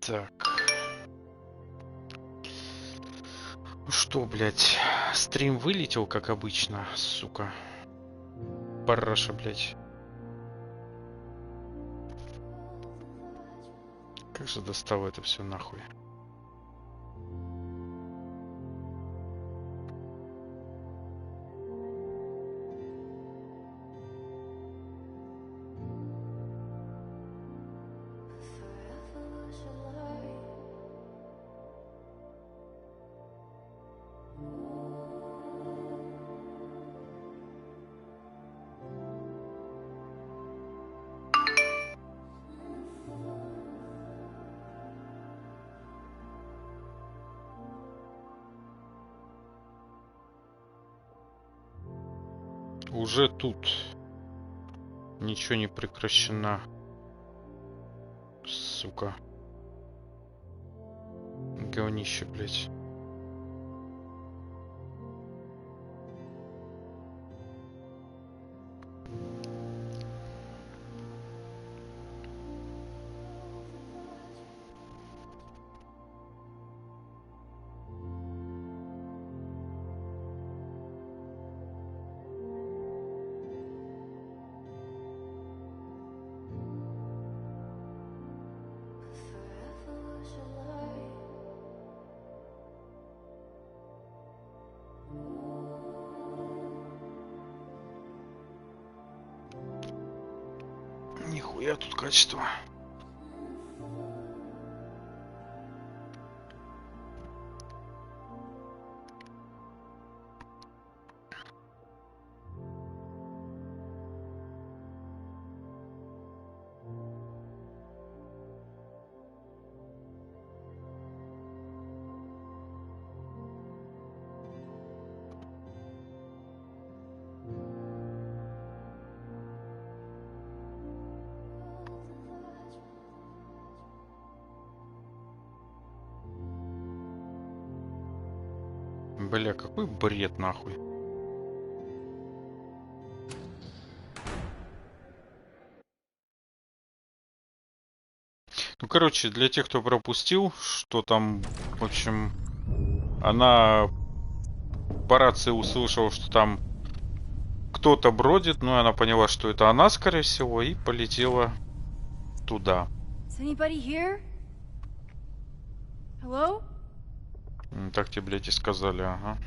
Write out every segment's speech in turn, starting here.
Так. Ну что, блядь, стрим вылетел, как обычно, сука. Параша, блядь. Как же достало это все нахуй. Уже тут ничего не прекращено. Сука. Говнище, блядь. Нихуя тут качество. Бля, какой бред нахуй. Ну, короче, для тех, кто пропустил, что там, в общем, она по рации услышала, что там кто-то бродит, ну, и она поняла, что это она, скорее всего, и полетела туда. Так тебе, блядь, и сказали, ага.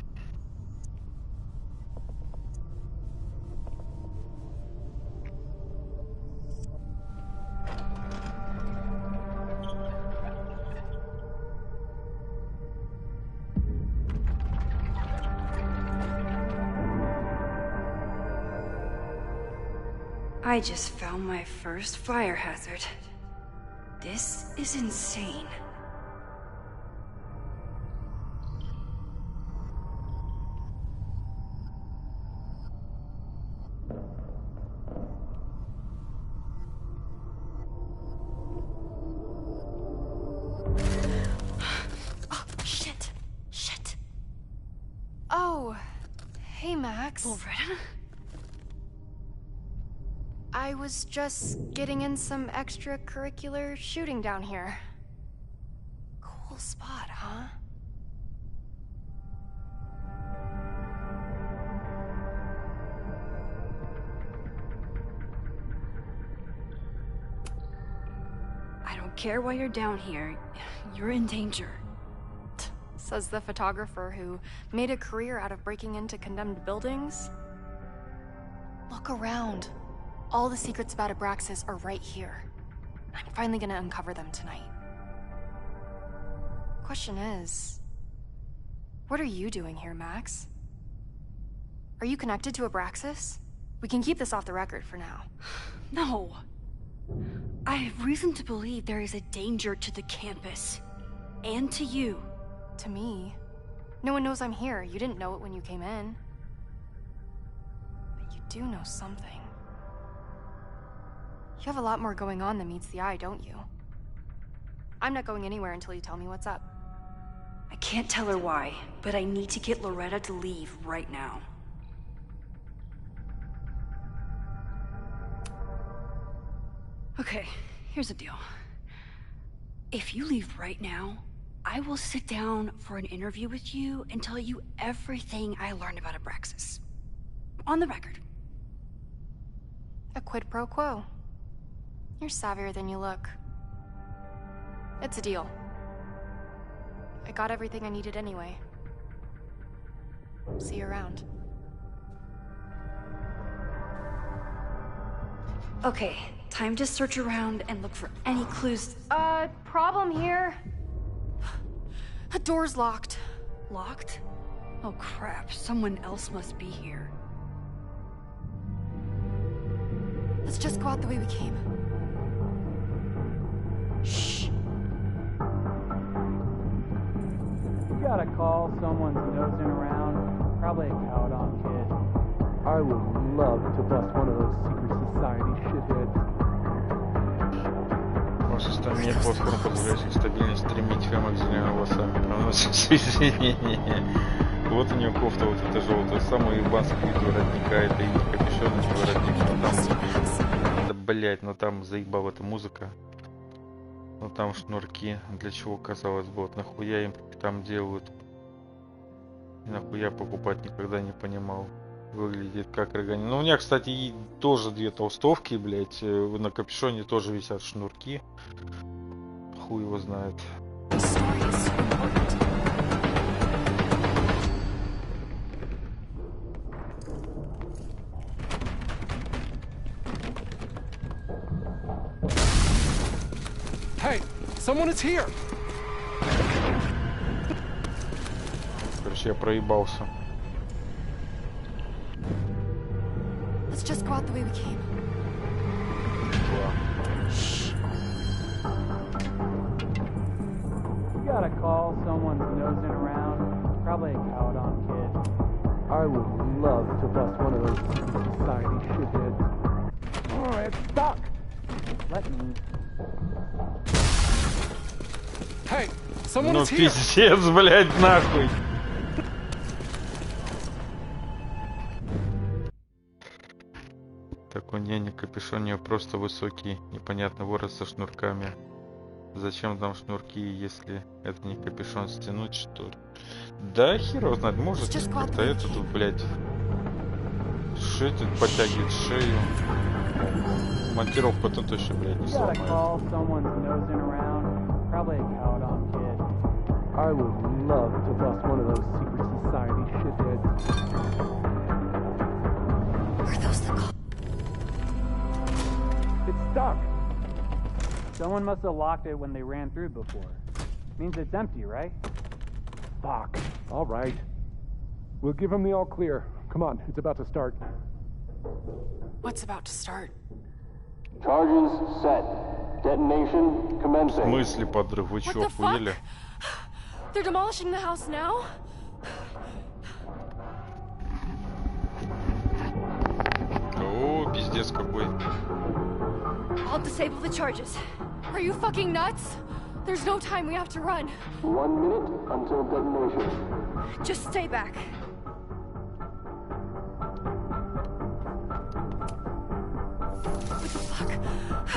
I just found my first fire hazard. This is insane. Oh, shit. Shit. Oh, hey, Max. Loretta? I was just getting in some extracurricular shooting down here. Cool spot, huh? I don't care why you're down here. You're in danger. Says the photographer who made a career out of breaking into condemned buildings. Look around. All the secrets about Abraxas are right here. I'm finally gonna uncover them tonight. Question is, what are you doing here, Max? Are you connected to Abraxas? We can keep this off the record for now. No. I have reason to believe there is a danger to the campus. And to you. To me? No one knows I'm here. You didn't know it when you came in. But you do know something. You have a lot more going on than meets the eye, don't you? I'm not going anywhere until you tell me what's up. I can't tell her why, but I need to get Loretta to leave right now. Okay, here's the deal. If you leave right now, I will sit down for an interview with you and tell you everything I learned about Abraxas. On the record. A quid pro quo. You're savvier than you look. It's a deal. I got everything I needed anyway. See you around. Okay, time to search around and look for any clues. Problem here. The door's locked. Locked? Oh crap, someone else must be here. Let's just go out the way we came. Shh. You gotta call someone's nosing around. Probably a cowed-on kid. I would love to bust one of those secret society shitheads. Ваше стаминет платформ, позволяющих стабильно стримить фемок зеленого волосами, проносит соединение. Вот у нее кофта вот эта желтая, самый ебанский вид воротника, это и не капюшон, не воротник, но там... Да блять, но там заебала эта музыка. Но там шнурки, для чего казалось бы, вот нахуя им там делают. И нахуя покупать никогда не понимал. Выглядит как организм. Ну у меня, кстати, и тоже две толстовки, блять. На капюшоне тоже висят шнурки. Хуй его знает. Hey, someone is here. Короче, я проебался. Let's just go out the way we came. Shh. You gotta call someone's nosing around. Probably a cowed-on kid. I would love to bust one of those secret society shitheads. Oh, it's stuck. Let me. Hey, someone Ну is here. пиздец, блять, нахуй. Так у нее не капюшон, у нее просто высокий, непонятный ворот со шнурками. Зачем там шнурки, если это не капюшон стянуть, что ли? Да хер его знает, может как-то это тут, блядь, шитит, подтягивает шею. Монтировку потом точно, блядь, не сломает. I would love to bust one of those secret society shitheads. Are those the calls? It's stuck. Someone must have locked it when they ran through before. Means it's empty, right? Fuck. All right. We'll give him the all clear. Come on, it's about to start. What's about to start? Charges set. Detonation commencing. В смысле подрыв? Вы чё, охуели? They're demolishing the house now? О, пиздец какой. I'll disable the charges. Are you fucking nuts? There's no time, we have to run. 1 minute until detonation. Just stay back.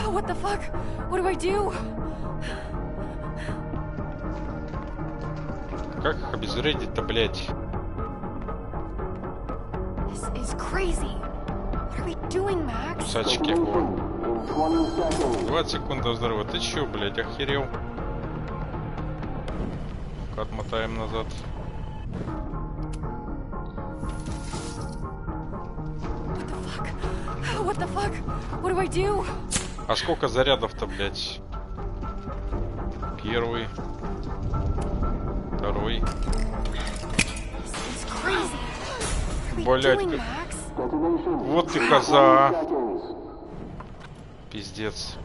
What the fuck? What do I do? Как их обезвредить-то, блять? This is crazy. What are we doing, Max? Сачки, In 20 seconds. 20 секунд до взрыва. Ты чё, блять, охерел? Ну-ка, отмотаем назад. What the fuck? What do I do? А сколько зарядов-то, блять? Первый. Второй. Блять, Detonation вот ты in коза. 20 seconds. Пиздец.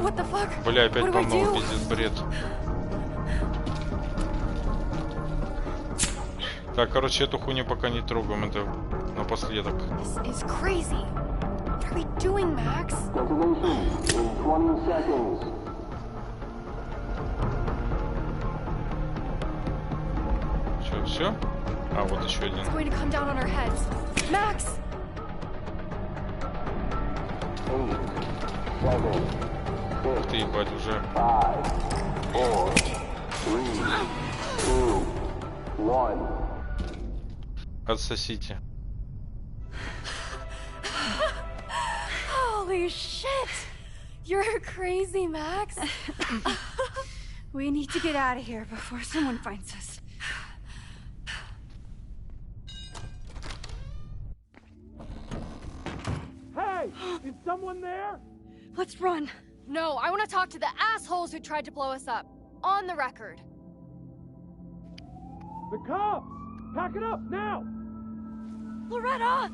What the fuck? Бля, опять What do I по новому, do? пиздец, бред. Так, короче, эту хуйню пока не трогаем, это напоследок. This is crazy. What are we doing, Max? Detonation in 20 seconds. Че, все? А, вот еще один. It's going to come down on our heads. Max! Ты ебать уже. 5, 4, 3, 2, 1. Отсосите. Holy shit! You're crazy, Max. We need to get out of here before someone finds us. Hey! Is someone there? Let's run. No, I want to talk to the assholes who tried to blow us up. On the record. The cops! Pack it up, now! Loretta!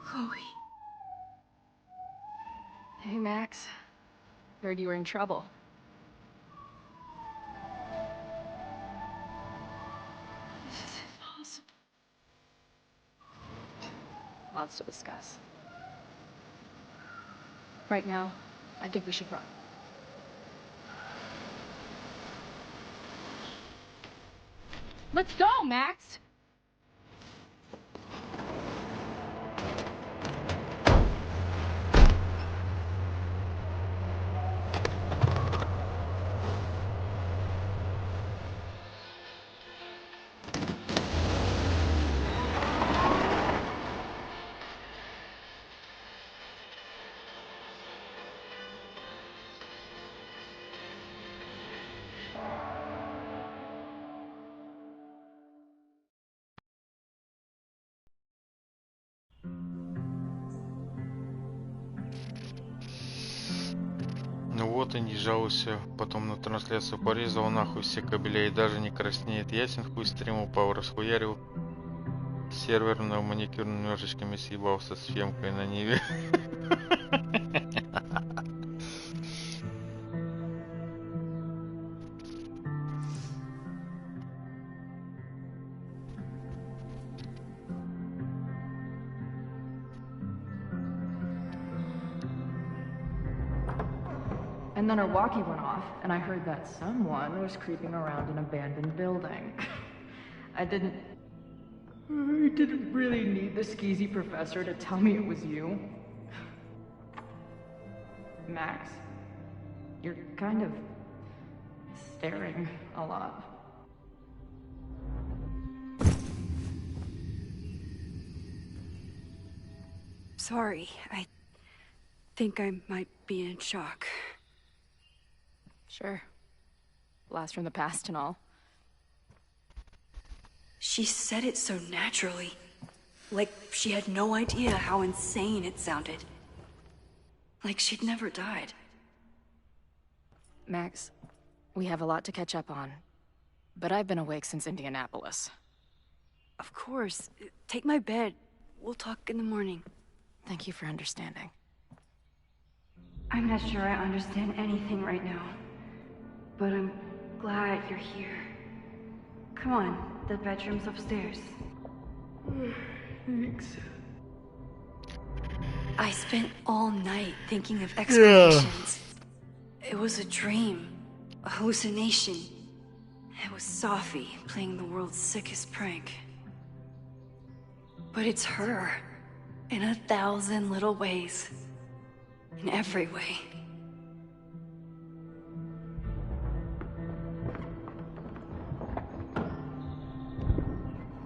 Chloe. Hey, Max. Heard you were in trouble. This is impossible. Lots to discuss. Right now, I think we should run. Let's go, Max! Ну вот и не жалуйся, потом на трансляцию порезал нахуй все кабеля и даже не краснеет. Ясен хуй стриму пау расхуярил. Сервер на маникюр немножечками съебался с фемкой на Ниве. And then her walkie went off, and I heard that someone was creeping around an abandoned building. I didn't really need the skeezy professor to tell me it was you. Max, you're kind of staring a lot. Sorry, I think I might be in shock. Sure. Blast from the past and all. She said it so naturally. Like she had no idea how insane it sounded. Like she'd never died. Max, we have a lot to catch up on. But I've been awake since Indianapolis. Of course. Take my bed. We'll talk in the morning. Thank you for understanding. I'm not sure I understand anything right now. But I'm glad you're here. Come on, the bedroom's upstairs. Thanks. I spent all night thinking of explanations. It was a dream, a hallucination. It was Sophie playing the world's sickest prank. But it's her, in 1,000 little ways. In every way.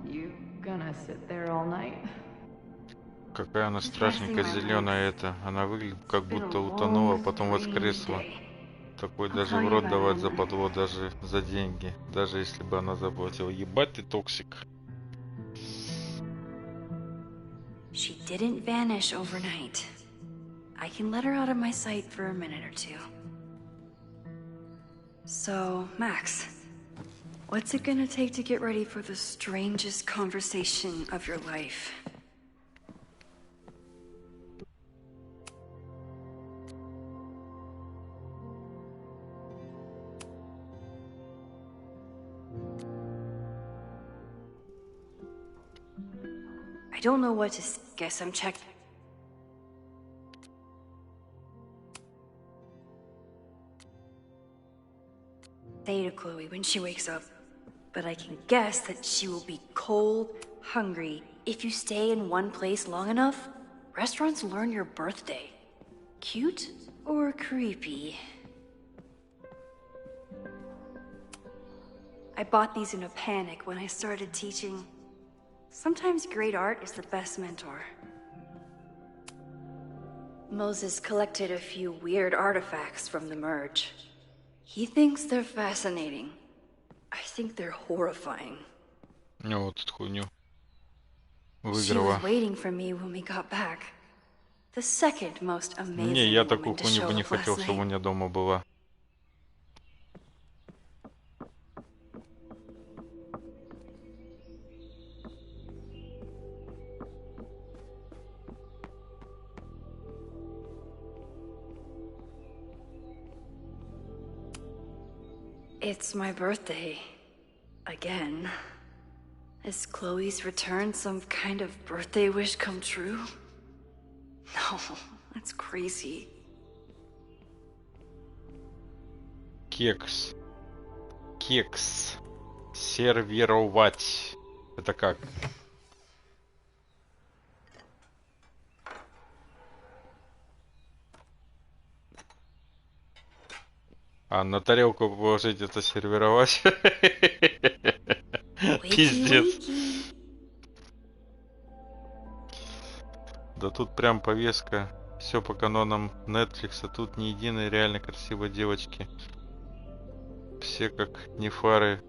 You gonna sit there all night? Какая она страшненькая зеленая эта. Она выглядит как будто утонула, потом воскресла. Такой даже в рот давать за подвод, даже за деньги. Даже если бы она заплатила. Ебать ты токсик. She didn't vanish overnight. I can let her out of my sight for a minute or two. So, Max, what's it gonna take to get ready for the strangest conversation of your life? don't know what to guess I'm checked. Say to Chloe when she wakes up, but I can guess that she will be cold, hungry. If you stay in one place long enough, restaurants learn your birthday. Cute or creepy? I bought these in a panic when I started teaching. Sometimes great art is the best mentor. Moses collected a few weird artifacts from the merge. He thinks they're fascinating. I think they're horrifying. Ну вот эту хуйню She выиграла. was waiting for me when we got back. The second most amazing Не, я woman такую to хуйню show бы не up хотел, last чтобы у night. меня дома была. It's my birthday. Again. Is Chloe's return some kind of birthday wish come true? No, that's crazy. Кекс. Кекс. Сервировать. Это как? А, на тарелку положить это сервировать? Пиздец. Wakey. Да тут прям повестка. Все по канонам Netflix, а тут ни единой реально красивой девочки. Все как не фары,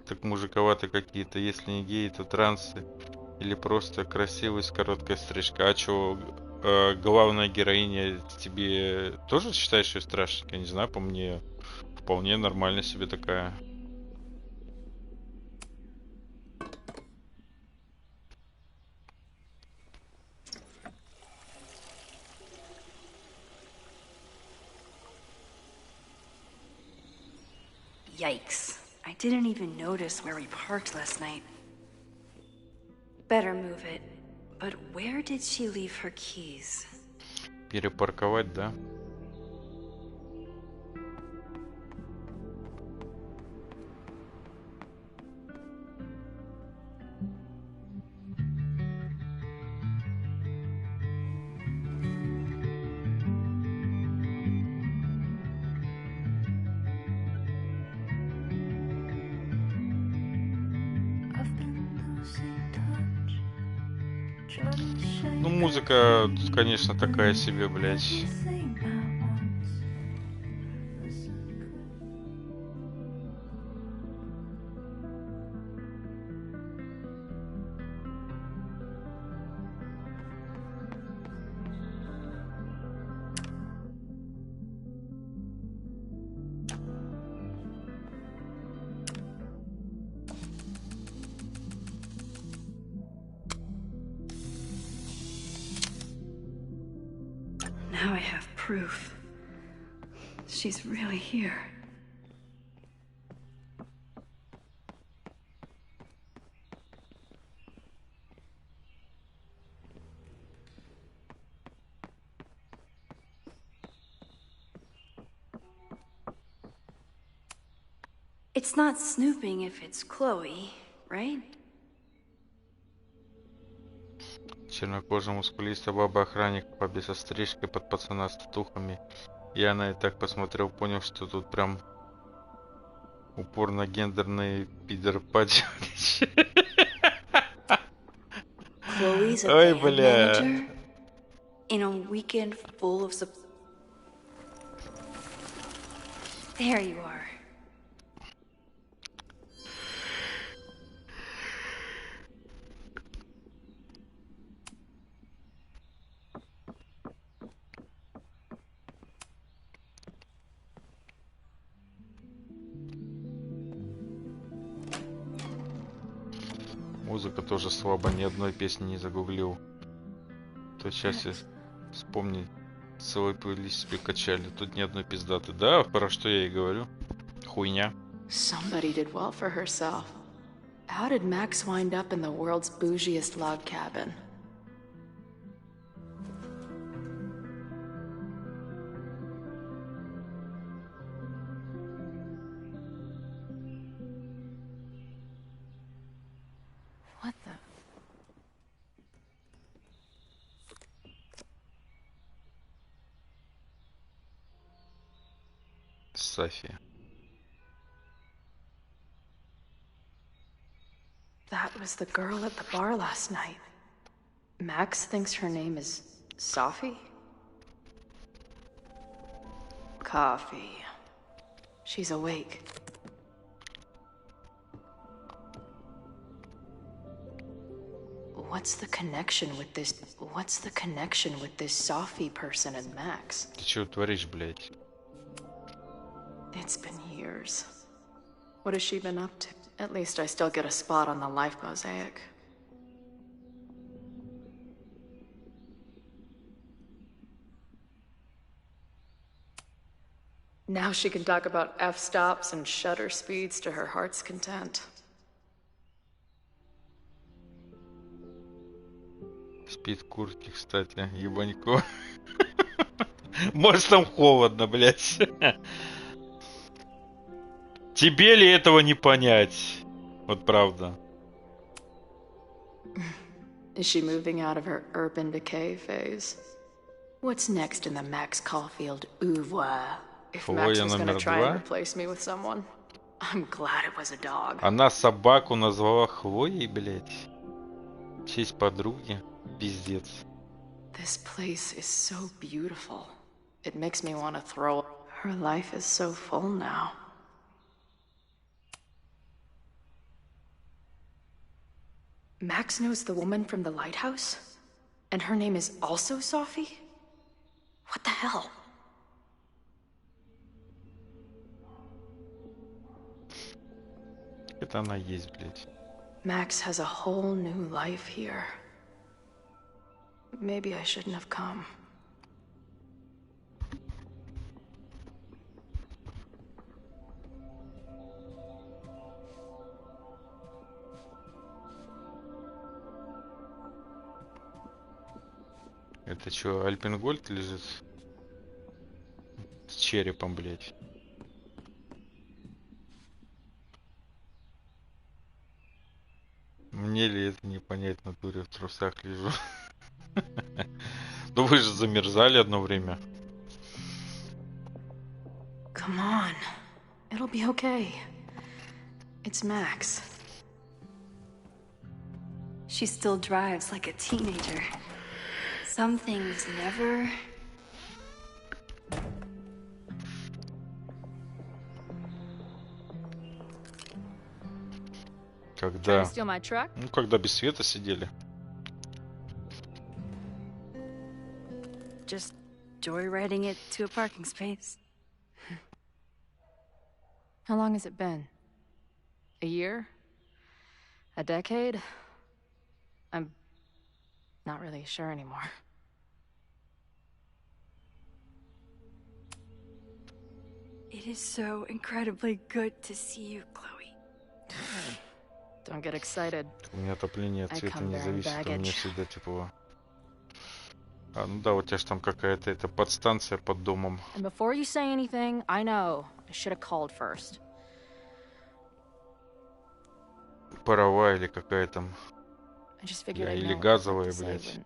так мужиковаты какие-то. Если не геи, то трансы. Или просто красивый с короткой стрижкой. А чё, главная героиня тебе тоже считаешь ее страшной? Я не знаю, по мне вполне нормально себе такая. Yikes. I didn't even notice where we parked last night. Better move it. But where did she leave her keys? Перепарковать, да? Ну, музыка, тут, конечно, такая себе, блядь. Now I have proof. She's really here. It's not snooping if it's Chloe, right? Чернокожая мускулистая баба-охранник без стрижкой под пацана с татухами. Я на это так посмотрел, понял, что тут прям упор на гендерный пидор подёрищ. Chloe's a Ой, band бля. manager in a weekend full of There you are. Музыка тоже слабо, ни одной песни не загуглил. То сейчас я вспомни, целый плейлист себе качали. Тут ни одной пиздаты. Да, про что я и говорю. Хуйня. Somebody did well for herself. How did Max wind up in the world's bougiest log cabin? What the? София. That was the girl at the bar last night. Max thinks her name is Sophie? Coffee. She's awake. What's the connection with this Sophie person and Max? Ты чё творишь, блядь? It's been years. What has she been up to? At least I still get a spot on the life mosaic. Now she can talk about f-stops and shutter speeds to her heart's content. Спит в куртке, кстати, ебанько. Может, там холодно, блядь. Тебе ли этого не понять? Вот правда. Is she moving out of her urban decay phase? What's next in the Max Caulfield oeuvre? If Max was gonna try and replace me with someone, I'm glad it was a dog. Она собаку назвала Хлоей, блядь. В честь подруги. Пиздец. This place is so beautiful. It makes me want to throw. Her life is so full now. Max knows the woman from the lighthouse? And her name is also Sophie? What the hell? Это она есть, блядь. Max has a whole new life here. Maybe I shouldn't have come. Это что, Альпенгольд лежит? С черепом, блядь. Мне ли это не понять, в натуре в трусах лежу? Ну вы же замерзали одно время. Come on. It'll be okay. It's Max. She still drives like a teenager. Some things never... Когда... Steal my truck? Ну, когда без света сидели. Just joyriding it to a parking space. How long has it been? A year? A decade? I'm not really sure anymore. It is so incredibly good to see you, Chloe. Don't get excited. У меня отопление от цвета не зависит, у меня всегда тепло. А, ну да, у тебя же там какая-то эта подстанция под домом. And before you say anything, I know I should have called first. Паровая или какая там. I just figured I'd Или know газовая, what to say блядь.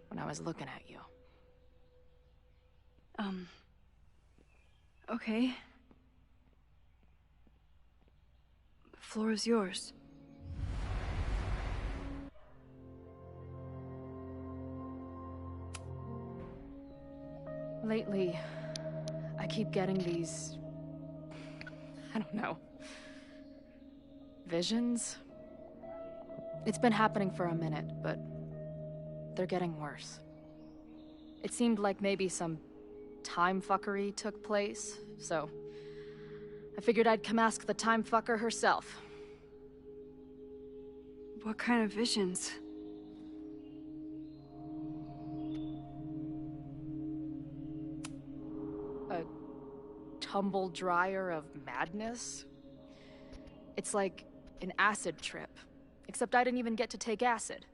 when I was looking at you. Okay. The floor is yours. Lately, I keep getting these... I don't know. Visions? It's been happening for a minute, but they're getting worse. It seemed like maybe some time fuckery took place, so I figured I'd come ask the time fucker herself. What kind of visions? A tumble dryer of madness? It's like an acid trip. Except I didn't even get to take acid.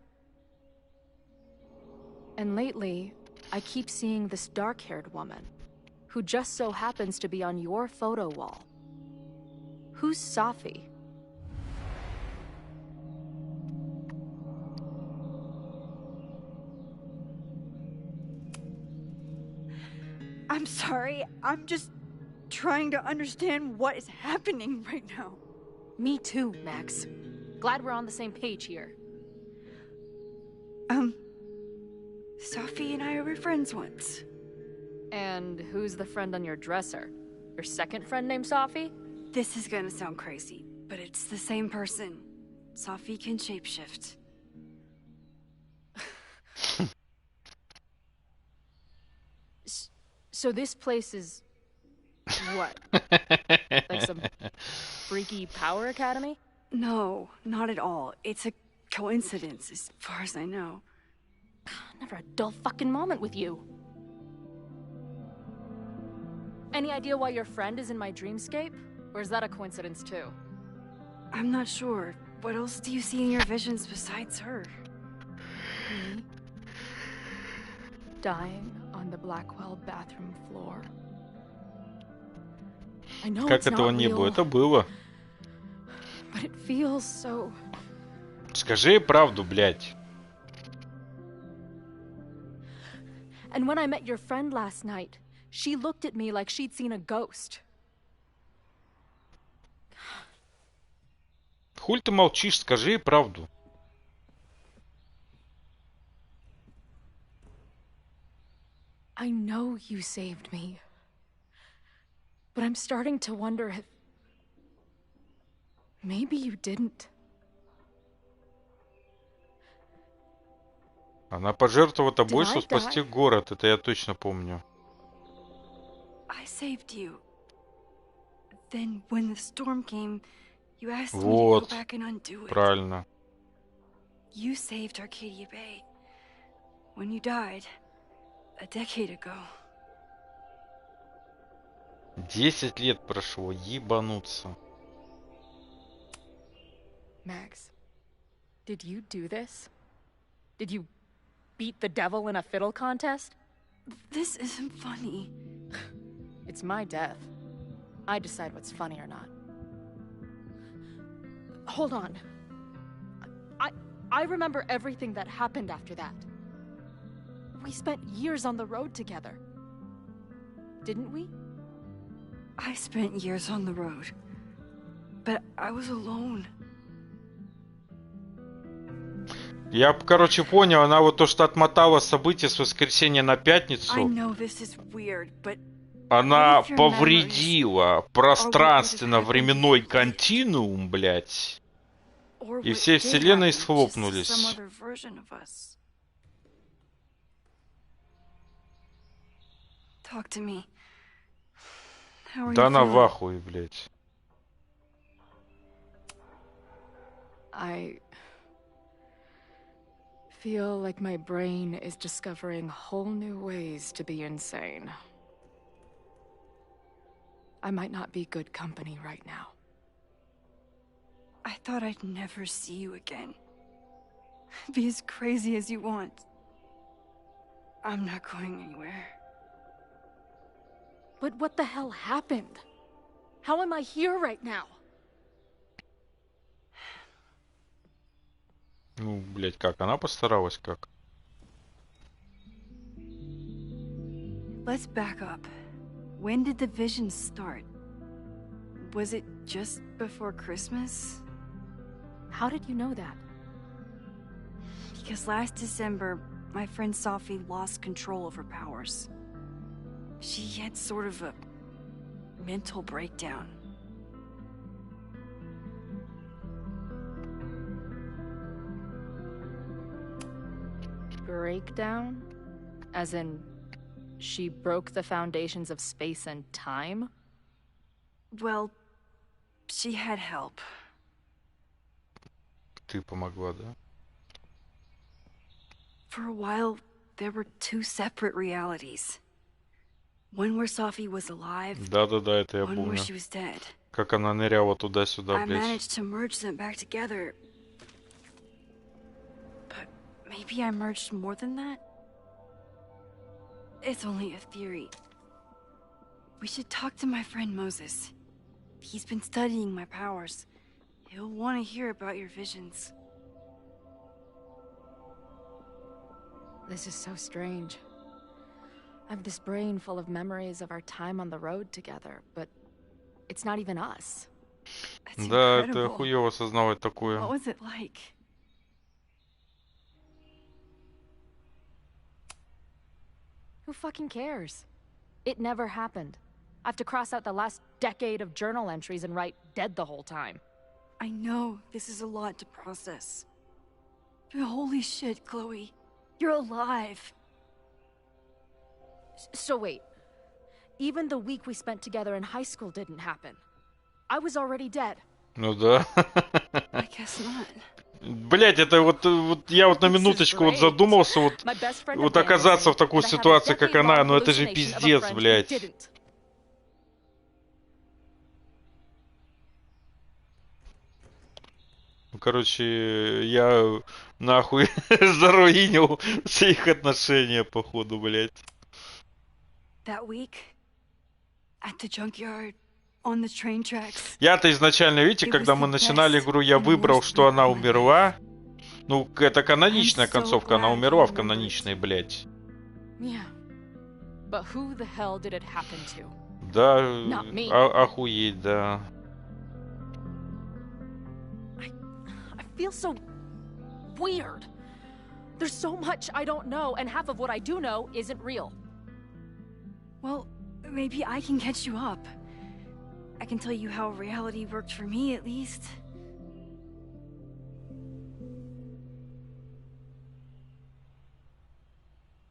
And lately, I keep seeing this dark-haired woman, who just so happens to be on your photo wall. Who's Safi? I'm sorry, I'm just trying to understand what is happening right now. Me too, Max. Glad we're on the same page here. Safi and I were friends once. And who's the friend on your dresser? Your second friend named Safi? This is gonna sound crazy, but it's the same person. Safi can shapeshift. So this place is... what? Like some freaky power academy? No, not at all. It's a coincidence, as far as I know. Never a dull fucking moment with you. Any idea why your friend is in my dreamscape? Or is that a coincidence too? I'm not sure. What else do you see in your visions besides her? Me? Dying on the Blackwell bathroom floor. I know Как it's этого not не было? real, Это было. but it feels so... Скажи правду, блядь. And when I met your friend last night, she looked at me like she'd seen a ghost. Хуль ты молчишь, скажи правду. I know you saved me. But I'm starting to wonder if... maybe you didn't. Она пожертвовала тобой, Did I чтобы спасти die? город. Это я точно помню. I saved you. Then, when the storm came, you asked me to Вот. go back and undo it. Правильно. You saved Arcadia Bay. When you died, a decade ago. 10 лет прошло. Ебануться. Max, did you do this? Did you beat the devil in a fiddle contest? This isn't funny. It's my death. I decide what's funny or not. Hold on. I remember everything that happened after that. We spent years on the road together. Didn't we? I spent years on the road. But I was alone. Я, короче, понял. Она вот то, что отмотала события с воскресенья на I пятницу, know this is weird, but она What if your повредила пространственно-временной континуум, блядь. or И what все did вселенные happen, just схлопнулись. some other version of us. Talk to me. How are Да you она feeling? в ахуе, блядь. I feel like my brain is discovering whole new ways to be insane. I might not be good company right now. I thought I'd never see you again. Be as crazy as you want. I'm not going anywhere. But what the hell happened? How am I here right now? Ну, блядь, как? Она постаралась, как? Let's back up. When did the visions start? Was it just before Christmas? How did you know that? Because last December, my friend Safi lost control of her powers. She had sort of a mental breakdown. Breakdown? As in, she broke the foundations of space and time? Well, she had help. Ты помогла, да? For a while, there were two separate realities. One where Sophie was alive, Да-да-да, это я one where помню. she was dead. Как она ныряла туда-сюда, I блядь. managed to merge them back together. But maybe I merged more than that? It's only a theory. We should talk to my friend Moses. He's been studying my powers. He'll want to hear about your visions. This is so strange. I have this brain full of memories of our time on the road together, but it's not even us. That's Да, это incredible. хуёво осознавать такое. What was it like? Who fucking cares? It never happened. I have to cross out the last decade of journal entries and write dead the whole time. I know this is a lot to process. But holy shit, Chloe. You're alive. So wait. Even the week we spent together in high school didn't happen. I was already dead. Ну да. I guess not. Блять, это вот я вот на минуточку вот задумался, вот оказаться в такой ситуации, как она, ну это же пиздец, блять. Ну, короче, я нахуй заруинил все их отношения, походу, блять. That week, at the junkyard, on the train tracks. Я-то изначально, видите, когда мы начинали игру, я выбрал, что она умерла. Ну, это каноничная концовка, она умерла в каноничной, блять. Yeah. But who the hell did it happen to? Да, охуеть, да. I feel so weird. There's so much I don't know, and half of what I do know isn't real. Well, maybe I can catch you up. I can tell you how reality worked for me, at least.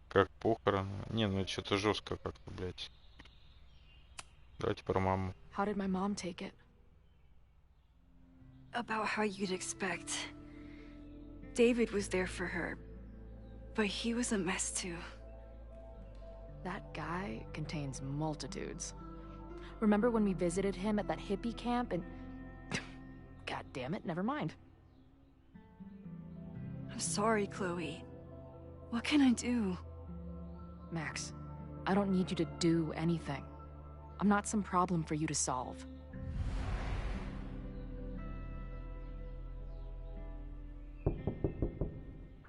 Как похороны. Не, ну это что-то жестко как-то, блядь. Давайте про маму. How did my mom take it? About how you'd expect. David was there for her, but he was a mess too. That guy contains multitudes. Remember when we visited him at that hippie camp and... God damn it, never mind. I'm sorry, Chloe. What can I do? Max, I don't need you to do anything. I'm not some problem for you to solve.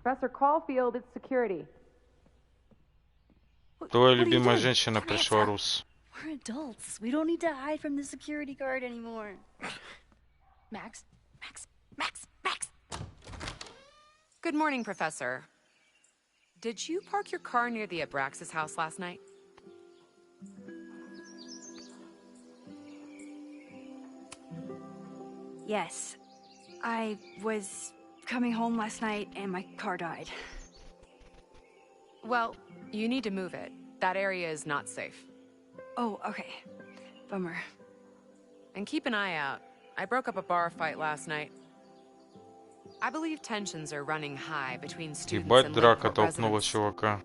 Professor Caulfield, it's security. Твоя любимая женщина пришла, Рус. We're adults. We don't need to hide from the security guard anymore. Max? Good morning, Professor. Did you park your car near the Abraxas house last night? Yes. I was coming home last night and my car died. Well, you need to move it. That area is not safe. Oh, okay. Bummer. And keep an eye out. I broke up a bar fight last night. I believe tensions are running high between students Ебать, and драка Lakeport толкнула residents. чувака.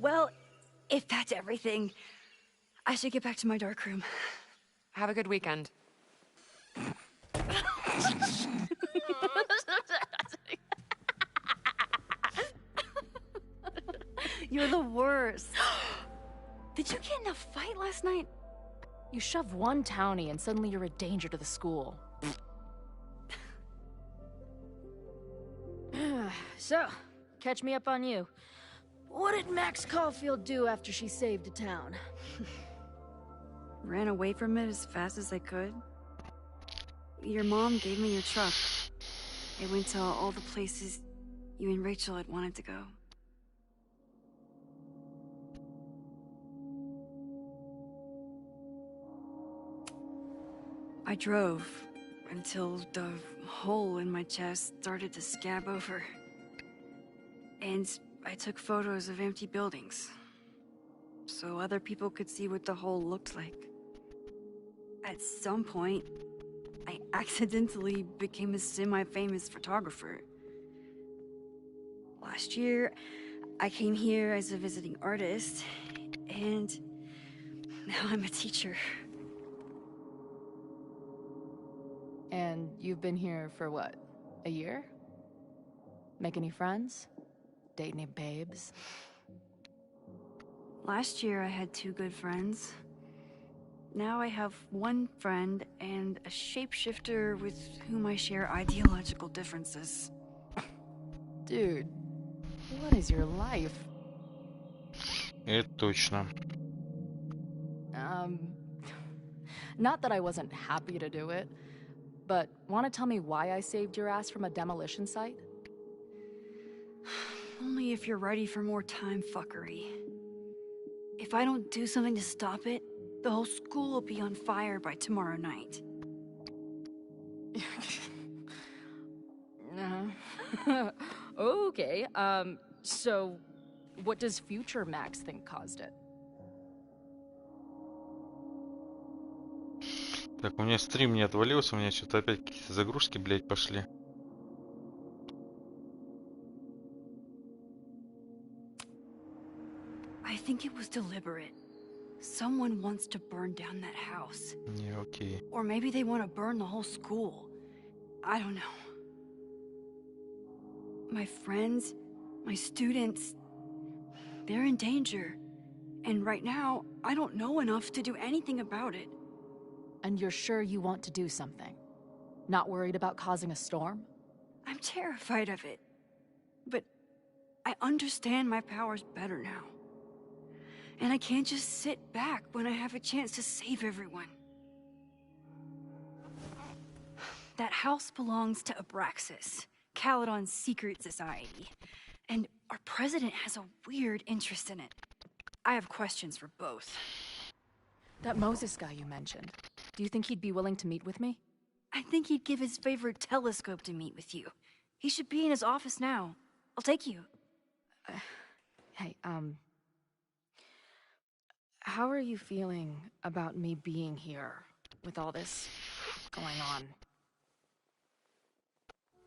Well, if that's everything, I should get back to my dark room. Have a good weekend. You're the worst. Did you get in a fight last night? You shove one townie and suddenly you're a danger to the school. So, catch me up on you. What did Max Caulfield do after she saved a town? Ran away from it as fast as I could. Your mom gave me your truck. It went to all the places you and Rachel had wanted to go. I drove until the hole in my chest started to scab over. And I took photos of empty buildings, so other people could see what the hole looked like. At some point, I accidentally became a semi-famous photographer. Last year, I came here as a visiting artist, and now I'm a teacher. And you've been here for what? A year? Make any friends? Date any babes? Last year I had 2 good friends. Now I have 1 friend and a shapeshifter with whom I share ideological differences. Dude, what is your life? Это точно. Not that I wasn't happy to do it, but want to tell me why I saved your ass from a demolition site? Only if you're ready for more time fuckery. If I don't do something to stop it, the whole school will be on fire by tomorrow night. Okay, so what does future Max think caused it? Так, у меня стрим не отвалился, у меня что-то опять какие-то загрузки, блядь, пошли. I think it was deliberate. Someone wants to burn down that house. Не, окей. Or maybe they want to burn the whole school. I don't know. My friends, my students, they're in danger. And right now, I don't know enough to do anything about it. And you're sure you want to do something? Not worried about causing a storm? I'm terrified of it. But I understand my powers better now. And I can't just sit back when I have a chance to save everyone. That house belongs to Abraxas, Caledon's secret society. And our president has a weird interest in it. I have questions for both. That Moses guy you mentioned, do you think he'd be willing to meet with me? I think he'd give his favorite telescope to meet with you. He should be in his office now. I'll take you. Hey, how are you feeling about me being here with all this going on?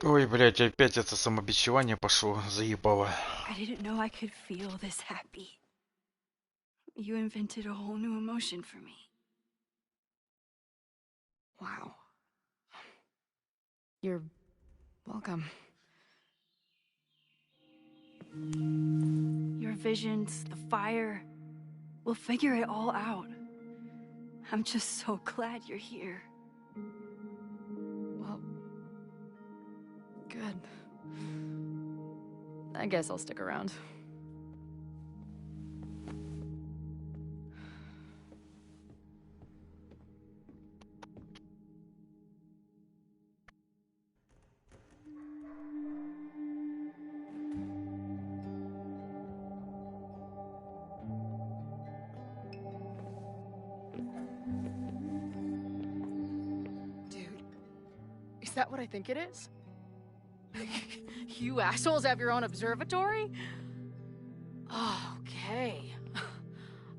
Ой, блядь, опять это самобичевание пошло, заебало. I didn't know I could feel this happy. You invented a whole new emotion for me. Wow. You're welcome. Your visions, the fire, we'll figure it all out. I'm just so glad you're here. Well, good. I guess I'll stick around. Is that what I think it is? You assholes have your own observatory? Oh, okay.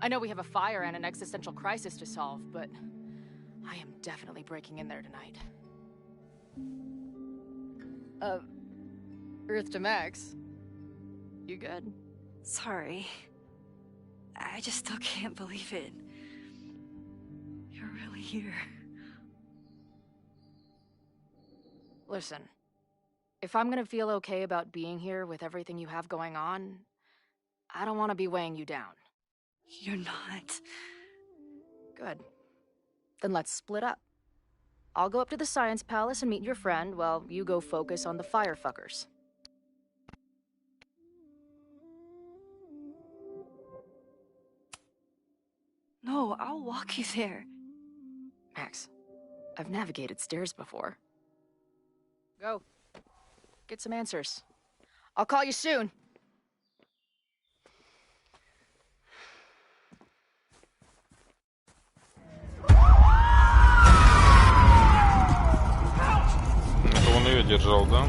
I know we have a fire and an existential crisis to solve, but I am definitely breaking in there tonight. Earth to Max. You good? Sorry. I just still can't believe it. You're really here. Listen, if I'm gonna feel okay about being here with everything you have going on, I don't want to be weighing you down. You're not. Good. Then let's split up. I'll go up to the Science Palace and meet your friend while you go focus on the firefuckers. No, I'll walk you there. Max, I've navigated stairs before. Go. Get some answers. I'll call you soon. Это он ее держал, да?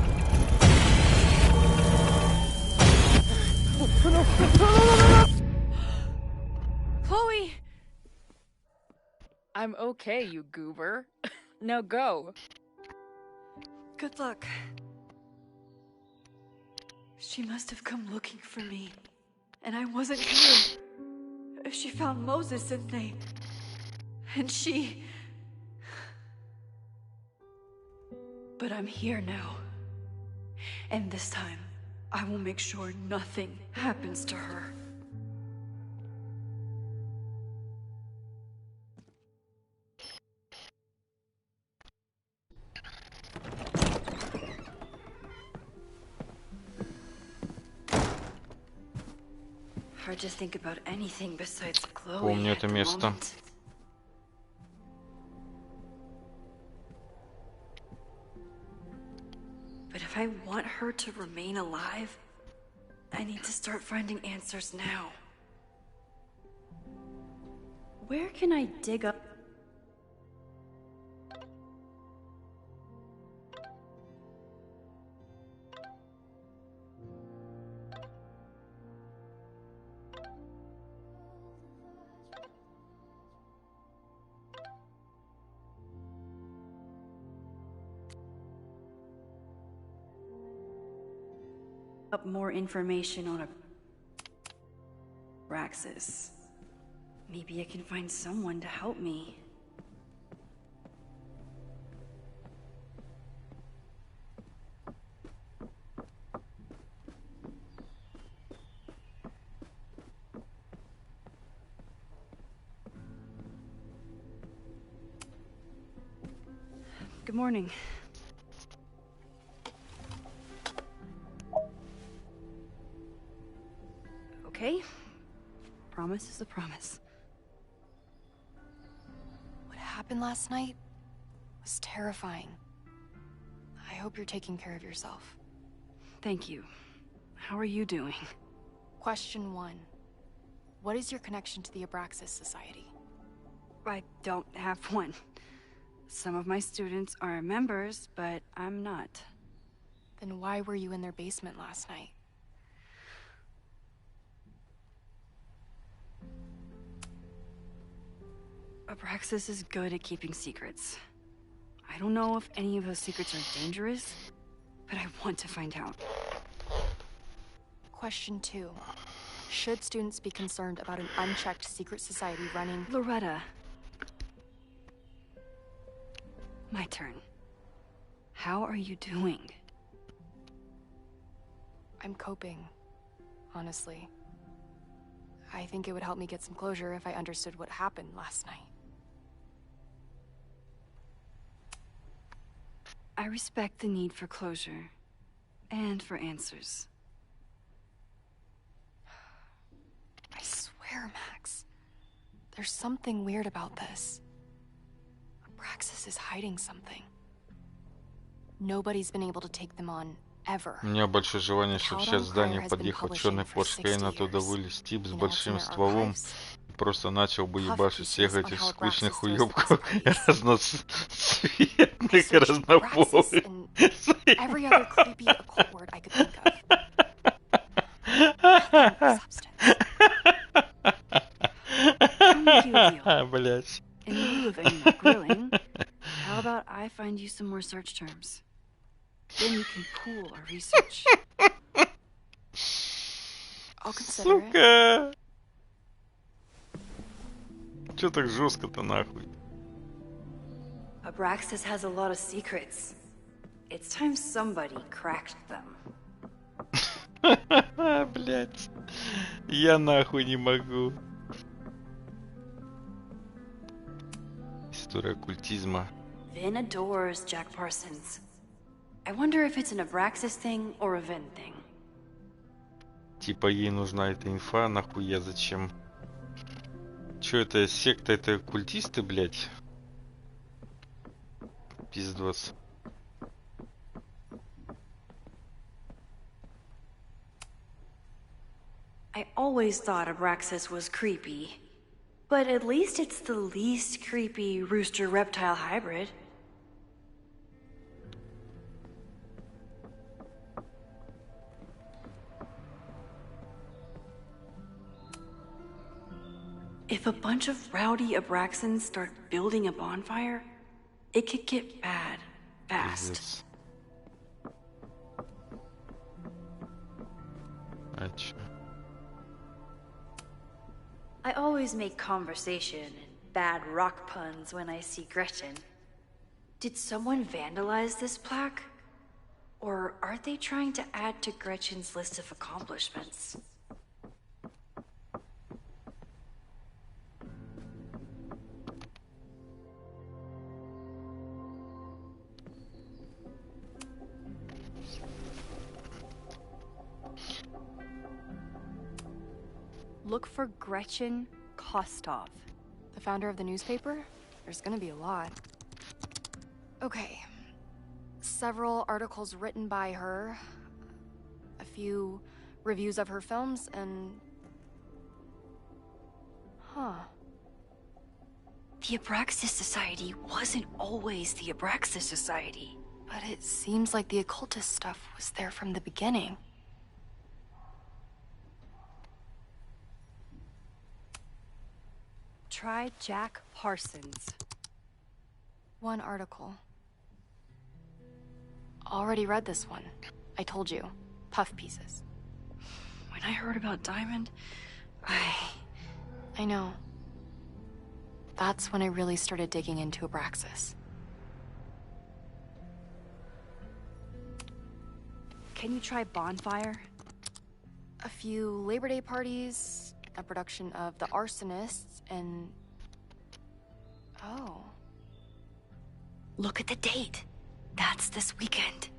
Chloe! I'm okay, you goober. Now go. Good luck. She must have come looking for me. and I wasn't here. She found Moses and she... But I'm here now. And this time, I will make sure nothing happens to her. Hard to think about anything besides Chloe. Помню at это the место. moment. But if I want her to remain alive, I need to start finding answers now. Where can I dig up? Up more information on Abraxas. Maybe I can find someone to help me. Good morning. Okay? Promise is a promise. What happened last night was terrifying. I hope you're taking care of yourself. Thank you. How are you doing? Question 1. What is your connection to the Abraxas Society? I don't have one. Some of my students are members, but I'm not. Then why were you in their basement last night? Abraxas is good at keeping secrets. I don't know if any of those secrets are dangerous, but I want to find out. Question 2. Should students be concerned about an unchecked secret society running... Loretta. My turn. How are you doing? I'm coping, honestly. I think it would help me get some closure if I understood what happened last night. I respect the need for closure, and for answers. I swear, Max, there's something weird about this. Abraxas is hiding something. Nobody's been able to take them on, ever. У меня большое желание, чтобы сейчас в здание подъехал черный Порш Кейн, оттуда вылез тип с большим стволом и просто начал бы ебашить всех этих скучных уёбков разноцветных, разнополых. Every other creepy occult word I could think of. Блять. In lieu of any more grilling, how about I find you some more search terms? Then you can pool our research. I'll consider it. Сука! Чё так жестко-то нахуй? Abraxas has a lot of secrets. It's time somebody cracked them. Блять. Я нахуй не могу. История оккультизма. Vin adores Jack Parsons. I wonder if it's an Abraxas thing or a Vin thing. Типа ей нужна эта инфа, нахуя зачем? Чё это секта, это культисты, блять? Пиздос. I always thought Abraxas was creepy. But at least it's the least creepy rooster-reptile hybrid. If a bunch of rowdy Abraxans start building a bonfire, it could get bad fast. Пиздец. А чё? I always make conversation and bad rock puns when I see Gretchen. Did someone vandalize this plaque? Or are they trying to add to Gretchen's list of accomplishments? Look for Gretchen Kostov. The founder of the newspaper? There's gonna be a lot. Okay. Several articles written by her, a few reviews of her films, and... Huh. The Abraxas Society wasn't always the Abraxas Society. But it seems like the occultist stuff was there from the beginning. Try Jack Parsons. One article. Already read this one. I told you. Puff pieces. When I heard about Diamond, I know. That's when I really started digging into Abraxas. Can you try Bonfire? A few Labor Day parties, a production of The Arsonists, and... Oh. Look at the date. That's this weekend.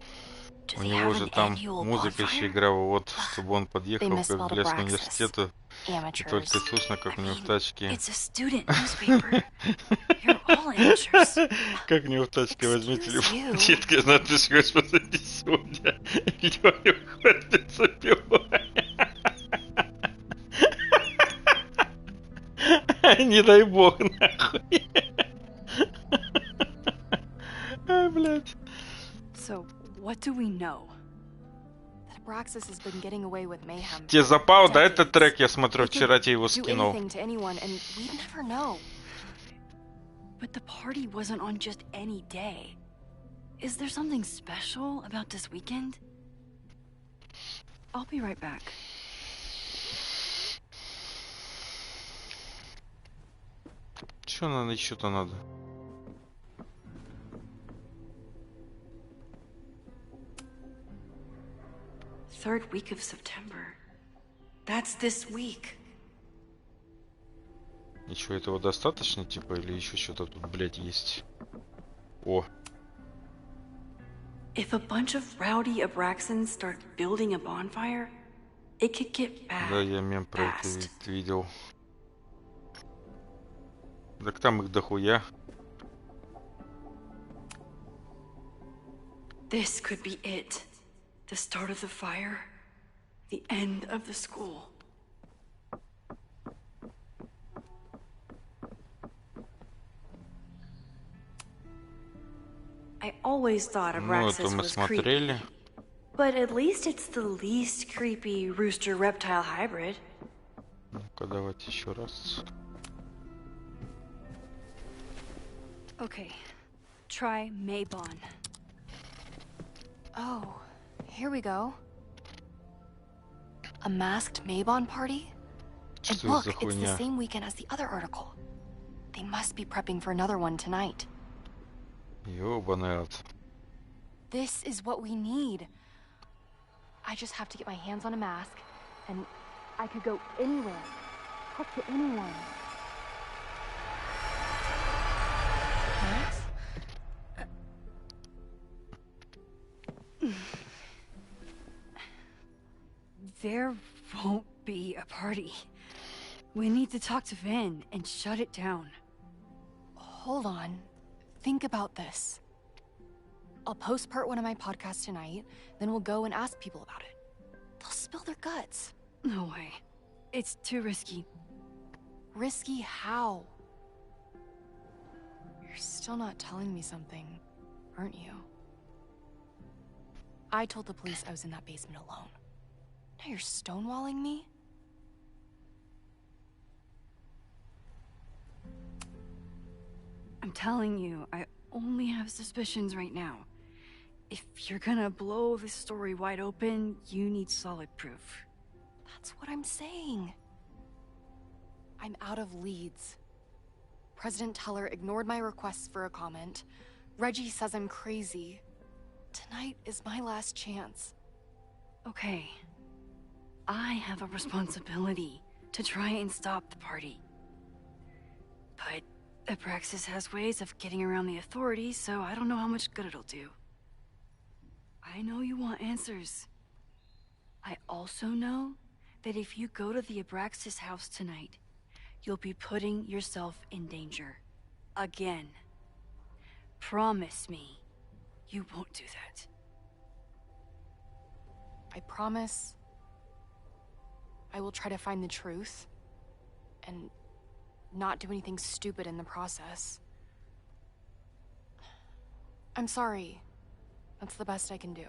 Do У they него have же an там annual музыка еще bonfire? играла, вот, чтобы он подъехал как misspelled блеск Abraxas. университета. И Amateurs. только слышно, как у него в тачке... It's a student newspaper. You're all amateurs. Как у него в тачке возьми Excuse телефон. you. Читкая надпись, господи, сегодня. Лёля ходит за пивой. Не дай бог, нахуй. Ай, блядь. So, what do we know? That Abraxas has been getting away with mayhem. Тебе запал, да, этот Decades. трек? Я смотрю, They вчера could тебе его do скинул. anything to anyone, and we'd never know. But the party wasn't on just any day. Is there something special about this weekend? I'll be right back. Чё надо, еще-то надо? Third week of September. That's this week. Ничего, этого достаточно, типа, или еще что-то тут, блядь, есть? О, If a bunch of rowdy Abraxans start building a bonfire, it could get bad. да, я мем про это fast. видел. Так там их дохуя. This could be it. The start of the fire. The end of the school. I always thought Ну, это Abraxas мы was смотрели. creepy. But at least it's the least creepy rooster-reptile hybrid. Ну-ка, давайте еще раз. Okay, try Maybon. Oh, here we go. A masked Maybon party? And Что look, за it's the хуйня? same weekend as the other article. They must be prepping for another one tonight. Ёбаный ад. This is what we need. I just have to get my hands on a mask, and I could go anywhere, talk to anyone. There won't be a party. We need to talk to Vin and shut it down. Hold on. Think about this. I'll post part one of my podcast tonight, then we'll go and ask people about it. They'll spill their guts. No way. It's too risky. Risky how? You're still not telling me something, aren't you? I told the police I was in that basement alone. Now you're stonewalling me? I'm telling you, I only have suspicions right now. If you're gonna blow this story wide open, you need solid proof. That's what I'm saying. I'm out of leads. President Teller ignored my requests for a comment. Reggie says I'm crazy. Tonight is my last chance. Okay. I have a responsibility to try and stop the party. But Abraxas has ways of getting around the authorities, so I don't know how much good it'll do. I know you want answers. I also know that if you go to the Abraxas house tonight, you'll be putting yourself in danger. Again. Promise me you won't do that. I promise I will try to find the truth and not do anything stupid in the process. I'm sorry. That's the best I can do.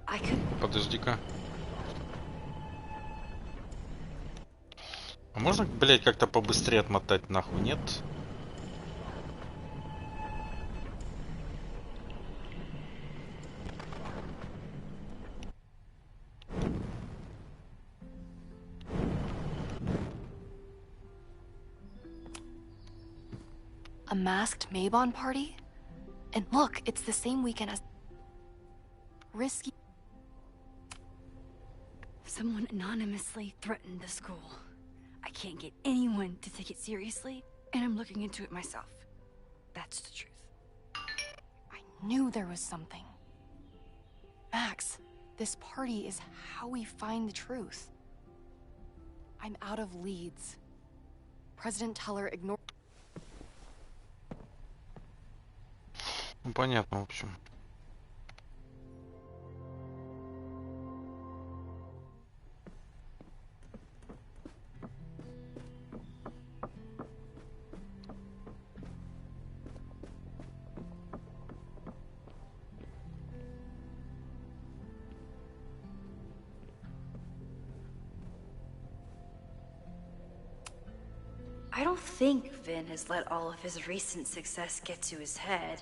I could... Подожди-ка. А можно, блять, как-то побыстрее отмотать нахуй, нет? A masked Mabon party? And look, it's the same weekend as... Risky... Someone anonymously threatened the school. I can't get anyone to take it seriously, and I'm looking into it myself. That's the truth. I knew there was something. Max, this party is how we find the truth. I'm out of leads. President Teller ignored... Ну, понятно, в общем. I don't think Vin has let all of his recent success get to his head.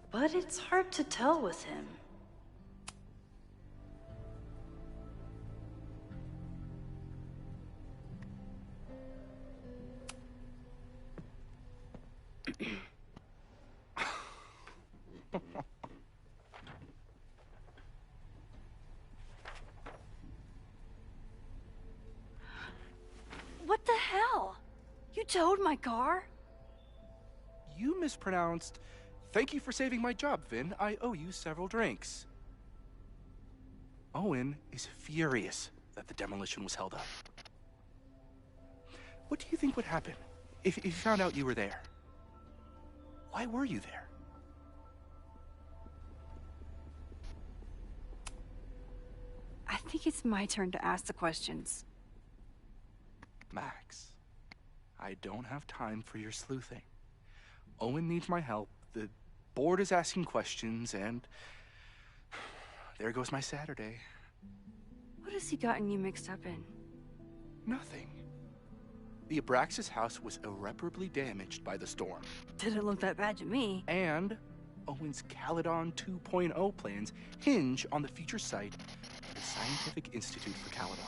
But it's hard to tell with him. What the hell? You towed my car? You mispronounced... Thank you for saving my job, Vin. I owe you several drinks. Owen is furious that the demolition was held up. What do you think would happen if he found out you were there? Why were you there? I think it's my turn to ask the questions. Max, I don't have time for your sleuthing. Owen needs my help. The board is asking questions, and there goes my Saturday. What has he gotten you mixed up in? Nothing. The Abraxas house was irreparably damaged by the storm. Didn't look that bad to me. And Owen's Caledon 2.0 plans hinge on the future site of the Scientific Institute for Caledon.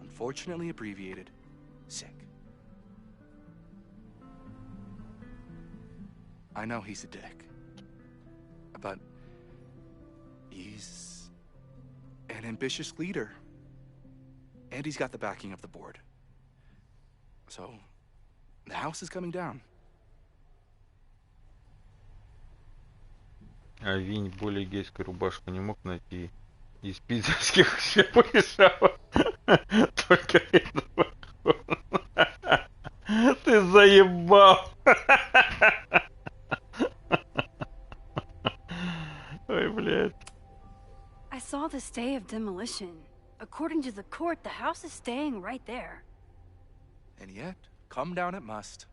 Unfortunately abbreviated, SICK. I know he's a dick, but he's an ambitious leader, and he's got the backing of the board. So, the house is coming down. А Винь более гейскую рубашку не мог найти. Из питерских все порешало. Только этого. Ты заебал. Ой, блядь. I saw the stay of demolition. According to the court, the house is staying right there. And yet, come down it must.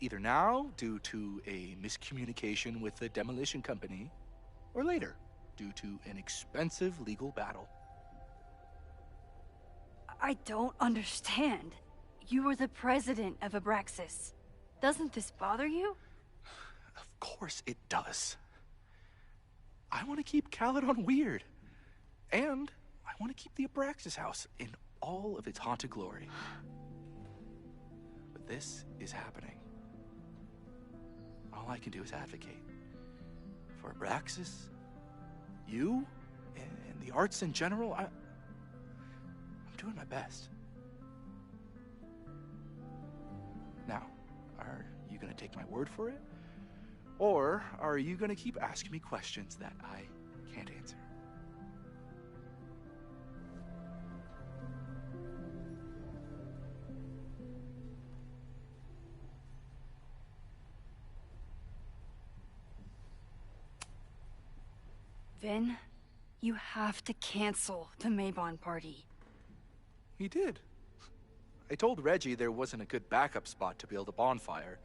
Either now, due to a miscommunication with the demolition company, or later, due to an expensive legal battle. I don't understand. You were the president of Abraxas. Doesn't this bother you? Of course it does. I want to keep Caledon weird. And I want to keep the Abraxas house in all of its haunted glory. But this is happening. All I can do is advocate. For Abraxas, you, and the arts in general, I'm doing my best. Now, are you gonna take my word for it? Or are you gonna keep asking me questions that I can't answer? Vin, you have to cancel the Maybon party. He did. I told Reggie there wasn't a good backup spot to build a bonfire.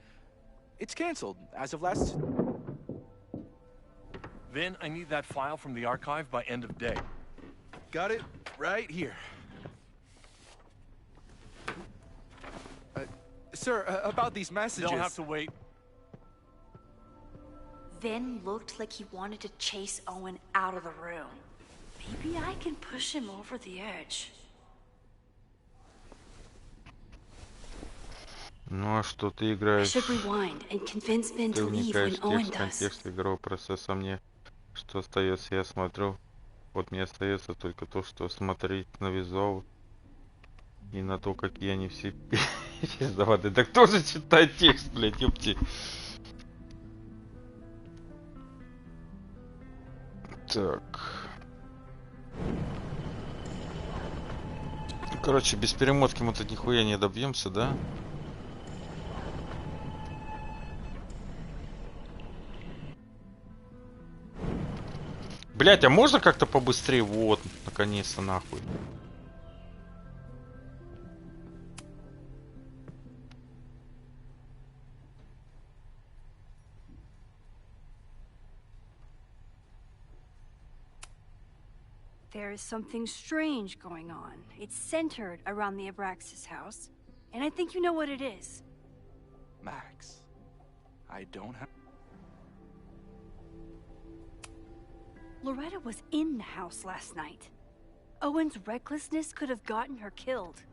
It's canceled as of last... Vin, I need that file from the archive by end of day. Got it right here. Sir, about these messages... They'll have to wait. Vin looked like he wanted to chase Owen out of the room. Maybe I can push him over the edge. Ну а что ты I играешь? should rewind and convince Vin Ты to leave вникаешь when в Owen текст, does. контекст игрового процесса. Мне что остается, я смотрю. Вот мне остается только то, что смотреть на визуал и на то, какие они все пиздоватые. Так кто же читает текст, блядь, ёпти. Так. Короче, без перемотки мы тут нихуя не добьемся, да? Блять, а можно как-то побыстрее? Вот, наконец-то, нахуй. There is something strange going on. It's centered around the Abraxas house, and I think you know what it is. Max, I don't have... Loretta was in the house last night. Owen's recklessness could have gotten her killed.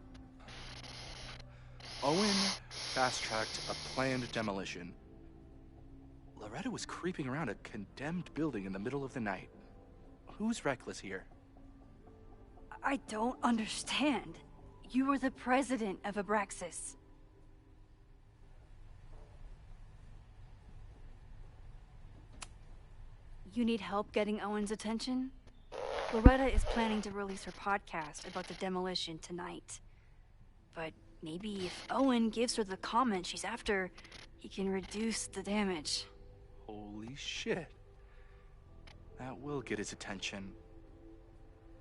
Owen fast-tracked a planned demolition. Loretta was creeping around a condemned building in the middle of the night. Who's reckless here? I don't understand. You were the president of Abraxas. You need help getting Owen's attention? Loretta is planning to release her podcast about the demolition tonight. But maybe if Owen gives her the comment she's after, he can reduce the damage. Holy shit. That will get his attention.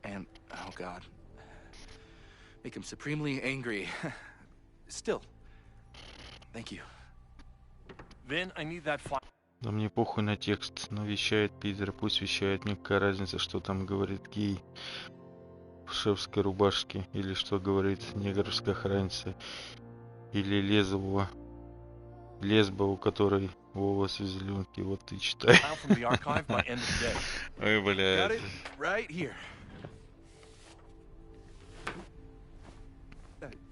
And, oh god. Make him supremely angry. Still. Thank you. Vin, I need that file. Да мне похуй на текст, но вещает Питер, пусть вещает, мне какая разница, что там говорит гей в шефской рубашке, или что говорит негровская охранница, или лесба, у которой волосы зеленки, вот ты читай. Ой, блядь.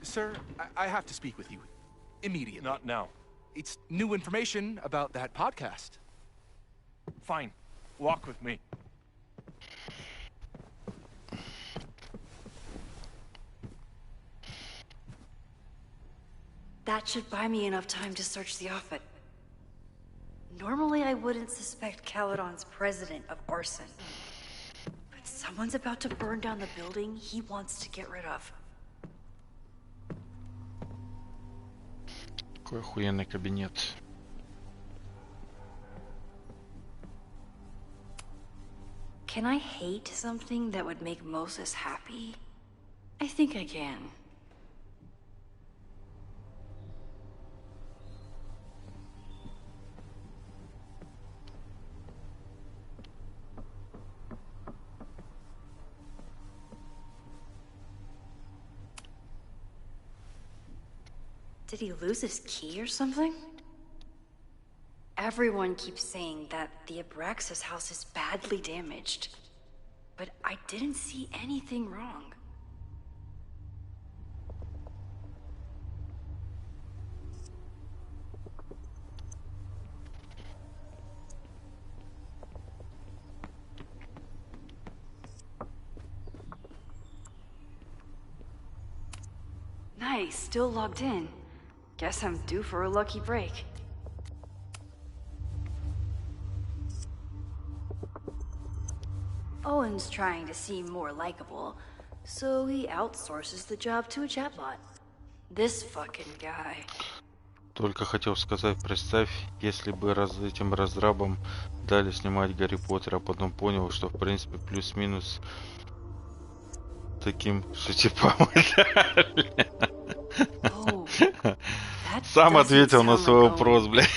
Sir, I have to speak with you immediately. Not now. It's new information about that podcast. Fine. Walk with me. That should buy me enough time to search the office. Normally I wouldn't suspect Caledon's president of arson. But someone's about to burn down the building he wants to get rid of. Какой охуенный кабинет. Can I hate something that would make Moses happy? I think I can. Did he lose his key or something? Everyone keeps saying that the Abraxas house is badly damaged. but I didn't see anything wrong. Nice, still logged in. Guess I'm due for a lucky break. Owen's trying to seem more likable, so he outsources the job to a chatbot. This fucking guy. Только хотел сказать, представь, если бы этим разрабам дали снимать Гарри Поттера, а потом понял, что в принципе плюс-минус таким же типам дали. Сам ответил на свой вопрос, блядь.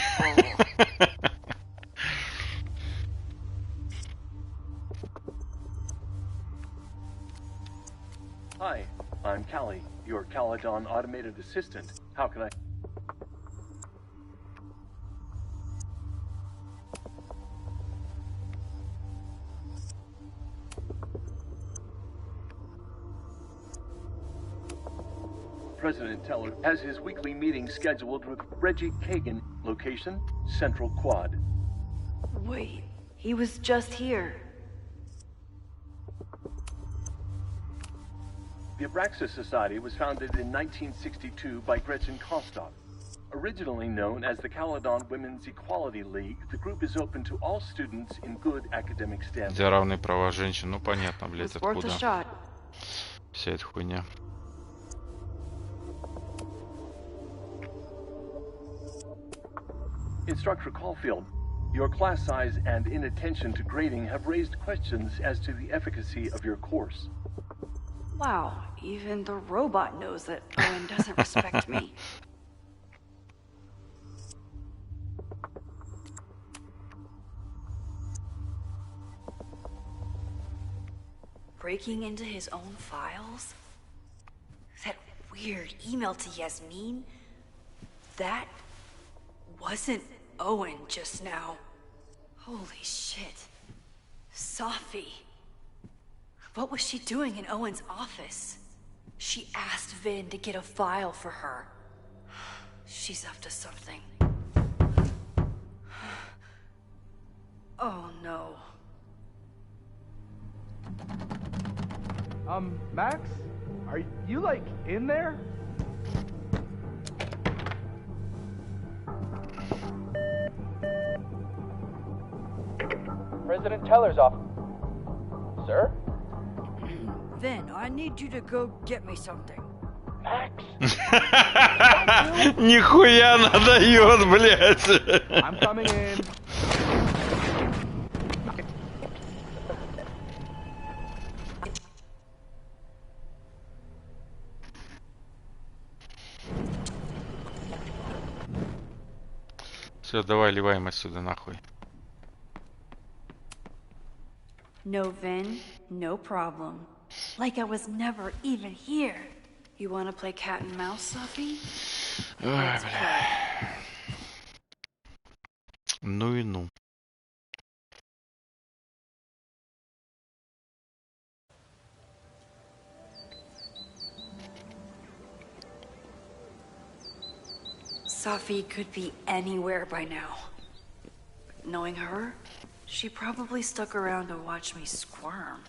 Hi, I'm Callie, your Caledon automated assistant. How can I... President Teller has his weekly meeting scheduled with Reggie Kagan. Location, Central Quad. Wait, he was just here. The Abraxas Society was founded in 1962 by Gretchen Kostock. Originally known as the Caledon Women's Equality League, the group is open to all students in good academic standards. За равные права женщин, ну понятно, блядь, откуда Shot. вся эта хуйня. Instructor Caulfield, your class size and inattention to grading have raised questions as to the efficacy of your course. Wow, even the robot knows that Owen doesn't respect me. Breaking into his own files? That weird email to Yasmin? That wasn't Owen just now. Holy shit. Sophie. What was she doing in Owen's office? She asked Vin to get a file for her. She's up to something. Oh no. Max? Are you, like, in there? President Teller's off. Sir? Vin, I need you to go get me something. Max? Нихуя надает, блядь. I'm coming in. Все, давай ливаем отсюда нахуй. No, Vin, no problem. Like I was never even here. You want to play cat and mouse, Sophie? Ой, бля. Ну и ну. Sophie could be anywhere by now. Knowing her, she probably stuck around to watch me squirm.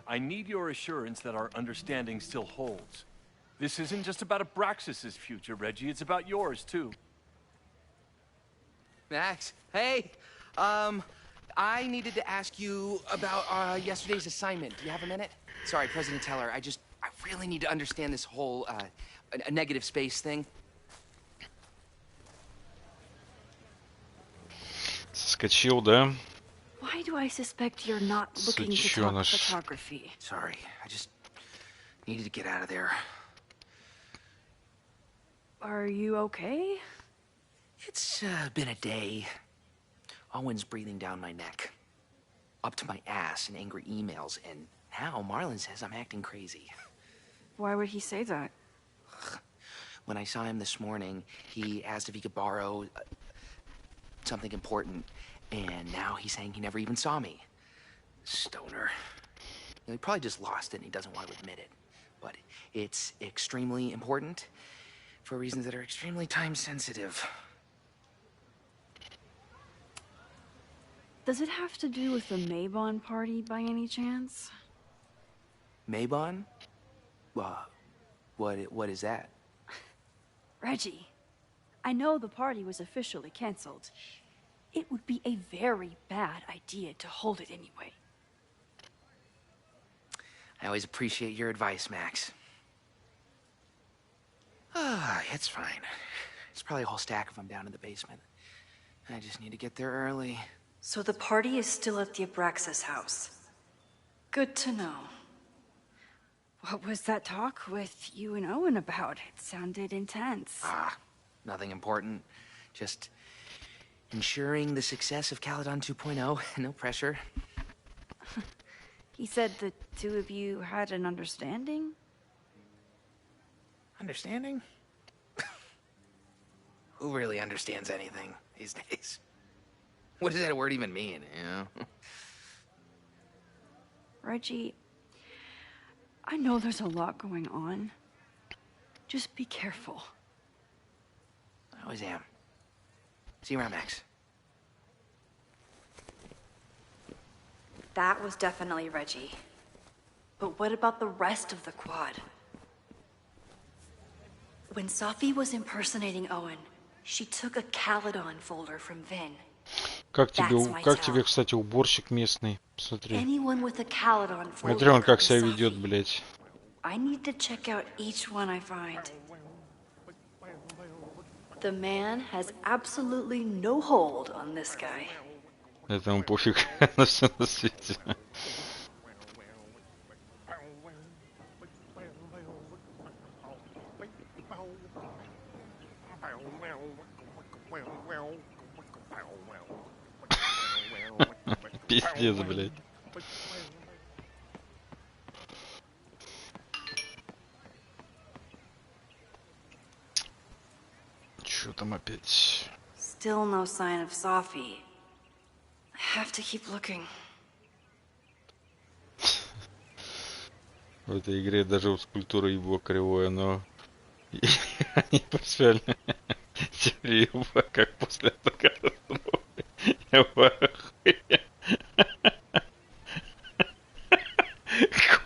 I need your assurance that our understanding still holds. This isn't just about Abraxas's future, Reggie. It's about yours, too. Max, hey, I needed to ask you about yesterday's assignment. Do you have a minute? Sorry, President Teller, I really need to understand this whole, a negative space thing. Соскочил, да? Why do I suspect you're not looking to talk photography? Sorry, I just needed to get out of there. Are you okay? It's been a day. Owen's breathing down my neck. Up to my ass in angry emails, and now Marlon says I'm acting crazy. Why would he say that? When I saw him this morning, he asked if he could borrow something important, and now he's saying he never even saw me. Stoner. He probably just lost it and he doesn't want to admit it. But it's extremely important for reasons that are extremely time sensitive. Does it have to do with the Maybon party by any chance? Maybon? What is that? Reggie, I know the party was officially canceled. It would be a very bad idea to hold it anyway. I always appreciate your advice, Max. It's fine. It's probably a whole stack of them down in the basement. I just need to get there early. So the party is still at the Abraxas house. Good to know. What was that talk with you and Owen about? It sounded intense. Nothing important. Just ensuring the success of Caledon 2.0. No pressure. He said the two of you had an understanding? Understanding? Who really understands anything these days? What does that word even mean, you know? Reggie, I know there's a lot going on. Just be careful. I always am. See you around, Max. That was definitely Reggie. But what about the rest of the quad? When Sophie was impersonating Owen, she took a Caledon folder from Vin. Как тебе, кстати, уборщик местный? Смотри. Anyone with a Caledon folder. Смотри, он как себя ведет, блядь. I need to check out each one I find. The man has absolutely no hold on this guy. Этому пофиг на все на свете. Пиздец, блядь. Чё там опять? Still no sign of Sophie. I have to keep looking. В этой игре даже скульптура его кривое, но они принципиально теория его, как после катастрофы. Я в ахуе.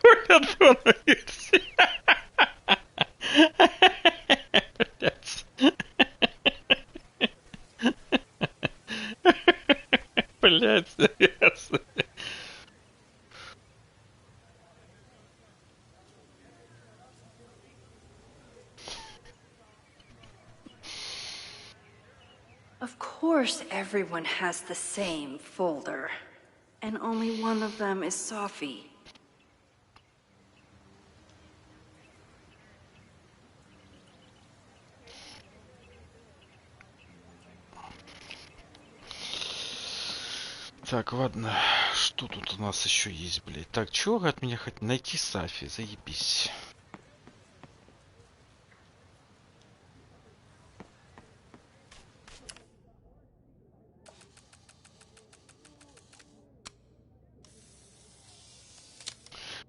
Коля Доновиц. Блять, серьезно. Of course everyone has the same folder. And only one of them is Sophie. Так, ладно, что тут у нас еще есть, блядь? Так, чего от меня хоть найти Софи, заебись.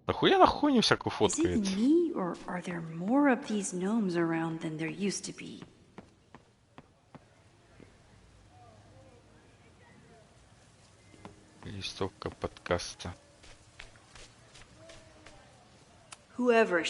Нахуя на хуйню всякую фоткает? Is it me, or are there more of these gnomes around than there used to be? Листовка подкаста. Whoever.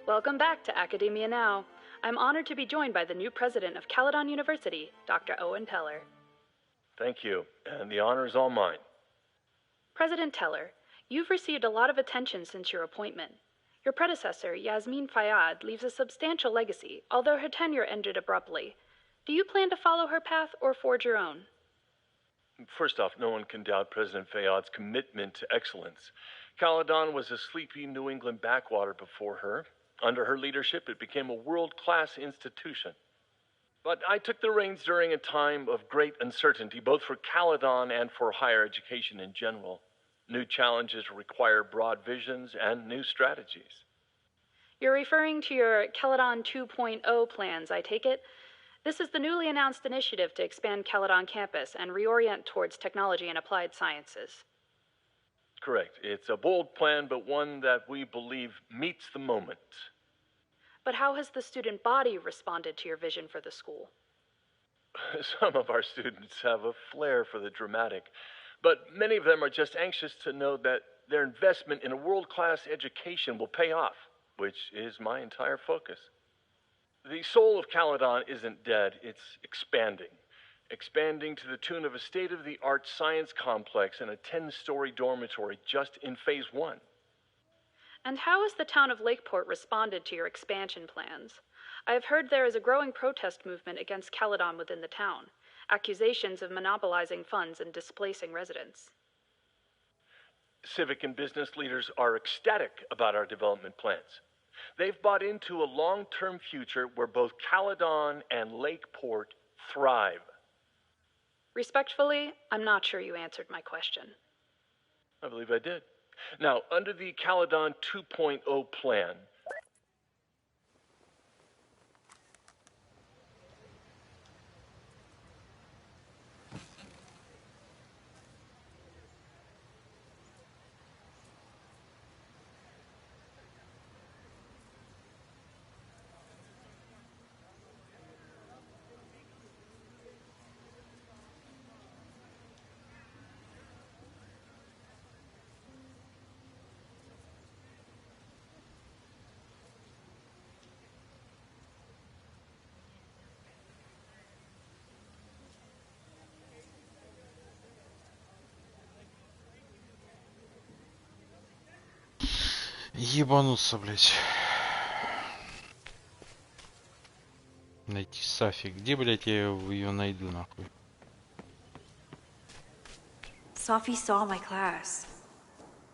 Welcome back to Academia Now. I'm honored to be joined by the new president of Caledon University, Dr. Owen Teller. Thank you, and the honor is all mine. President Teller, you've received a lot of attention since your appointment. Your predecessor, Yasmin Fayyad, leaves a substantial legacy, although her tenure ended abruptly. Do you plan to follow her path or forge your own? First off, no one can doubt President Fayyad's commitment to excellence. Caledon was a sleepy New England backwater before her. Under her leadership, it became a world-class institution. But I took the reins during a time of great uncertainty, both for Caledon and for higher education in general. New challenges require broad visions and new strategies. You're referring to your Caledon 2.0 plans, I take it? This is the newly announced initiative to expand Caledon campus and reorient towards technology and applied sciences. Correct. It's a bold plan, but one that we believe meets the moment. But how has the student body responded to your vision for the school? Some of our students have a flair for the dramatic, but many of them are just anxious to know that their investment in a world-class education will pay off, which is my entire focus. The soul of Caledon isn't dead, it's expanding. Expanding to the tune of a state-of-the-art science complex and a 10-story dormitory just in phase 1. And how has the town of Lakeport responded to your expansion plans? I have heard there is a growing protest movement against Caledon within the town. Accusations of monopolizing funds and displacing residents. Civic and business leaders are ecstatic about our development plans. They've bought into a long-term future where both Caledon and Lakeport thrive. Respectfully, I'm not sure you answered my question. I believe I did. Now, under the Caledon 2.0 plan, Ебануться, блять. Найти Сафи. Где, блять, я ее найду, нахуй? Sophie saw my class.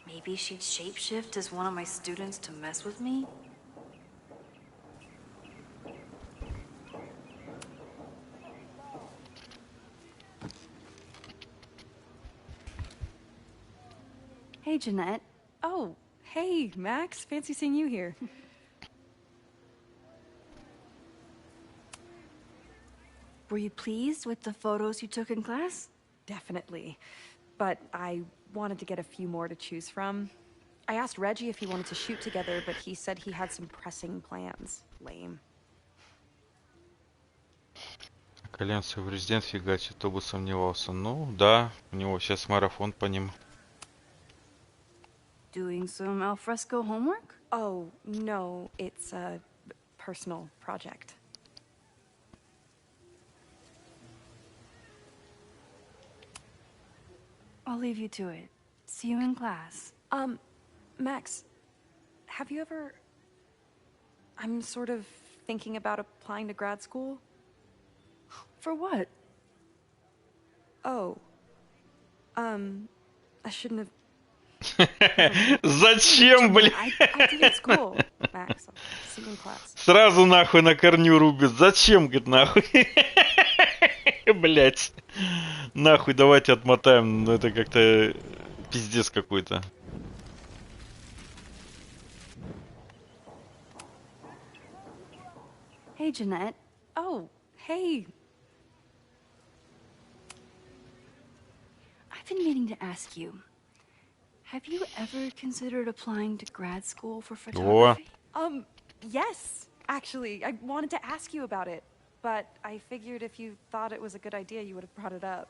Maybe she'd shapeshift as one of my students to mess with me? Hey, Jeanette. Oh, hey, Max. Fancy seeing you here. Were you pleased with the photos you took in class? Definitely. But I wanted to get a few more to choose from. I asked Reggie if he wanted to shoot together, but he said he had some pressing plans. Lame. Коленцев в резидент фигачит, кто бы сомневался. Ну, да, у него сейчас марафон по ним. Doing some alfresco homework? Oh, no, it's a personal project. I'll leave you to it. See you in class. Max, have you ever... I'm sort of thinking about applying to grad school. For what? Oh. I shouldn't have... Зачем, блядь? I did it at school, Max. I'll see you in class. Сразу нахуй на корню рубит. Зачем, говорит, нахуй? Блять. Нахуй, давайте отмотаем. Ну это как-то пиздец какой-то. Hey, Jeanette. Oh, hey. I've been meaning to ask you. Have you ever considered applying to grad school for photography? Yes, actually. I wanted to ask you about it, but I figured if you thought it was a good idea, you would have brought it up.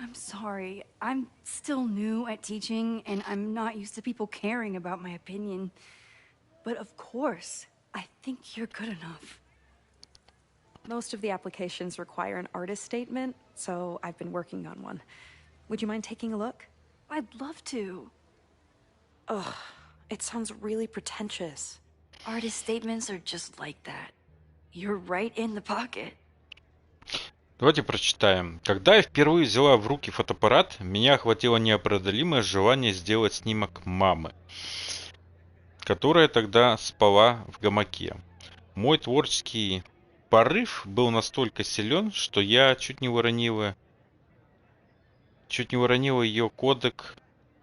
I'm sorry. I'm still new at teaching, and I'm not used to people caring about my opinion. But of course, I think you're good enough. Most of the applications require an artist statement, so I've been working on one. Would you mind taking a look? I'd love to. Ugh, it sounds really pretentious. Artist statements are just like that. You're right in the pocket. Давайте прочитаем. Когда я впервые взяла в руки фотоаппарат, меня охватило непреодолимое желание сделать снимок мамы, которая тогда спала в гамаке. Мой творческий порыв был настолько силен, что я чуть не выронила ее кодек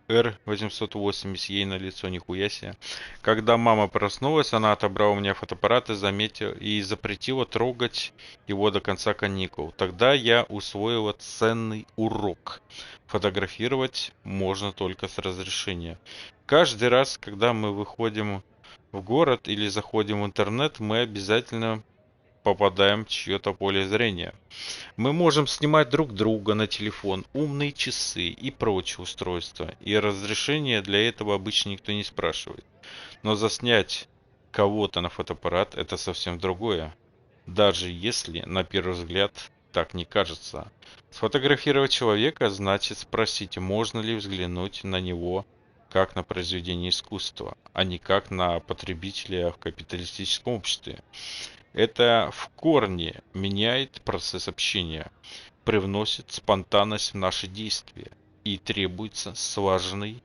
R880 ей на лицо, нихуя себе. Когда мама проснулась, она отобрала у меня фотоаппарат и запретила трогать его до конца каникул. Тогда я усвоила ценный урок. Фотографировать можно только с разрешения. Каждый раз, когда мы выходим в город или заходим в интернет, мы обязательно попадаем в чье-то поле зрения. Мы можем снимать друг друга на телефон, умные часы и прочие устройства. И разрешения для этого обычно никто не спрашивает. Но заснять кого-то на фотоаппарат — это совсем другое. Даже если на первый взгляд так не кажется. Сфотографировать человека значит спросить, можно ли взглянуть на него как на произведение искусства, а не как на потребителя в капиталистическом обществе. Это в корне меняет процесс общения, привносит спонтанность в наши действия и требуется слаженной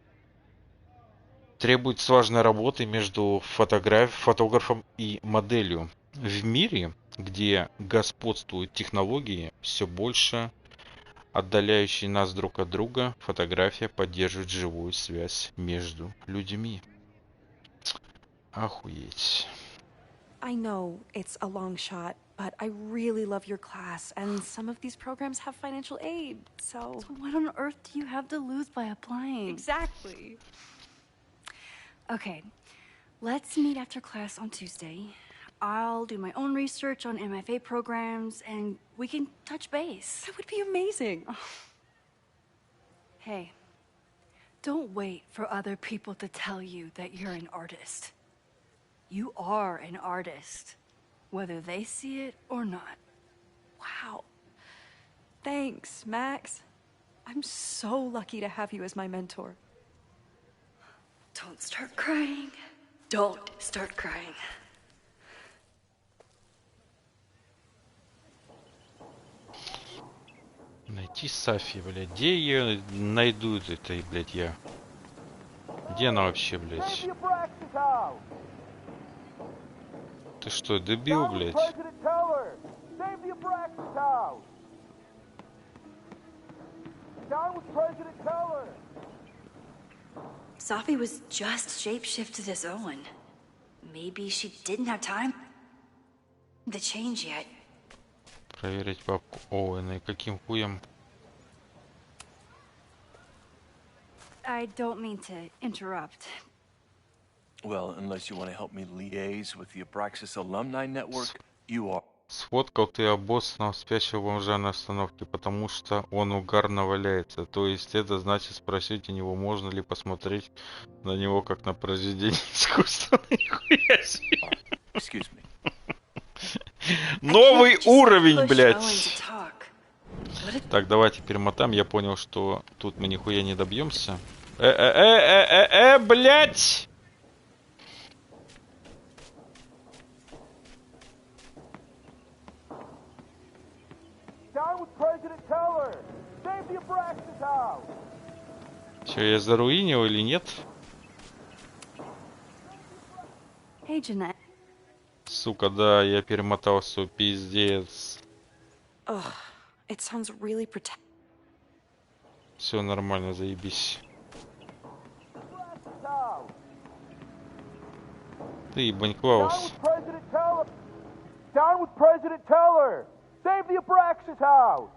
работы между фотографом и моделью. В мире, где господствуют технологии, все больше отдаляющие нас друг от друга, фотография поддерживает живую связь между людьми. Охуеть. I know it's a long shot, but I really love your class, and some of these programs have financial aid, so... So what on earth do you have to lose by applying? Exactly. Okay, let's meet after class on Tuesday. I'll do my own research on MFA programs, and we can touch base. That would be amazing. Hey, don't wait for other people to tell you that you're an artist. You are an artist, whether they see it or not. Wow. Thanks, Max. I'm so lucky to have you as my mentor. Don't start crying. Don't start crying. Найти Сафи, блядь. Где ее найду, это, блядь, я? Где она вообще, блядь? Ты что, дебил, блядь? Safi was just shapeshifted as Owen. Maybe she didn't have time to change yet. Проверить папку Оуэна. И каким хуем? I don't mean to interrupt. Well, unless you want to help me liaise with the Abraxas Alumni Network, you are. Сфоткал ты обоссанного спящего бомжа на остановке, потому что он угарно валяется. То есть это значит спросить у него, можно ли посмотреть на него как на произведение искусства. Нихуя себе. Excuse me. Новый уровень, блядь. Так, давайте перемотаем. Я понял, что тут мы нихуя не добьемся. Блядь! Че, я заруинил или нет? Hey, Jeanette. Сука, да, я перемотался, пиздец. Ugh, it sounds really Все нормально, заебись. Ты ебань Клаус. Down with President Teller! Save the Abraxas house!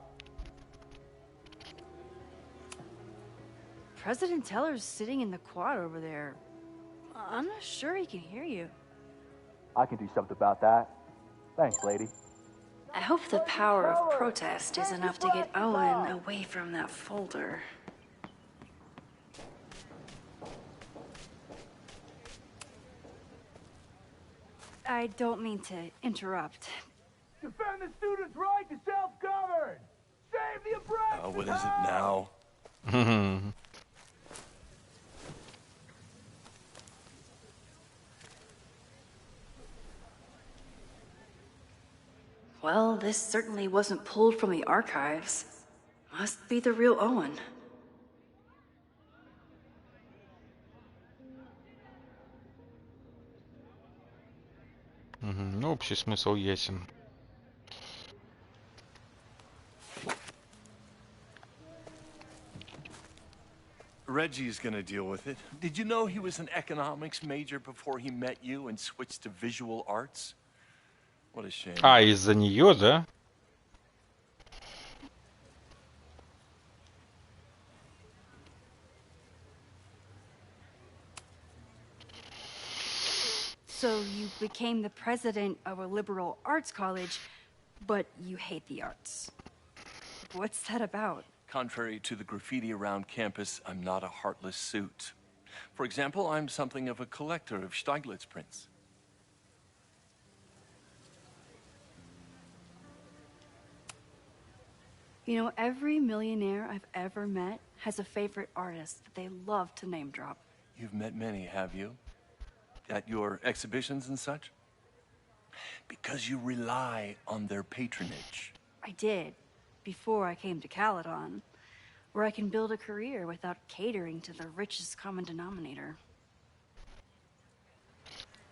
President Teller's sitting in the quad over there. I'm not sure he can hear you. I can do something about that. Thanks, lady. I hope the power of protest is enough to get Owen away from that folder. I don't mean to interrupt. Defend the students' right to self-govern! Save the Abraxas What is it now? Well, this certainly wasn't pulled from the archives. Must be the real Owen. Ну, общий смысл ясен. Reggie's gonna deal with it. Did you know he was an economics major before he met you and switched to visual arts? What a shame. А, из-за нее, да? So you became the president of a liberal arts college, but you hate the arts. What's that about? Contrary to the graffiti around campus, I'm not a heartless suit. For example, I'm something of a collector of Stieglitz prints. You know, every millionaire I've ever met has a favorite artist that they love to name drop. You've met many, have you? At your exhibitions and such? Because you rely on their patronage. I did, before I came to Caledon, where I can build a career without catering to the richest common denominator.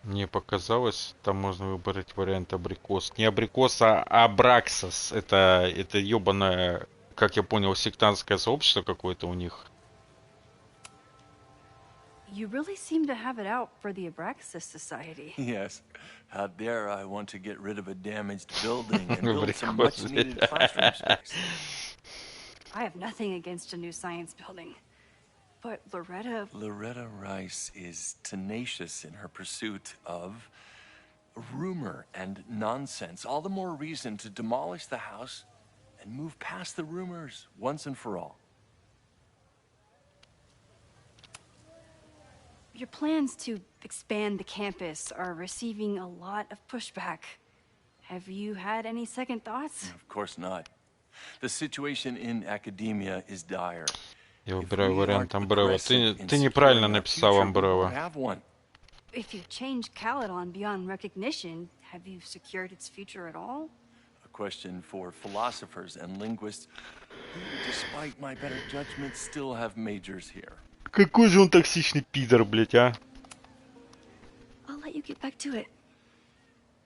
Мне показалось, там можно выбрать вариант абрикос. Не абрикос, а абраксос. Это ебаное, как я понял, сектантское сообщество какое-то у них. You really seem to have it out for the Abraxas Society. Yes. How dare I want to get rid of a damaged building and build some much-needed classroom space. I have nothing against a new science building. But Loretta Rice is tenacious in her pursuit of rumor and nonsense. All the more reason to demolish the house and move past the rumors once and for all. Your plans to expand the campus are receiving a lot of pushback. Have you had any second thoughts? Of course not. The situation in academia is dire. Я выбираю вариант Umbrella. Ты неправильно написал Umbrella. If you change Caledon beyond recognition, have you secured its future at all? A question for philosophers and linguists who, despite my better judgment, still have majors here. Какой же он токсичный пидор, блять, а? I'll let you get back to it.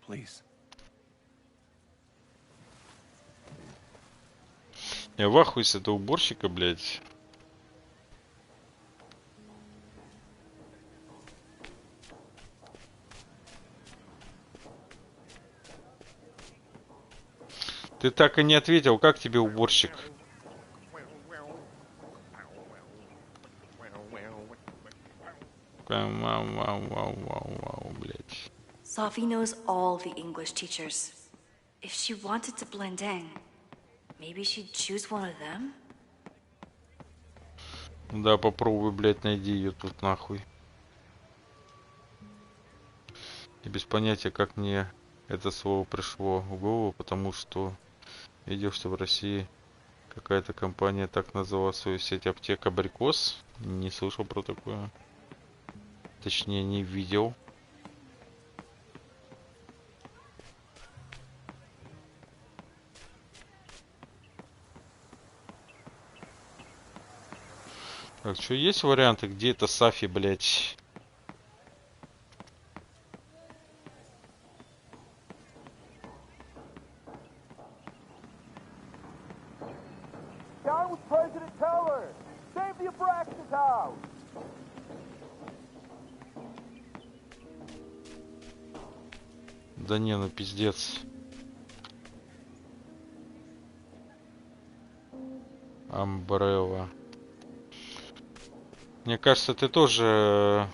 Please. Я в ахуе с этого уборщика, блять. Ты так и не ответил, как тебе уборщик? Блять. Sophie knows all the English teachers. If she wanted to blend in, maybe she'd choose one of them? Да, попробуй, блять, найди ее тут нахуй. И без понятия, как мне это слово пришло в голову, потому что видел, что в России какая-то компания так назвала свою сеть аптек Абрикос. Не слышал про такое. Точнее, не видел. Так, что есть варианты, где это Сафи, блять? Down with President Teller! Save the Abraxas house! Да не, ну пиздец. Umbrella. Мне кажется, ты тоже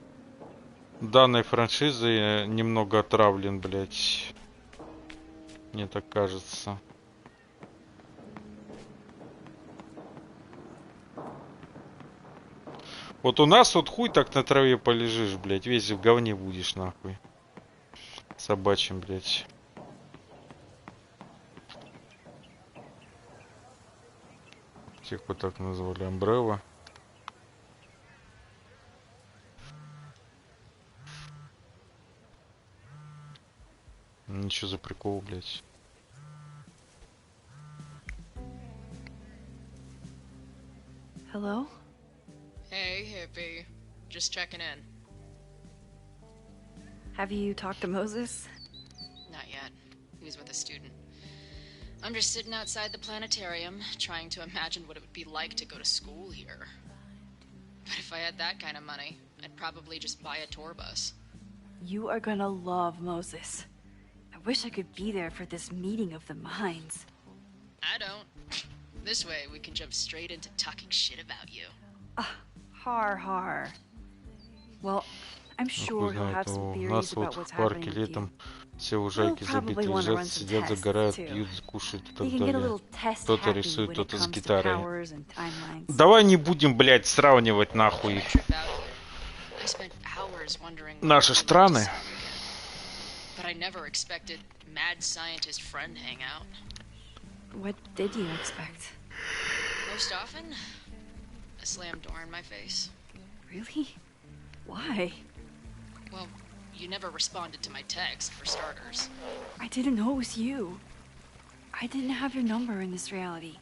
данной франшизой немного отравлен, блять. Мне так кажется. Вот у нас вот хуй так на траве полежишь, блять, весь в говне будешь, нахуй. Собачьим, блять. Всех вот так назвали Umbrella. Ничего за прикол, блять. Hello? Hey, hippie. Just checking in. Have you talked to Moses? Not yet. He was with a student. I'm just sitting outside the planetarium, trying to imagine what it would be like to go to school here. But if I had that kind of money, I'd probably just buy a tour bus. You are gonna love Moses. I wish I could be there for this meeting of the minds. I don't. This way, we can jump straight into talking shit about you. Har. Well, I'm sure he'll have some У theories нас вот about what's в парке happening with you. летом все лужайки забиты, лежат, сидят, загорают, пьют, кушают и так далее. Кто-то рисует, кто-то с гитарой. Давай не будем, блядь, сравнивать нахуй наши страны. But I never expected mad scientist friend hangout. What did you expect? Most often, a slam door in my face. Really? Why? Well, you never responded to my text, for starters. I didn't know it was you. I didn't have your number in this reality.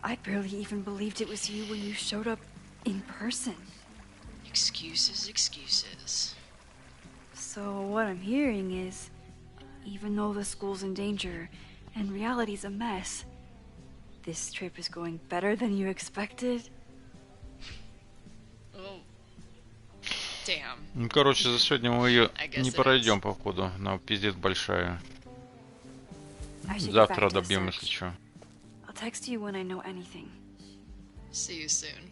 I barely even believed it was you when you showed up in person. Excuses. So what I'm hearing is, even though the school's in danger and reality's a mess, this trip is going better than you expected? Oh. Damn. Ну, короче, за сегодня мы ее не пройдем, походу. Она пиздец большая. Завтра добьем, если что. I'll text you when I know anything. See you soon.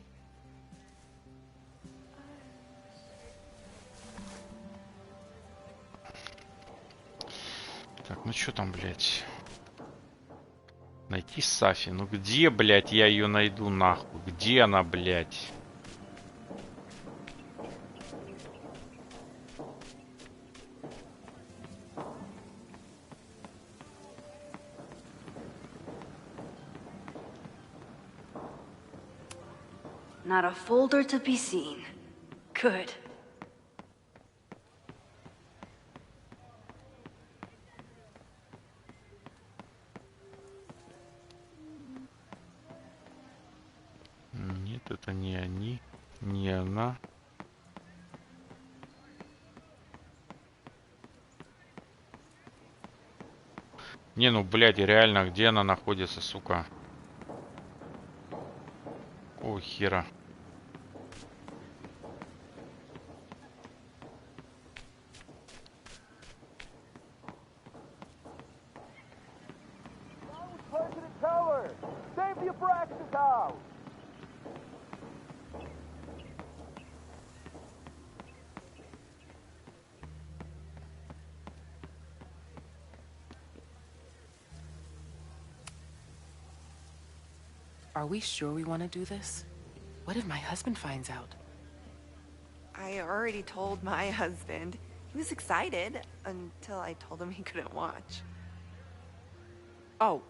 Так, ну что там, блядь? Найти Сафи. Ну где, блядь, я ее найду, нахуй? Где она, блядь? Not a folder to be seen. Good. Нет, это не они, не она. Не, ну, блядь, реально, где она находится, сука? О, хера. Are we sure we want to do this? What if my husband finds out? I already told my husband. He was excited until I told him he couldn't watch. Oh,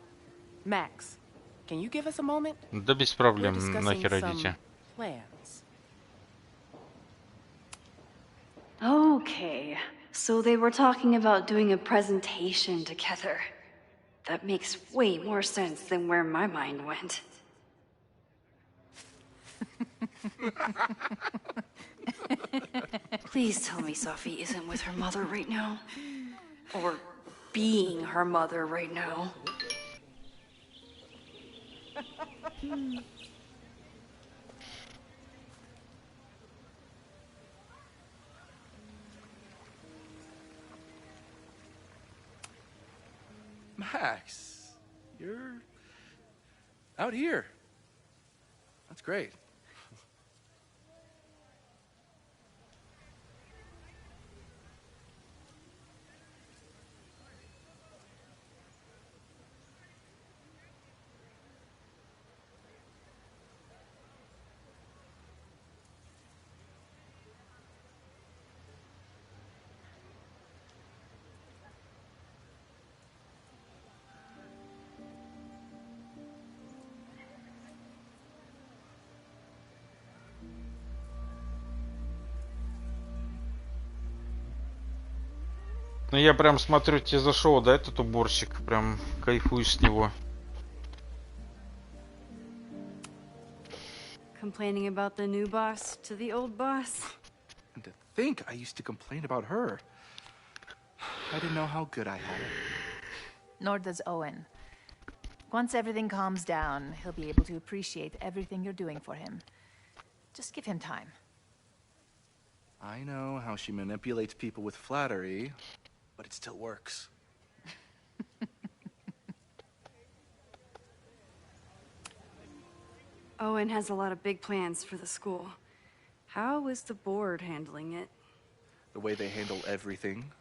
Max, can you give us a moment? Да без проблем, We're discussing нахер some идите. plans. Okay, so they were talking about doing a presentation together. That makes way more sense than where my mind went. Please tell me Sophie isn't with her mother right now. Or being her mother right now. Max, you're out here. That's great. Ну я прям смотрю, тебе зашел, да, этот уборщик? Прям кайфуешь с него. Complaining about the new boss to the old boss. And to think I used to complain about her. I didn't know how good I had it. Nor does Owen. Once everything calms down, he'll be able to appreciate everything you're doing for him. Just give him time. I know how she manipulates people with flattery, but it still works. Owen has a lot of big plans for the school. How is the board handling it? The way they handle everything.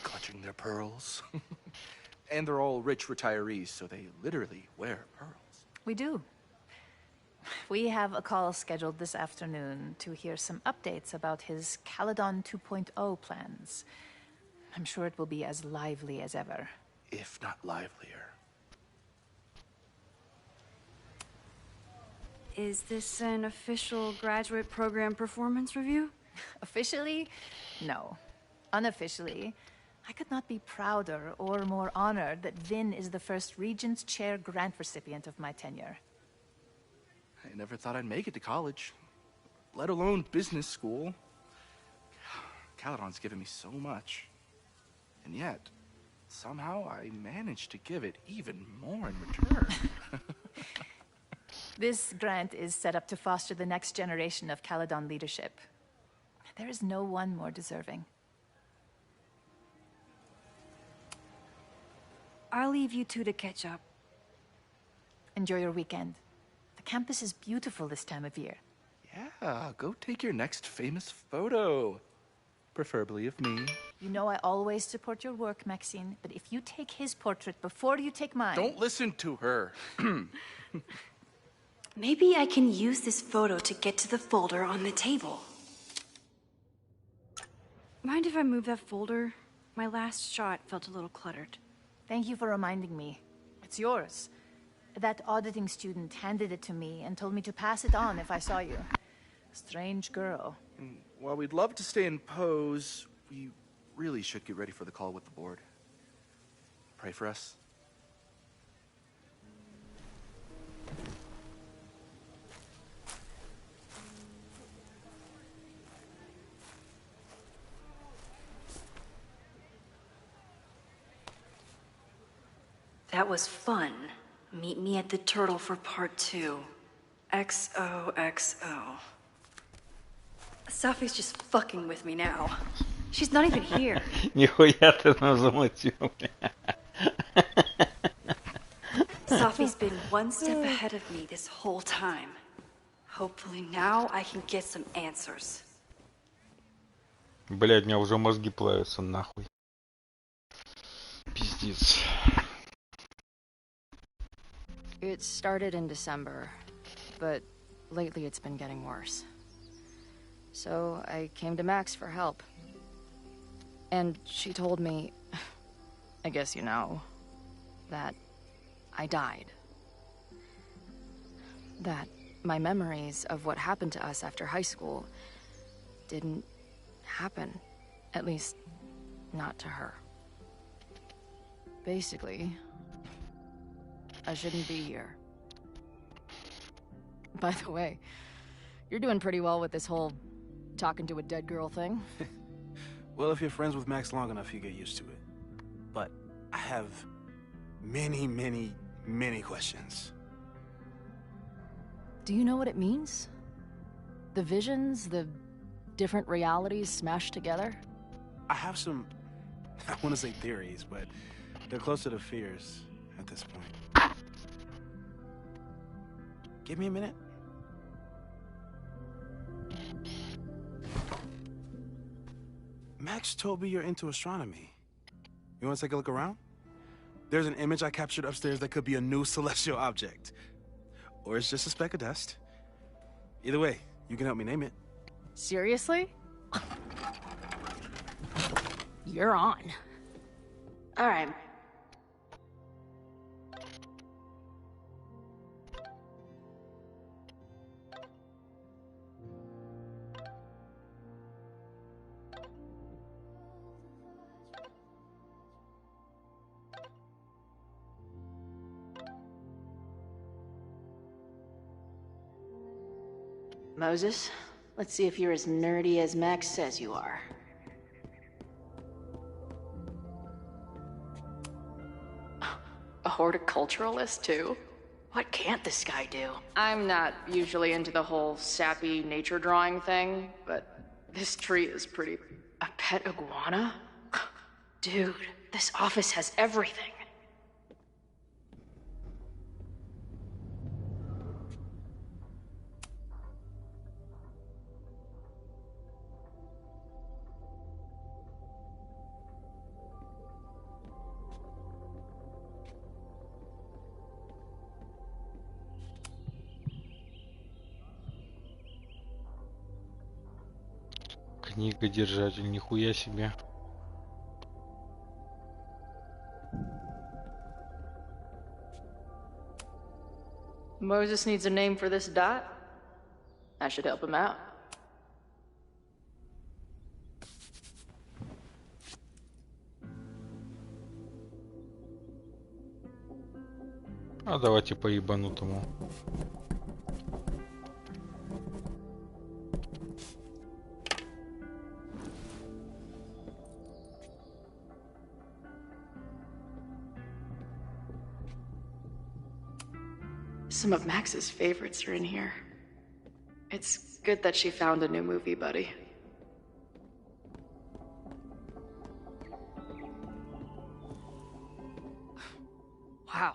Clutching their pearls. And they're all rich retirees, so they literally wear pearls. We do. We have a call scheduled this afternoon to hear some updates about his Caledon 2.0 plans. I'm sure it will be as lively as ever. If not livelier. Is this an official graduate program performance review? Officially, no. Unofficially, I could not be prouder or more honored that Vin is the first Regents Chair grant recipient of my tenure. I never thought I'd make it to college, let alone business school. Caledon's given me so much. And yet, somehow I managed to give it even more in return. This grant is set up to foster the next generation of Caledon leadership. There is no one more deserving. I'll leave you two to catch up. Enjoy your weekend. The campus is beautiful this time of year. Yeah, go take your next famous photo. Preferably of me. You know I always support your work, Maxine, but if you take his portrait before you take mine... Don't listen to her. Maybe I can use this photo to get to the folder on the table. Mind if I move that folder? My last shot felt a little cluttered. Thank you for reminding me. It's yours. That auditing student handed it to me and told me to pass it on if I saw you. Strange girl. While we'd love to stay in pose, we really should get ready for the call with the board. Pray for us. That was fun. Meet me at the Turtle for part 2. XOXO. Sophie's just fucking with me now. She's not even here. Нихуя ты нам замутил. Sophie's been one step ahead of me this whole time. Hopefully now I can get some answers. Блядь, у меня уже мозги плавятся нахуй. Пиздец. It started in December, but lately it's been getting worse. So I came to Max for help. And she told me, I guess you know, that I died. That my memories of what happened to us after high school didn't happen. At least, not to her. Basically, I shouldn't be here. By the way, you're doing pretty well with this whole talking to a dead girl thing. Well, if you're friends with Max long enough, you get used to it. But I have many, many, many questions. Do you know what it means? The visions, the different realities smashed together? I have some, I want to say theories, but they're closer to fears at this point. Give me a minute. Max told me you're into astronomy. You want to take a look around? There's an image I captured upstairs that could be a new celestial object. Or it's just a speck of dust. Either way, you can help me name it. Seriously? You're on. All right. Moses, let's see if you're as nerdy as Max says you are. A horticulturalist, too? What can't this guy do? I'm not usually into the whole sappy nature drawing thing, but this tree is pretty... A pet iguana? Dude, this office has everything. Книгодержатель, нихуя себе. Moses needs a name for this dot. I should help him out. А давайте по ебанутому. Some of Max's favorites are in here. It's good that she found a new movie buddy. Wow.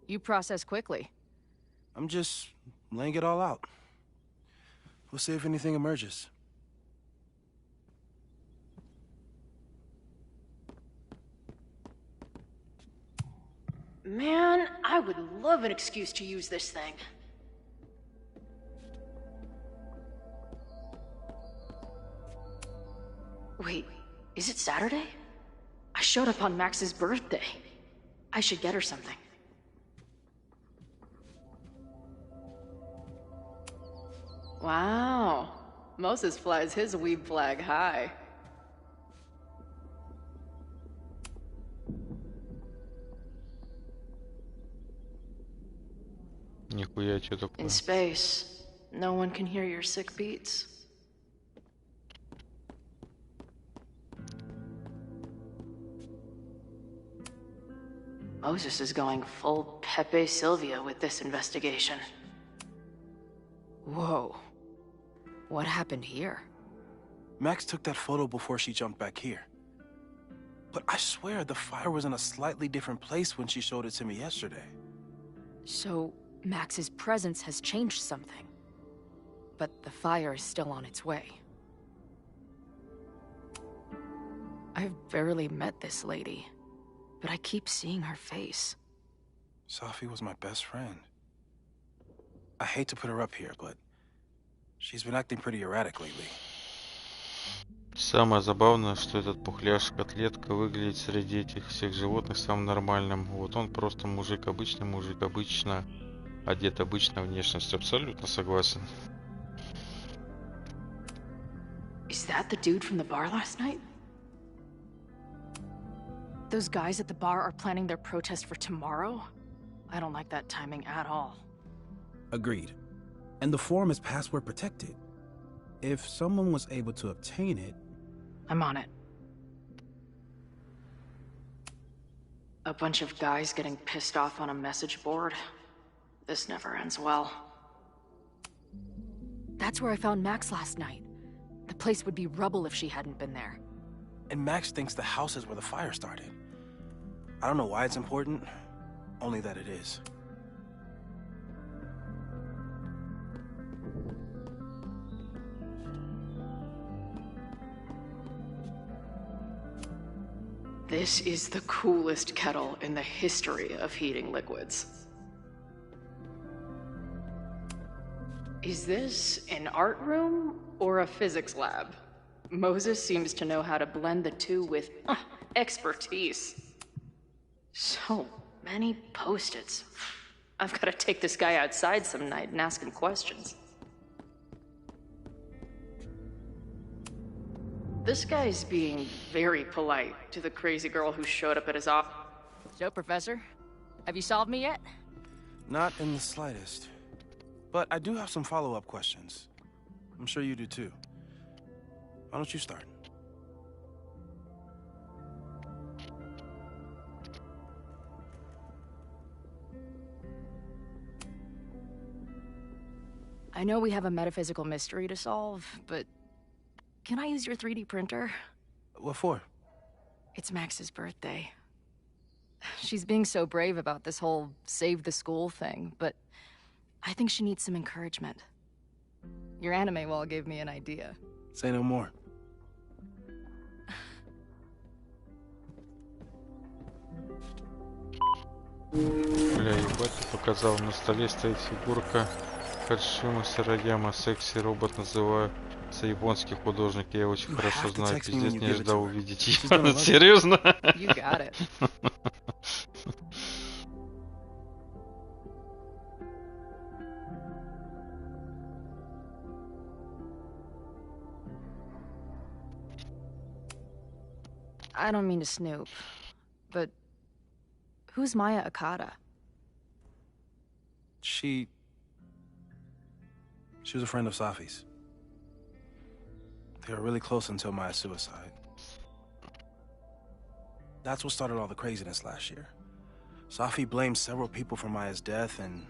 You process quickly. I'm just laying it all out. We'll see if anything emerges. Man, I would love an excuse to use this thing. Wait, is it Saturday? I showed up on Max's birthday. I should get her something. Wow. Moses flies his weeb flag high. Нихуя, что такое? In space, no one can hear your sick beats. Moses is going full Pepe Sylvia with this investigation. Whoa. What happened here? Max took that photo before she jumped back here. But I swear the fire was in a slightly different place when she showed it to me yesterday. So, Max's presence has changed something. But the fire is still on its way. I've barely met this lady, but I keep seeing her face. Safi was my best friend. I hate to put her up here, but she's been acting pretty erratic lately. Самое забавное, что этот пухляш-котлетка выглядит среди этих всех животных самым нормальным. Вот он просто мужик, обычно одет, обычная внешность. Абсолютно согласен. Is that the dude from the bar last night? Those guys at the bar are planning their protest for tomorrow? I don't like that timing at all. Agreed. And the forum is password protected. If someone was able to obtain it... I'm on it. A bunch of guys getting pissed off on a message board. This never ends well. That's where I found Max last night. The place would be rubble if she hadn't been there. And Max thinks the house is where the fire started. I don't know why it's important, only that it is. This is the coolest kettle in the history of heating liquids. Is this an art room or a physics lab? Moses seems to know how to blend the two with expertise. So many post-its. I've got to take this guy outside some night and ask him questions. This guy's being very polite to the crazy girl who showed up at his office. So, Professor, have you solved me yet? Not in the slightest. But I do have some follow-up questions. I'm sure you do too. Why don't you start? I know we have a metaphysical mystery to solve, but can I use your 3D printer? What for? It's Max's birthday. She's being so brave about this whole save the school thing, but I think she needs some encouragement. Your anime wall gave me an idea. Say no more. Бля, ебать, ты показал. На столе стоит фигурка Хадшима Сараяма. Секси робот называется японский художник. Я очень хорошо знаю. Пиздец, не ожидал увидеть ее. Серьезно? You got it. I don't mean to snoop, but who's Maya Okada? She was a friend of Safi's. They were really close until Maya's suicide. That's what started all the craziness last year. Safi blamed several people for Maya's death, and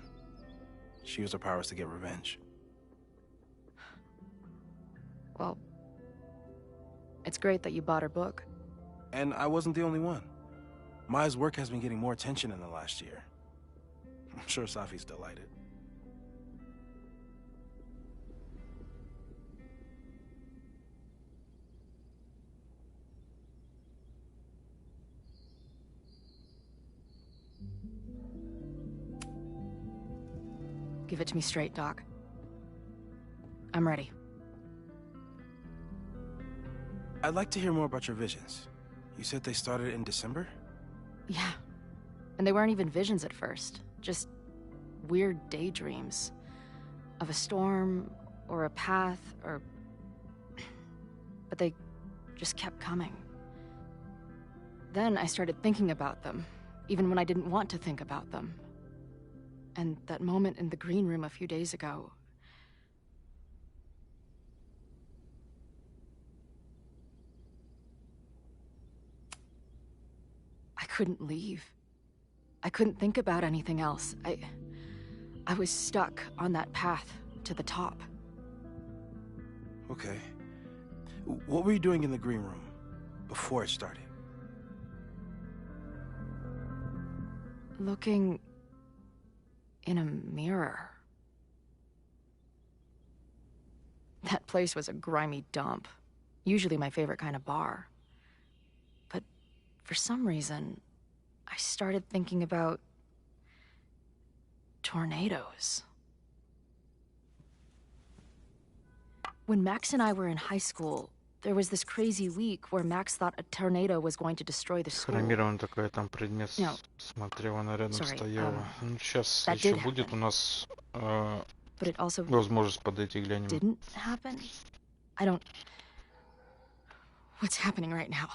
she used her powers to get revenge. Well, it's great that you bought her book. And I wasn't the only one. Maya's work has been getting more attention in the last year. I'm sure Safi's delighted. Give it to me straight, Doc. I'm ready. I'd like to hear more about your visions. You said they started in December? Yeah. And they weren't even visions at first. Just weird daydreams. Of a storm, or a path, or... But they just kept coming. Then I started thinking about them, even when I didn't want to think about them. And that moment in the green room a few days ago... I couldn't leave. I couldn't think about anything else. I was stuck on that path to the top. Okay. What were you doing in the green room before it started? Looking in a mirror. That place was a grimy dump. Usually my favorite kind of bar. But for some reason, I started thinking about tornadoes. When Max and I were in high school, there was this crazy week where Max thought a tornado was going to destroy the school. Хромированный такой, там предмет смотрела, она рядом стояла. Ну, сейчас еще будет у нас возможность подойти глянем. Didn't happen? I don't... What's happening right now?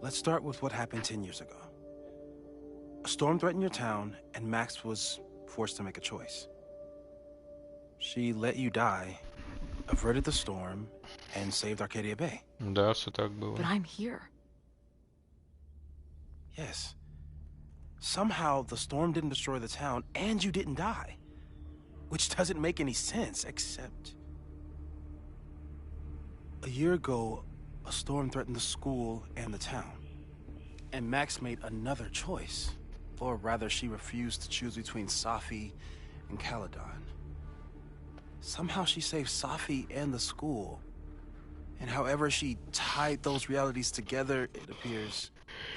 Let's start with what happened 10 years ago. A storm threatened your town, and Max was forced to make a choice. She let you die, averted the storm, and saved Arcadia Bay. Да, все так было. But I'm here. Yes. Somehow, the storm didn't destroy the town, and you didn't die. Which doesn't make any sense, except... A year ago, a storm threatened the school and the town. And Max made another choice. Or rather, she refused to choose between Safi and Caledon. Somehow she saved Safi and the school. And however she tied those realities together, it appears...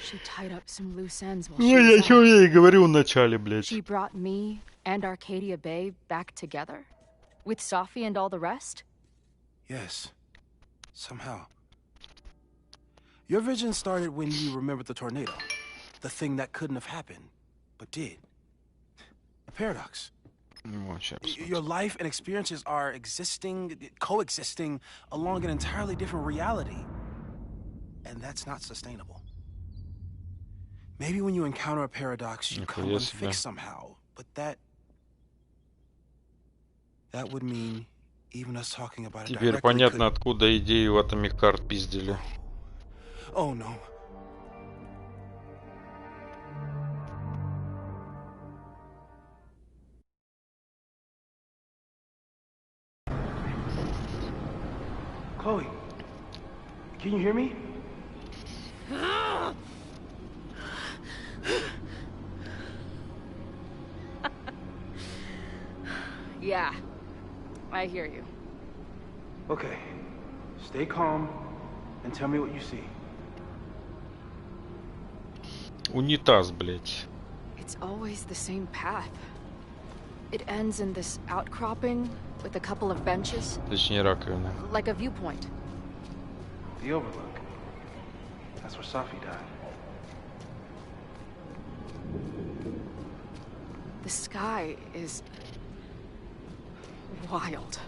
She tied up some loose ends while Ну, she я was чё out. ей говорил в начале, блядь. She brought me and Arcadia Bay back together? With Safi and all the rest? Yes. Somehow. Your vision started when you remembered the tornado. The thing that couldn't have happened, but did. A paradox. Your life and experiences are coexisting along an entirely different reality. And that's not sustainable. Maybe when you encounter a paradox, you come Нихуя себе. unfixed somehow. But that would mean even us talking about it Теперь directly понятно, could... откуда идею Atomic Heart пиздили. Oh no. Chloe, can you hear me? Yeah, I hear you. Okay, stay calm and tell me what you see. Унитаз, блядь. It's always the same path. It ends in this outcropping with a couple of benches. Точнее, раковина. Like a viewpoint. The overlook. That's where Safi died. The sky is wild.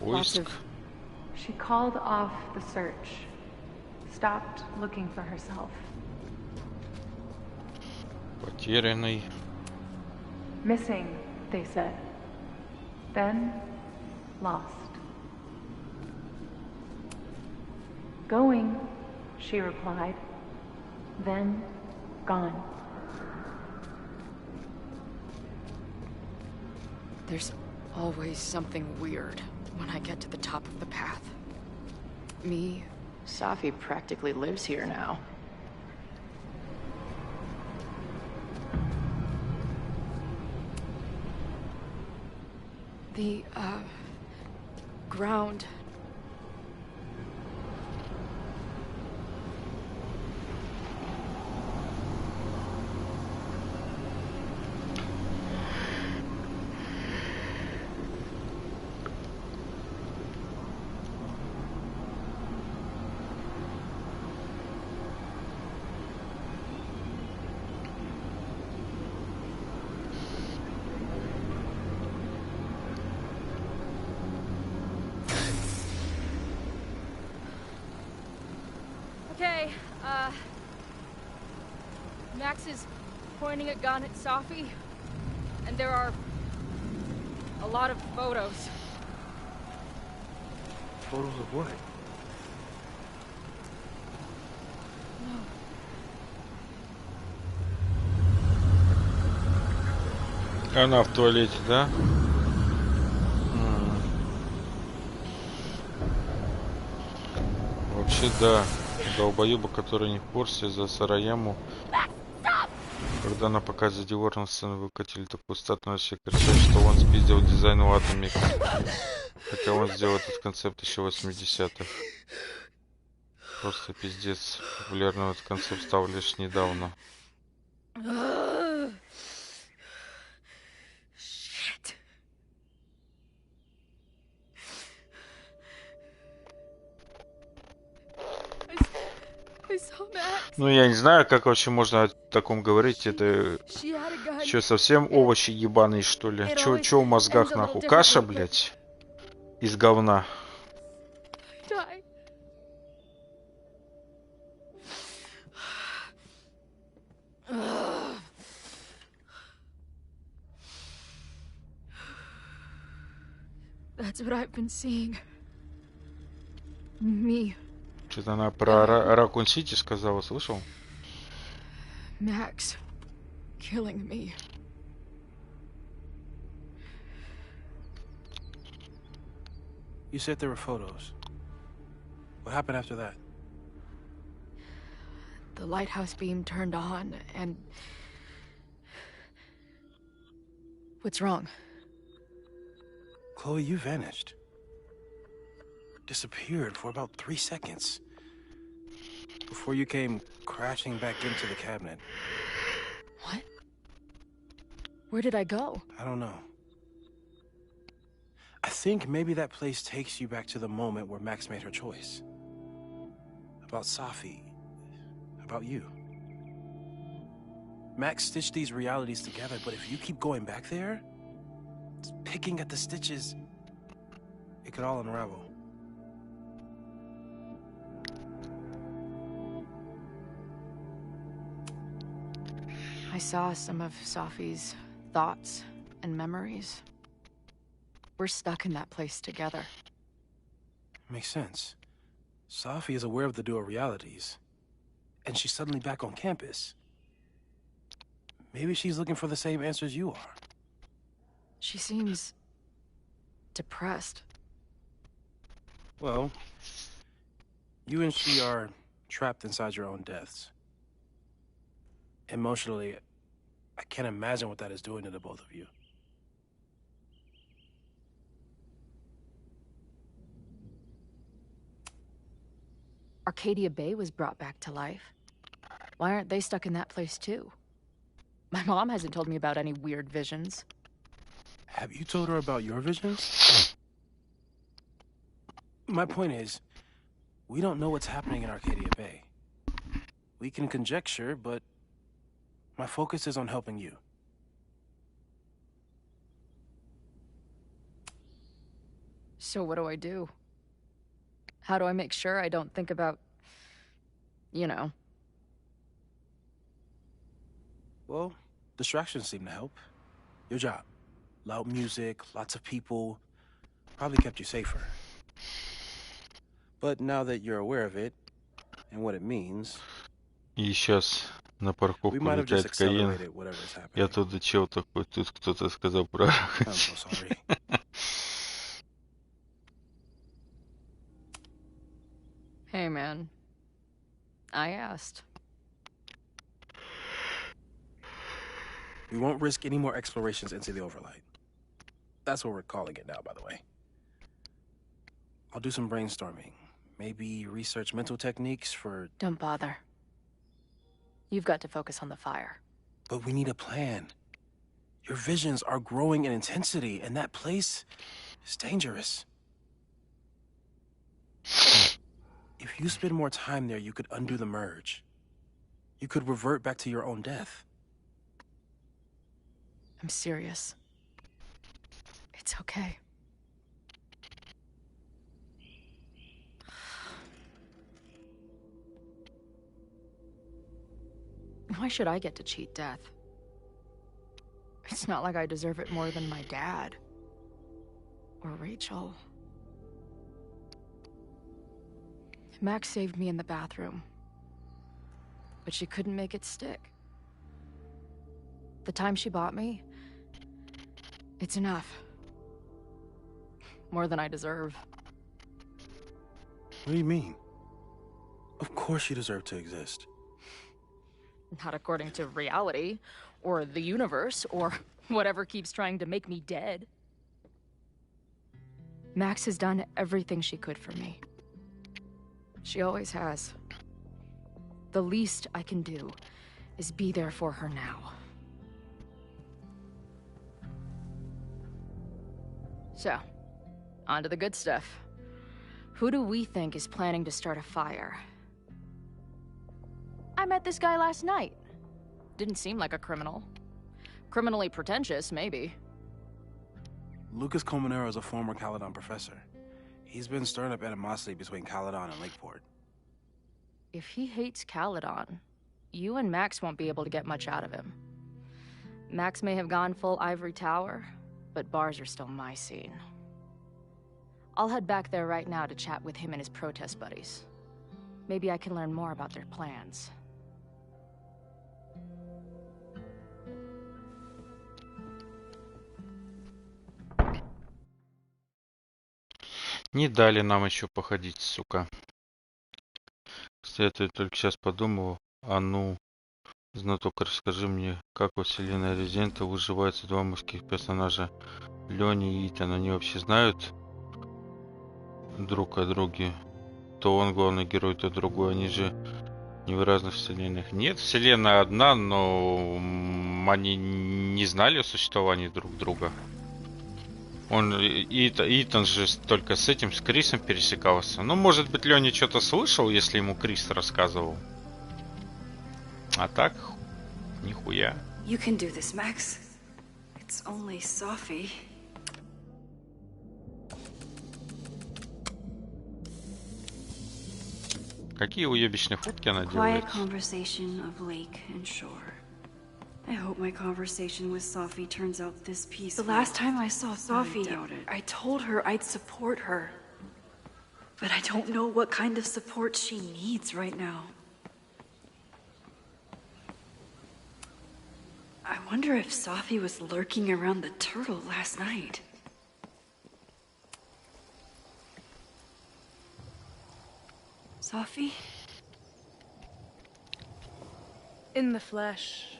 Lots of... She called off the search. Stopped looking for herself. Потерянный. Missing, they said. Then, lost. Going, she replied. Then, gone. There's always something weird when I get to the top of the path. Safi practically lives here now. The, ground. Okay, Max is pointing a gun at Safi, and there are a lot of photos. Photos of what? Она в туалете, да? Вообще, да. Долбоеба, который не в курсе, за Сараяму. Когда на показе Диор сцену выкатили такую статую, все кричат, что он спиздил дизайн у Atomic. Хотя он сделал этот концепт еще в 80-х. Просто пиздец. Популярным этот концепт стал лишь недавно. Ну, я не знаю, как вообще можно о таком говорить. Это что, совсем овощи ебаные, что ли? Чё в мозгах, нахуй? Каша, блядь? Из говна. That's what I've been seeing. Me. Что-то она про Ракун Сити сказала, слышал? Max killing me. You said there were photos. What happened after that? The lighthouse beam turned on, and... What's wrong? Chloe, you vanished. Disappeared for about 3 seconds. Before you came crashing back into the cabinet. What? Where did I go? I don't know. I think maybe that place takes you back to the moment where Max made her choice. About Safi. About you. Max stitched these realities together, but if you keep going back there, picking at the stitches, it could all unravel. I saw some of Sophie's thoughts and memories. We're stuck in that place together. Makes sense. Sophie is aware of the dual realities, and she's suddenly back on campus. Maybe she's looking for the same answers you are. She seems depressed. Well, you and she are trapped inside your own deaths. Emotionally, I can't imagine what that is doing to the both of you. Arcadia Bay was brought back to life. Why aren't they stuck in that place too? My mom hasn't told me about any weird visions. Have you told her about your visions? My point is, we don't know what's happening in Arcadia Bay. We can conjecture, but my focus is on helping you. So what do I do? How do I make sure I don't think about, you know? Well, distractions seem to help. Your job. Loud music, lots of people, probably kept you safer. But now that you're aware of it, and what it means... И сейчас на парковку влетает Каин. Я тут чел такой, тут кто-то сказал про... Hey man, I asked. We won't risk any more explorations into the Overlight. That's what we're calling it now, by the way. I'll do some brainstorming. Maybe research mental techniques for... Don't bother. You've got to focus on the fire. But we need a plan. Your visions are growing in intensity, and that place is dangerous. If you spend more time there, you could undo the merge. You could revert back to your own death. I'm serious. It's okay. Why should I get to cheat death? It's not like I deserve it more than my dad. Or Rachel. Max saved me in the bathroom. But she couldn't make it stick. The time she bought me, it's enough. More than I deserve. What do you mean? Of course you deserve to exist. Not according to reality, or the universe, or whatever keeps trying to make me dead. Max has done everything she could for me. She always has. The least I can do is be there for her now. So, on to the good stuff. Who do we think is planning to start a fire? I met this guy last night. Didn't seem like a criminal. Criminally pretentious, maybe. Lucas Colmenero is a former Caledon professor. He's been stirring up animosity between Caledon and Lakeport. If he hates Caledon, you and Max won't be able to get much out of him. Max may have gone full Ivory Tower, but bars are still my scene. I'll head back there right now to chat with him and his protest buddies. Maybe I can learn more about their plans. Не дали нам еще походить, сука. Кстати, я только сейчас подумал, а ну, знаток, расскажи мне, как во вселенной Резидента выживаются два мужских персонажа, Лёни и Итан. Они вообще знают друг о друге? То он главный герой, то другой. Они же не в разных вселенных. Нет, вселенная одна, но они не знали о существовании друг друга. Итан же только с этим, с Крисом пересекался. Ну, может быть, Лёня что-то слышал, если ему Крис рассказывал. А так, нихуя. You can do this, Max. It's only Sophie. Какие уебищные фотки она Quiet делает. conversation of lake and shore. I hope my conversation with Sophie turns out this peaceful. The last time I saw Sophie, I told her I'd support her. But I don't know what kind of support she needs right now. I wonder if Sophie was lurking around the turtle last night. Sophie? In the flesh.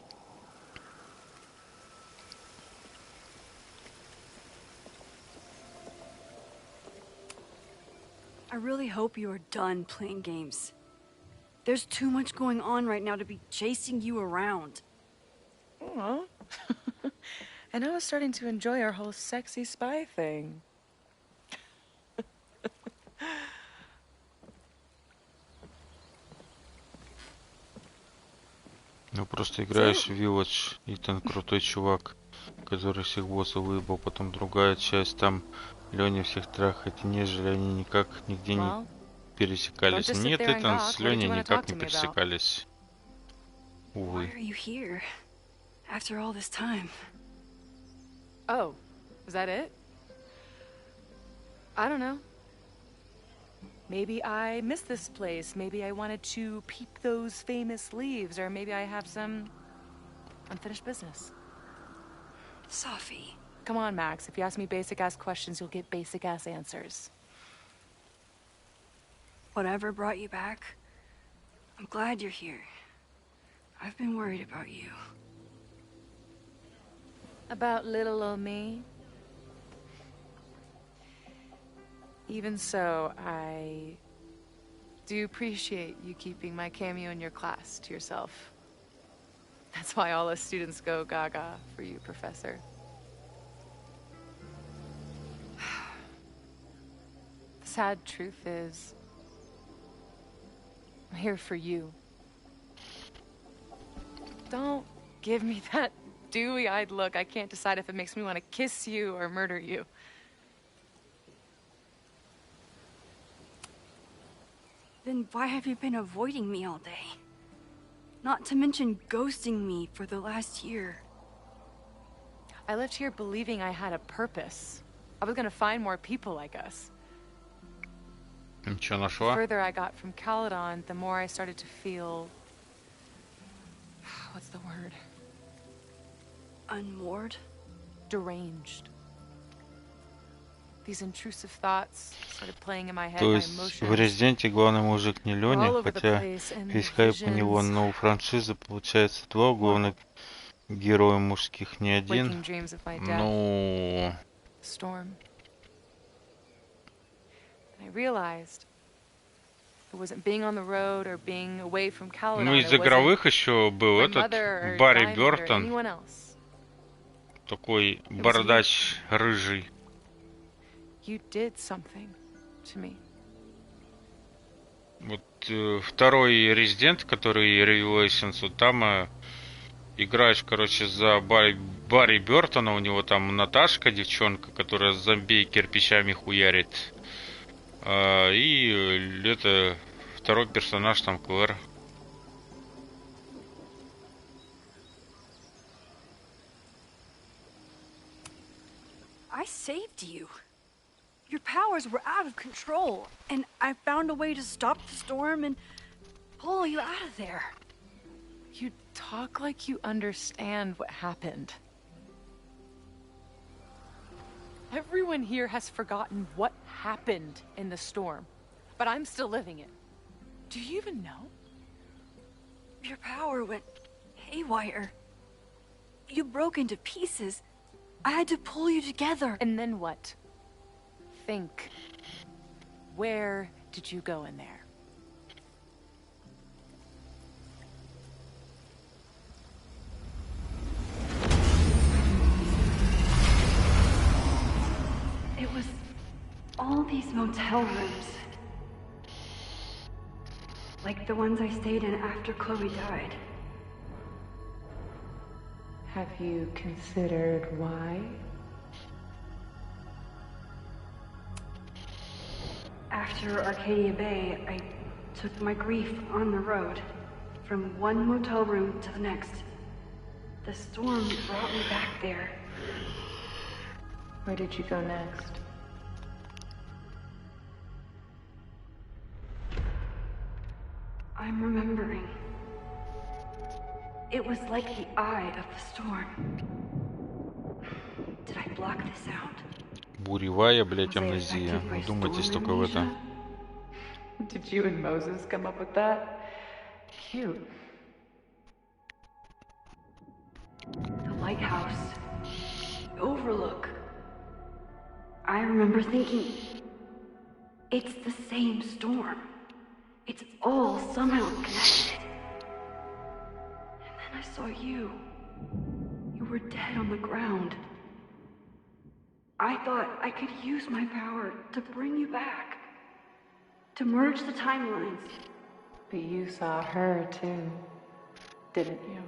I really hope you are done playing games. There's too much going on right now to be chasing you around. Aw. And I was starting to enjoy our whole sexy spy thing. Ну просто играешь в Village, Итан крутой чувак, который всех боссов выебал, потом другая часть, там Леня всех трахает, нежели они никак нигде не пересекались. Нет, Итан с Леней никак не пересекались. Увы. Why are you here? After all this time. Oh, was that it? I don't know. Maybe I miss this place. Maybe I wanted to peep those famous leaves, or maybe I have some unfinished business. Sophie. Come on, Max. If you ask me basic-ass questions, you'll get basic-ass answers. Whatever brought you back, I'm glad you're here. I've been worried about you. About little old me? Even so, I do appreciate you keeping my cameo in your class to yourself. That's why all us students go gaga for you, Professor. The sad truth is, I'm here for you. Don't give me that dewy-eyed look. I can't decide if it makes me want to kiss you or murder you. Then why have you been avoiding me all day? Not to mention ghosting me for the last year. I left here believing I had a purpose. I was gonna find more people like us. Ничего The нашла? further I got from Caledon, the more I started to feel... What's the word? Unmoored? Deranged. These intrusive thoughts started playing in my head. То My есть в emotions Резиденте главный мужик не all Леня, over the хотя place, and весь хайп у него, visions, но у франшизы получается два главных героя мужских, не один. waking dreams of my death. Ну, Storm. And I realized it wasn't being on the road or being away from Caledon. ну It из wasn't игровых еще был my этот mother or Барри Diamond or Бёртон, anyone else. такой was бородач рыжий. You did something to me. Вот второй Резидент, который Revelations, вот там играешь, короче, за Барри Бёртона, у него там Наташка, девчонка, которая зомби кирпичами хуярит. И это второй персонаж там Клэр. I saved you. Your powers were out of control, and I found a way to stop the storm and pull you out of there. You talk like you understand what happened. Everyone here has forgotten what happened in the storm, but I'm still living it. Do you even know? Your power went haywire. You broke into pieces. I had to pull you together. And then what? Think. Where did you go in there? It was all these motel rooms. Like the ones I stayed in after Chloe died. Have you considered why? After Arcadia Bay, I took my grief on the road, from one motel room to the next. The storm brought me back there. Where did you go next? I'm remembering. It was like the eye of the storm. Did I block this out? Буревая, блять, амнезия. Вдумайтесь только в это. Did you and Moses come up with that? Cute. The lighthouse. The overlook. I remember thinking, it's the same storm. It's all somehow connected. And then I saw you. You were dead on the ground. I thought I could use my power to bring you back. To merge the timelines. But you saw her too, didn't you?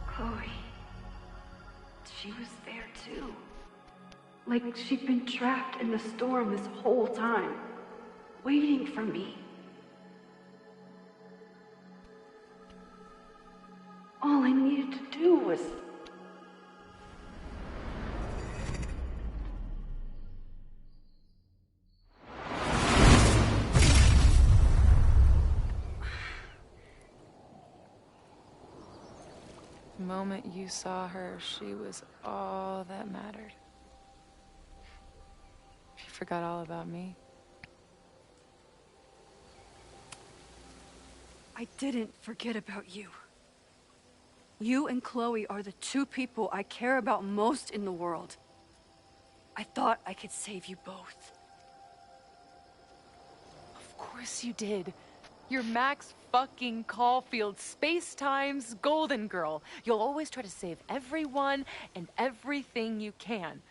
Chloe. She was there too. Like she'd been trapped in the storm this whole time. Waiting for me. All I needed to do was... The moment you saw her, she was all that mattered. You forgot all about me. I didn't forget about you. You and Chloe are the two people I care about most in the world. I thought I could save you both. Of course you did. You're Max fucking Caulfield, Space-Time's golden girl. You'll always try to save everyone and everything you can.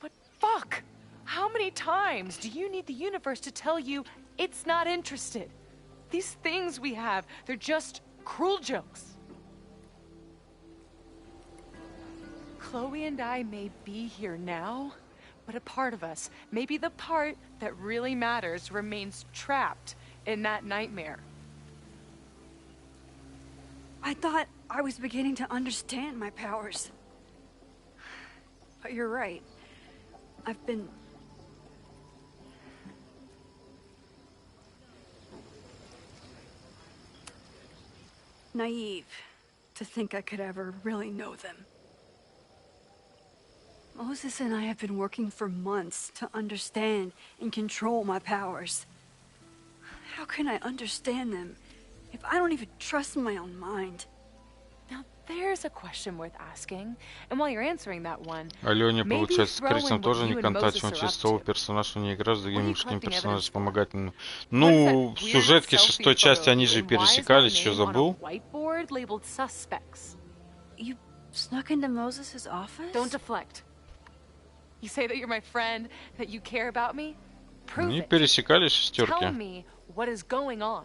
But fuck! How many times do you need the universe to tell you it's not interested? These things we have, they're just cruel jokes. Chloe and I may be here now, but a part of us, maybe the part that really matters, remains trapped in that nightmare. I thought I was beginning to understand my powers. But you're right. I've been... naive to think I could ever really know them. Moses and I have been working for months to understand and control my powers. How can I understand them if I don't even trust my own mind? Now there's a question worth asking, and while you're answering that one, Алене, maybe получается, с throw Крисом in тоже what не you and контактен, Moses он are чисто up того to. персонаж, что не играет с другими What are you мужскими collecting персонажами evidence for? вспомогательными. What is Ну, that в weird сюжетке selfie шестой части photo они of же you, and why is my пересекались, что name on a забыл? whiteboard labeled suspects? You snuck into Moses' office? Don't deflect. You say that you're my friend, that you care about me? Prove Они it. пересекались Tell шестерки. me what is going on.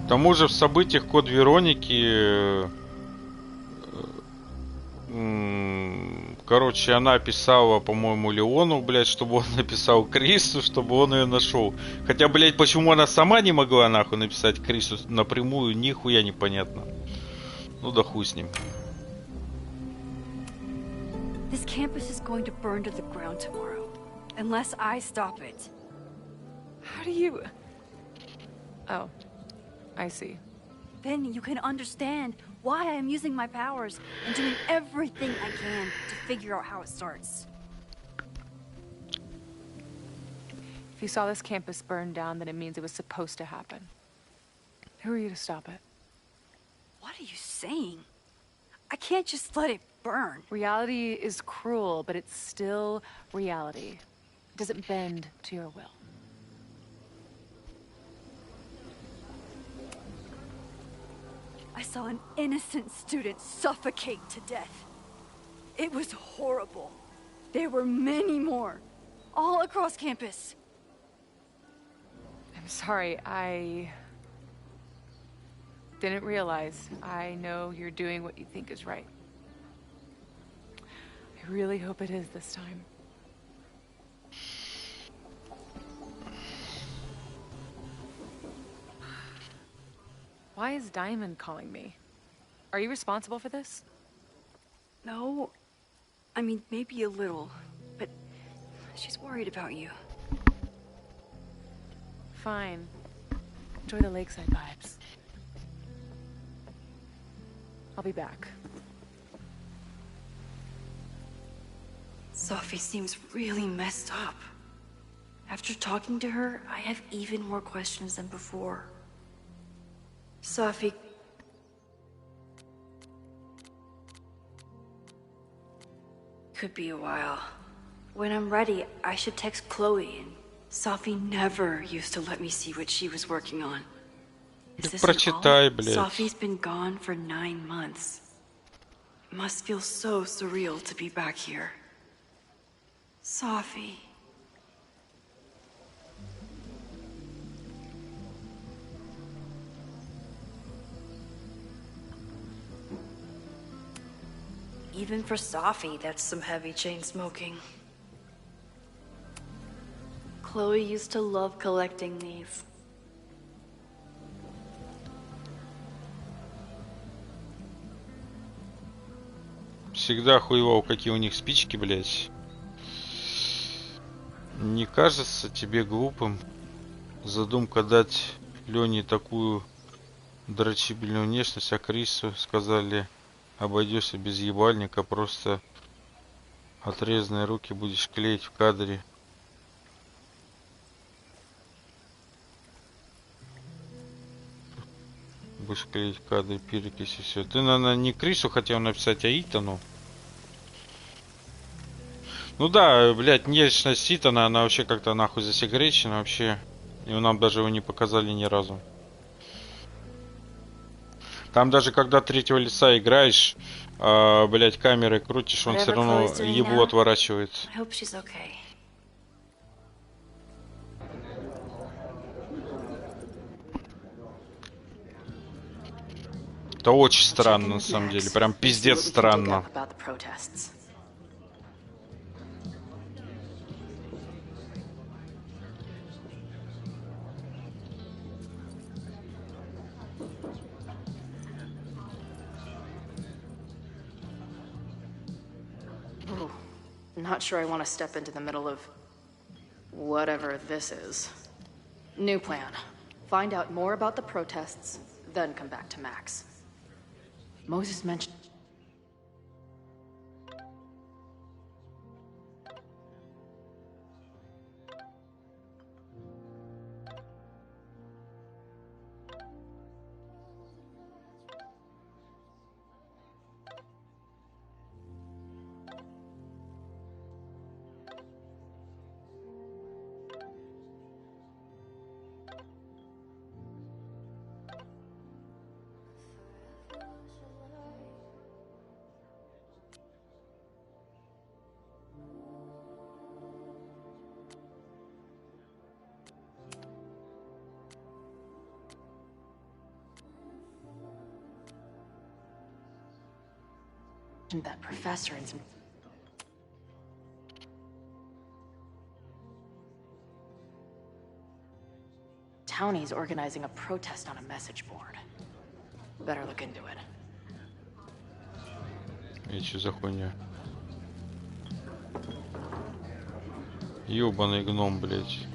К тому же в событиях Код Вероники, короче, она писала, по-моему, Леону, блядь, чтобы он написал Крису, чтобы он ее нашел. Хотя, блядь, почему она сама не могла нахуй написать Крису напрямую, нихуя непонятно. Ну да хуй с ним. This campus is going to burn to the ground tomorrow, unless I stop it. How do you... Oh, I see. Then you can understand why I am using my powers and doing everything I can to figure out how it starts. If you saw this campus burn down, then it means it was supposed to happen. Who are you to stop it? What are you saying? I can't just let it burn. Reality is cruel, but it's still reality. It doesn't bend to your will. I saw an innocent student suffocate to death. It was horrible. There were many more, all across campus. I'm sorry, I didn't realize. I know you're doing what you think is right. I really hope it is this time. Why is Diamond calling me? Are you responsible for this? No. I mean, maybe a little, but she's worried about you. Fine. Enjoy the lakeside vibes. I'll be back. Sophie seems really messed up. After talking to her, I have even more questions than before. Sophie... Could be a while. When I'm ready, I should text Chloe, and Sophie never used to let me see what she was working on. Is this Прочитай, all? блядь. Sophie's been gone for 9 months. It must feel so surreal to be back here. Sophie. Even for Sophie, that's some heavy chain smoking. Chloe used to love collecting these. Всегда хуево, какие у них спички, блядь. Не кажется тебе глупым задумка дать Лене такую дрочибельную внешность, а Крису сказали, обойдешься без ебальника, просто отрезанные руки будешь клеить в кадре. Будешь клеить в кадре, перекись и все. Ты, наверное, не Крису хотел написать, а Итану. Ну да, блядь, внешность Итана, она вообще как-то нахуй засекречена вообще. И нам даже его не показали ни разу. Там даже когда третьего лица играешь, блядь, камерой крутишь, он все равно его отворачивает. Это очень странно, на самом деле. Прям пиздец странно. Ooh, not sure I want to step into the middle of whatever this is. New plan. Find out more about the protests, then come back to Max. Moses mentioned... that professor and some... Townie's organizing a protest on a message board. Better look into it. И что за хуйня? Ёбаный гном, блядь.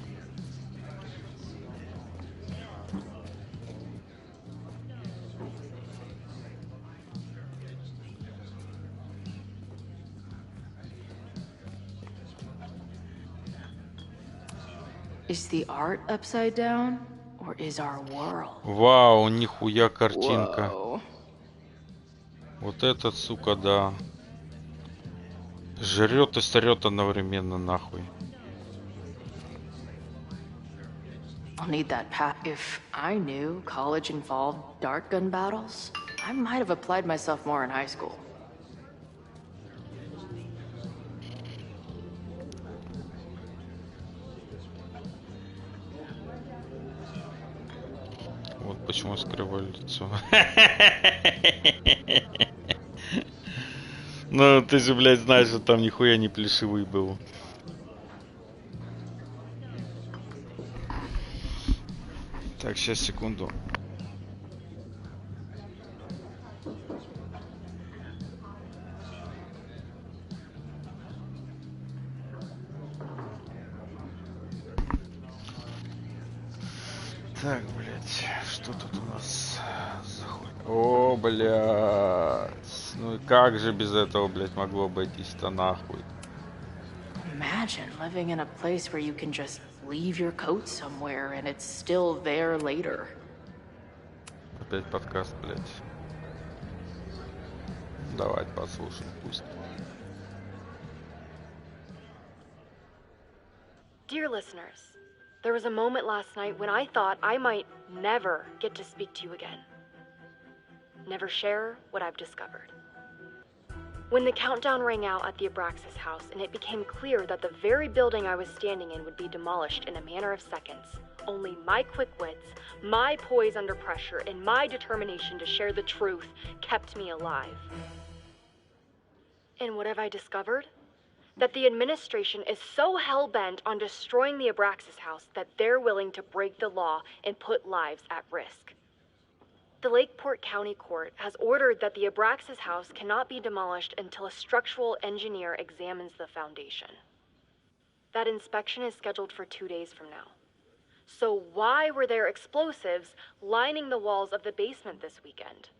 Is the art upside down, or is our world? Вау, нихуя картинка. Whoa. Вот этот, сука, да. Жрет и срет одновременно, нахуй. I'll need that path. If I knew college involved dart gun battles, I might have applied myself more in high school. Вот почему скрывали лицо. Ну, ты же, блядь, знаешь, что там нихуя не плешивый был. Так, сейчас, секунду. Так, блядь, что тут у нас заходит? О, блядь. Ну и как же без этого, блядь, могло обойтись-то нахуй? Imagine living in a place where you can just leave your coat somewhere and it's still there later. Опять подкаст, блядь. Давайте послушаем, пусть. Dear listeners, there was a moment last night when I thought I might never get to speak to you again. Never share what I've discovered. When the countdown rang out at the Abraxas house and it became clear that the very building I was standing in would be demolished in a matter of seconds, only my quick wits, my poise under pressure, and my determination to share the truth kept me alive. And what have I discovered? That the administration is so hell-bent on destroying the Abraxas house that they're willing to break the law and put lives at risk. The Lakeport County Court has ordered that the Abraxas house cannot be demolished until a structural engineer examines the foundation. That inspection is scheduled for 2 days from now. So why were there explosives lining the walls of the basement this weekend?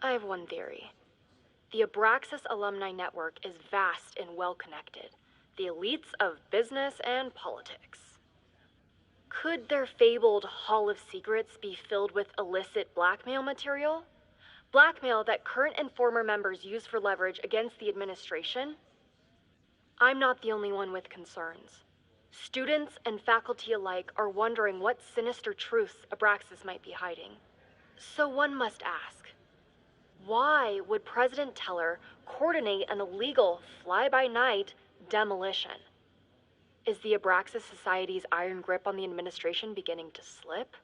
I have one theory. The Abraxas alumni network is vast and well-connected. The elites of business and politics. Could their fabled Hall of Secrets be filled with illicit blackmail material? Blackmail that current and former members use for leverage against the administration? I'm not the only one with concerns. Students and faculty alike are wondering what sinister truths Abraxas might be hiding. So one must ask, why would President Teller coordinate an illegal fly-by-night demolition? Is the Abraxas Society's iron grip on the administration beginning to slip?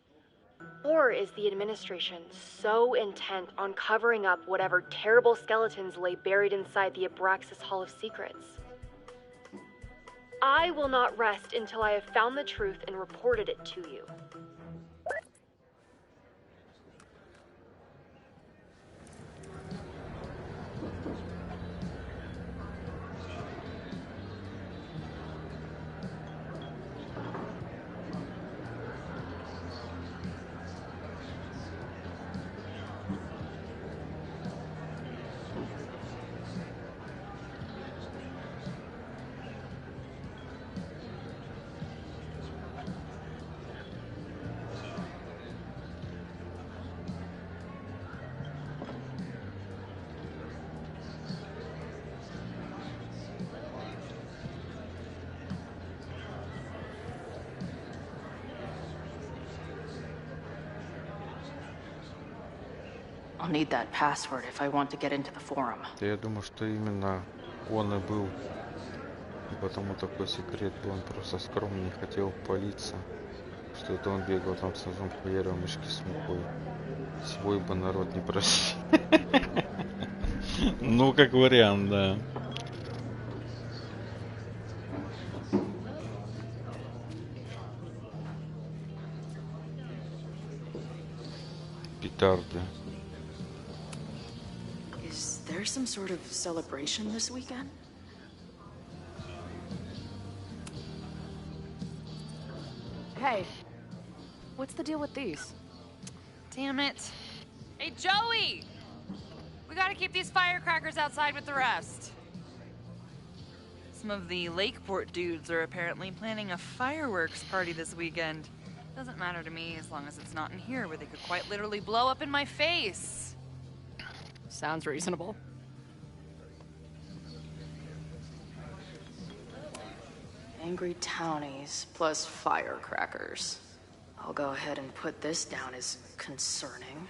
Or is the administration so intent on covering up whatever terrible skeletons lay buried inside the Abraxas Hall of Secrets? I will not rest until I have found the truth and reported it to you. I'll need that password if I want to get into the forum. Я думаю, что именно он и был. И потому такой секрет был. Он просто скромно не хотел палиться. Что это он бегал там с ножом, хуярил мешки с мукой. Свой бы народ не просил. Ну, как вариант, да. Петарды. Is there some sort of celebration this weekend? Hey, what's the deal with these? Damn it. Hey, Joey! We gotta keep these firecrackers outside with the rest. Some of the Lakeport dudes are apparently planning a fireworks party this weekend. Doesn't matter to me as long as it's not in here where they could quite literally blow up in my face. Sounds reasonable. Angry townies plus firecrackers. I'll go ahead and put this down as concerning.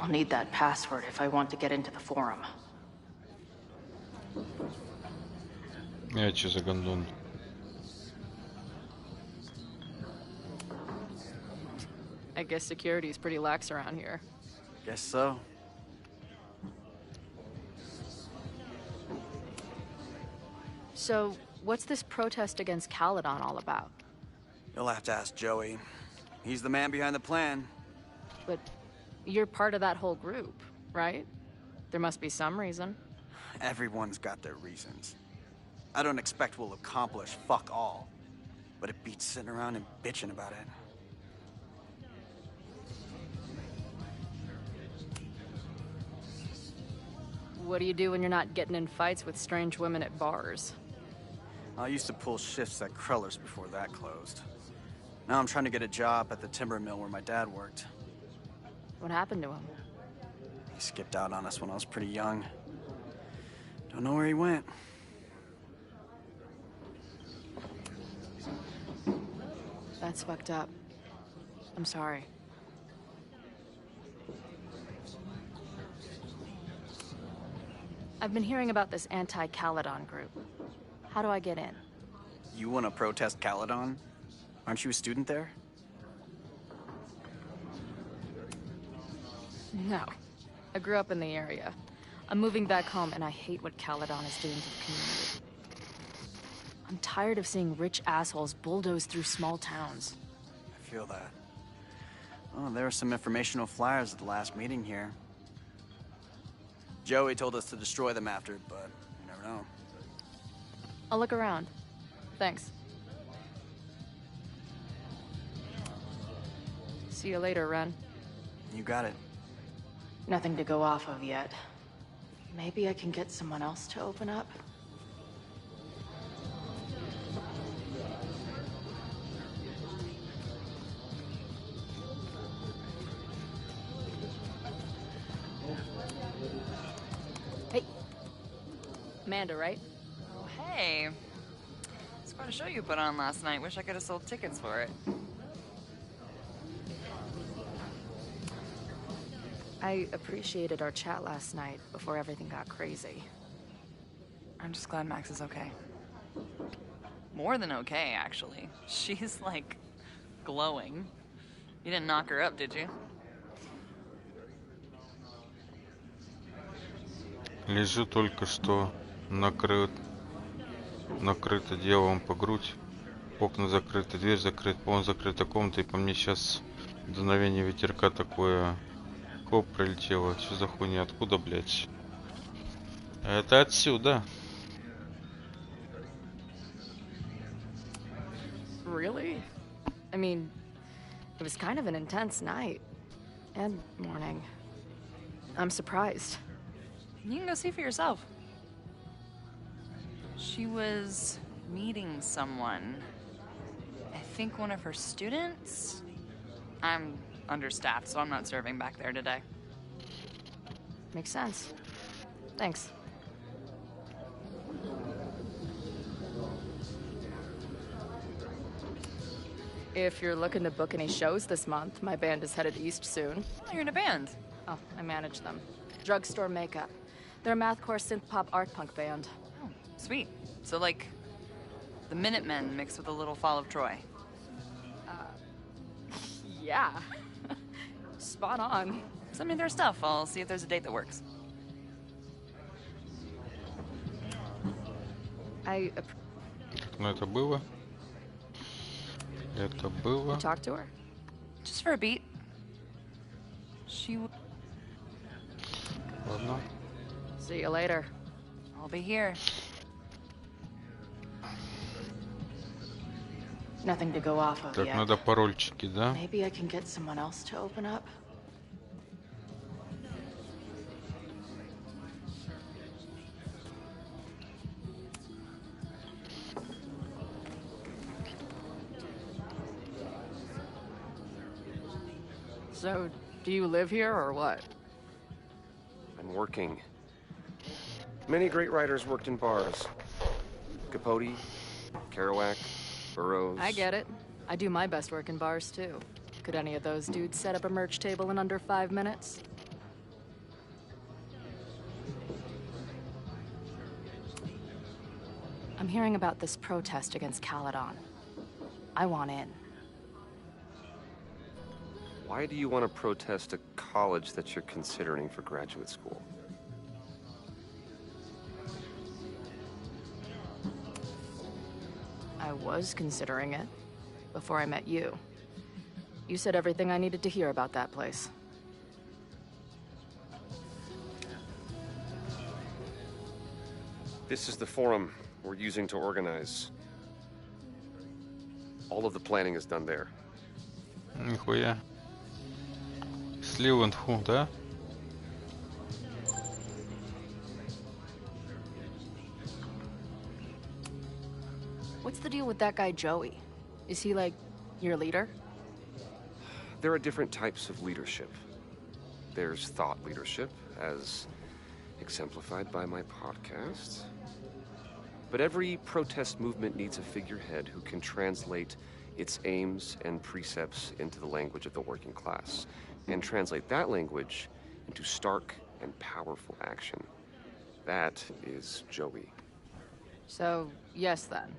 I'll need that password if I want to get into the forum. Я че за гондон? I guess security is pretty lax around here. Guess so. So, what's this protest against Caledon all about? You'll have to ask Joey. He's the man behind the plan. But you're part of that whole group, right? There must be some reason. Everyone's got their reasons. I don't expect we'll accomplish fuck all, but it beats sitting around and bitching about it. What do you do when you're not getting in fights with strange women at bars? I used to pull shifts at Kreller's before that closed. Now I'm trying to get a job at the timber mill where my dad worked. What happened to him? He skipped out on us when I was pretty young. Don't know where he went. That's fucked up. I'm sorry. I've been hearing about this anti-Caledon group. How do I get in? You want to protest Caledon? Aren't you a student there? No. I grew up in the area. I'm moving back home, and I hate what Caledon is doing to the community. I'm tired of seeing rich assholes bulldoze through small towns. I feel that. Oh, there were some informational flyers at the last meeting here. Joey told us to destroy them after, but you never know. I'll look around. Thanks. See you later, Ren. You got it. Nothing to go off of yet. Maybe I can get someone else to open up? Hey. Amanda, right? Oh, hey. It's quite a show you put on last night. Wish I could have sold tickets for it. I appreciated our chat last night before everything got crazy. I'm just glad Max is okay. More than okay, actually. She's, like, glowing. You didn't knock her up, did you? Лежу только что накрыто одеялом по грудь. Окна закрыты, дверь закрыта, пол закрыта, комната, и по мне сейчас дуновение ветерка такое. Хоп, прилетело. Что за хуйня? Откуда, блядь? Это отсюда. Really? I mean, it was kind of an intense night. And morning. I'm surprised. You can go see for yourself. She was meeting someone. I think one of her students? I'm understaffed, so I'm not serving back there today. Makes sense. Thanks. If you're looking to book any shows this month, my band is headed east soon. Oh, you're in a band? Oh, I manage them. Drugstore Makeup. They're a mathcore synth-pop art punk band. Oh, sweet. So, like, the Minutemen mixed with a little Fall of Troy. Yeah. Spot on. Send me their stuff. I'll see if there's a date that works. Ну, это было. Это было. You talk to her? Just for a beat. She would. Ладно. See you later. I'll be here. Nothing to go off of Так, yet. надо парольчики, да? Maybe I can get someone else to open up. So, do you live here or what? I'm working. Many great writers worked in bars. Capote, Kerouac, Burroughs. I get it. I do my best work in bars, too. Could any of those dudes set up a merch table in under 5 minutes? I'm hearing about this protest against Caledon. I want in. Why do you want to protest a college that you're considering for graduate school? I was considering it before I met you. You said everything I needed to hear about that place. This is the forum we're using to organize. All of the planning is done there. Нихуя. Слил инфу, да? What's the deal with that guy Joey? Is he like your leader? There are different types of leadership. There's thought leadership, as exemplified by my podcast. But every protest movement needs a figurehead who can translate its aims and precepts into the language of the working class, and translate that language into stark and powerful action. That is Joey. So, yes then.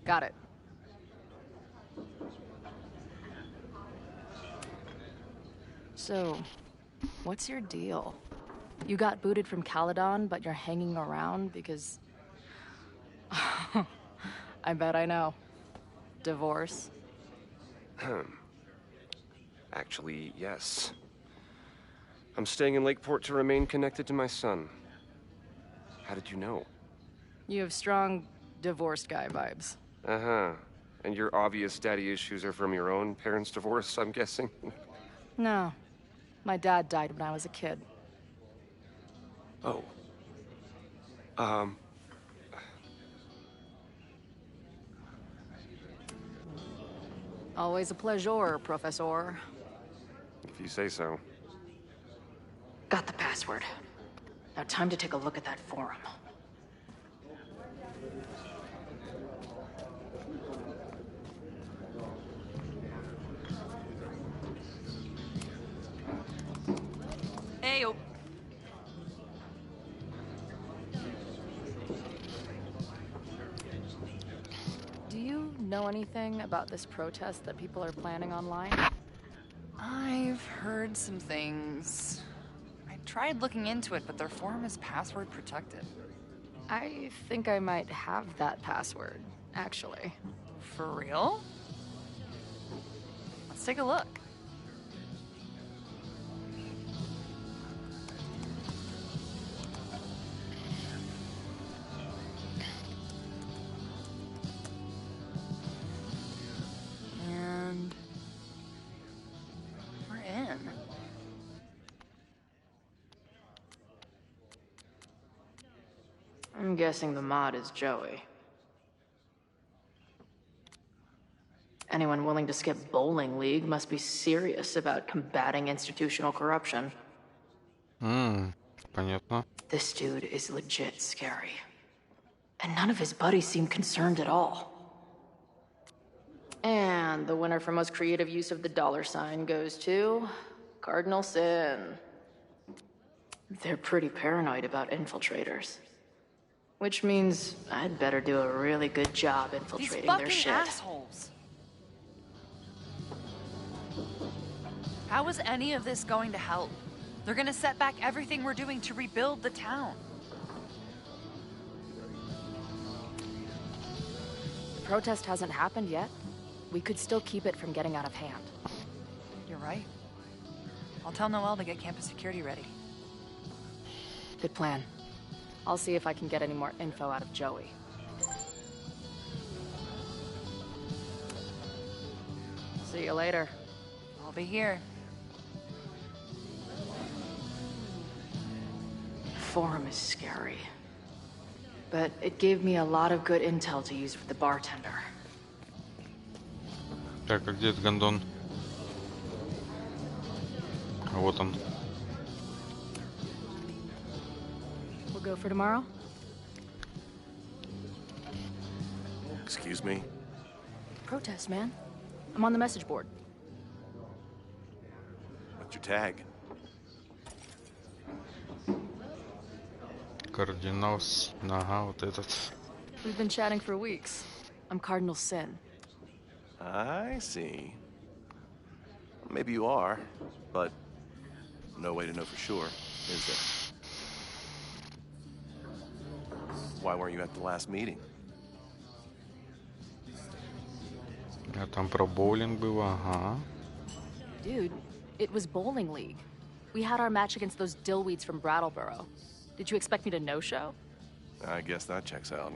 Got it. So, what's your deal? You got booted from Caledon, but you're hanging around because... I bet I know. Divorce? Actually, yes. I'm staying in Lakeport to remain connected to my son. How did you know? You have strong divorced guy vibes. Uh-huh. And your obvious daddy issues are from your own parents' divorce, I'm guessing? No. My dad died when I was a kid. Oh. Always a pleasure, Professor. If you say so. Got the password. Now time to take a look at that forum. Ayo. Do you know anything about this protest that people are planning online? I've heard some things. I tried looking into it, but their forum is password protected. I think I might have that password, actually. For real? Let's take a look. And we're in. I'm guessing the mod is Joey. Anyone willing to skip bowling league must be serious about combating institutional corruption. Понятно. This dude is legit scary. And none of his buddies seem concerned at all. And the winner for most creative use of the $sign goes to Cardinal Sin. They're pretty paranoid about infiltrators. Which means I'd better do a really good job infiltrating their shit. These fucking assholes. How is any of this going to help? They're gonna set back everything we're doing to rebuild the town. The protest hasn't happened yet. We could still keep it from getting out of hand. You're right. I'll tell Noelle to get campus security ready. Good plan. I'll see if I can get any more info out of Joey. See you later. I'll be here. Forum is scary. But it gave me a lot of good intel to use with the bartender. Так, а где этот гондон? А вот он. We'll go for tomorrow? Excuse me? Protest, man. I'm on the message board. What's your tag? Кардинал. Ага, вот этот. We've been chatting for weeks. I'm Cardinal Sin. I see. Maybe you are, but no way to know for sure, is there? Why weren't you at the last meeting? А там про боулинг было, ага. Dude, it was bowling league. We had our match against those dillweeds from Brattleboro. Did you expect me to no-show? I guess that checks out.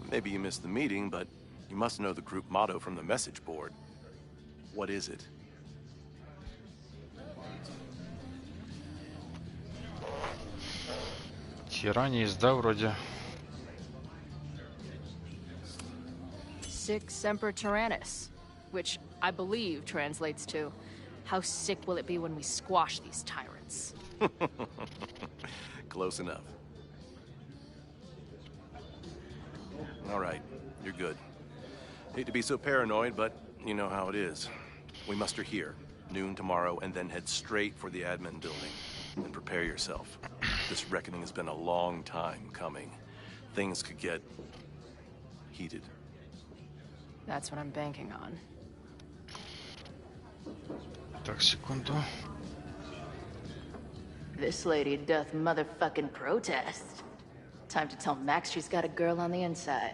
Maybe you missed the meeting, but you must know the group motto from the message board. What is it? Тиранис, да, вроде. Sic Semper Tyrannis, which I believe translates to, how sick will it be when we squash these tyrants? Close enough. All right, you're good. Hate to be so paranoid, but you know how it is. We muster here, noon tomorrow, and then head straight for the admin building. And prepare yourself. This reckoning has been a long time coming. Things could get heated. That's what I'm banking on. Так, секунду. This lady doth motherfucking protest. Time to tell Max she's got a girl on the inside.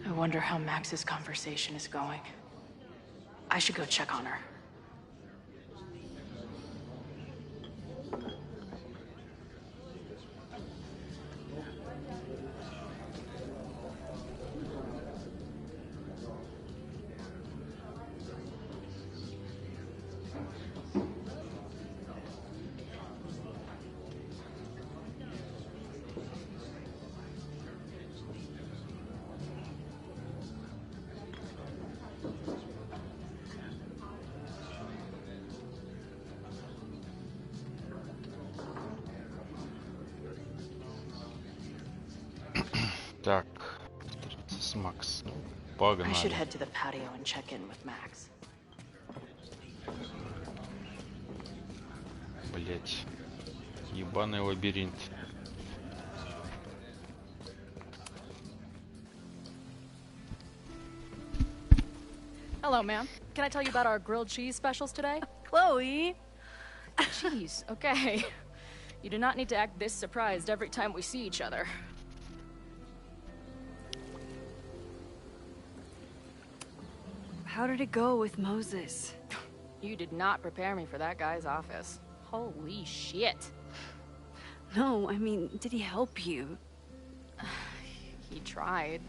I wonder how Max's conversation is going. I should go check on her. Так, с Макс. I should Погнали. head to the patio and check in with Max. Блять. Ебаный лабиринт. Hello, ma'am. Can I tell you about our grilled cheese specials today? Chloe! Cheese, okay. You do not need to act this surprised every time we see each other. How did it go with Moses? You did not prepare me for that guy's office. Holy shit. No, I mean, did he help you? He tried.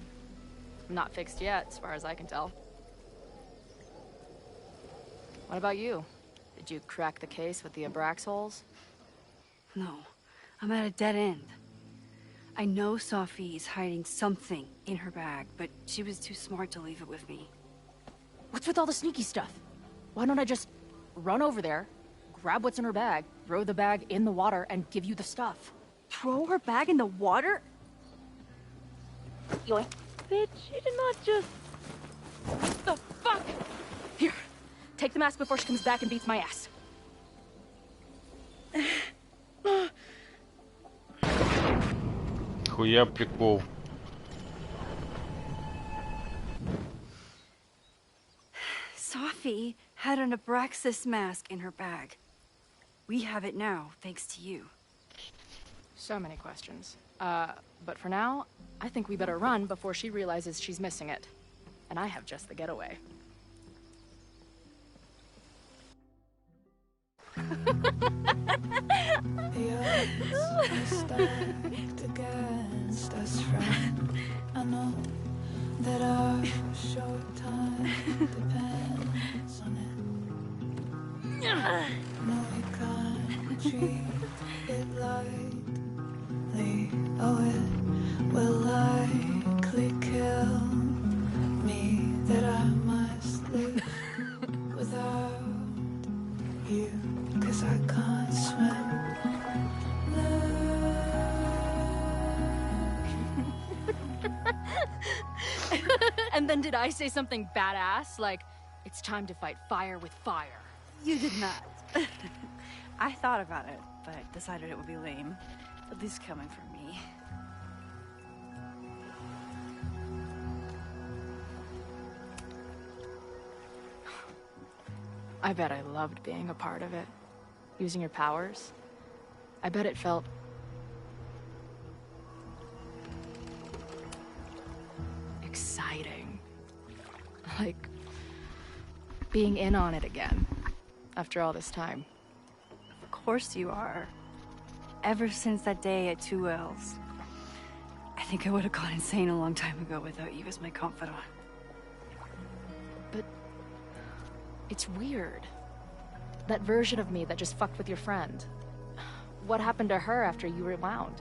Not fixed yet, as far as I can tell. What about you? Did you crack the case with the Abrax holes? No, I'm at a dead end. I know Sophie is hiding something in her bag, but she was too smart to leave it with me. What's with all the sneaky stuff? Why don't I just run over there, grab what's in her bag, throw the bag in the water, and give you the stuff? Throw her bag in the water? Yoink. Bitch, you did not just... What the fuck? Here, take the mask before she comes back and beats my ass. Хуя прикол. Sophie had an Abraxas mask in her bag. We have it now, thanks to you. So many questions. But for now, I think we better run before she realizes she's missing it. And I have just the getaway. Against us, friend. I know that our short time depends on it. No, you can't treat it lightly. Oh, it will likely kill then did I say something badass? Like, it's time to fight fire with fire. You did not. I thought about it, but decided it would be lame. At least coming from me. I bet I loved being a part of it. Using your powers. I bet it felt... exciting. Like... being in on it again. After all this time. Of course you are. Ever since that day at 2L's. I think I would have gone insane a long time ago without you as my confidant. But... it's weird. That version of me that just fucked with your friend. What happened to her after you rewound?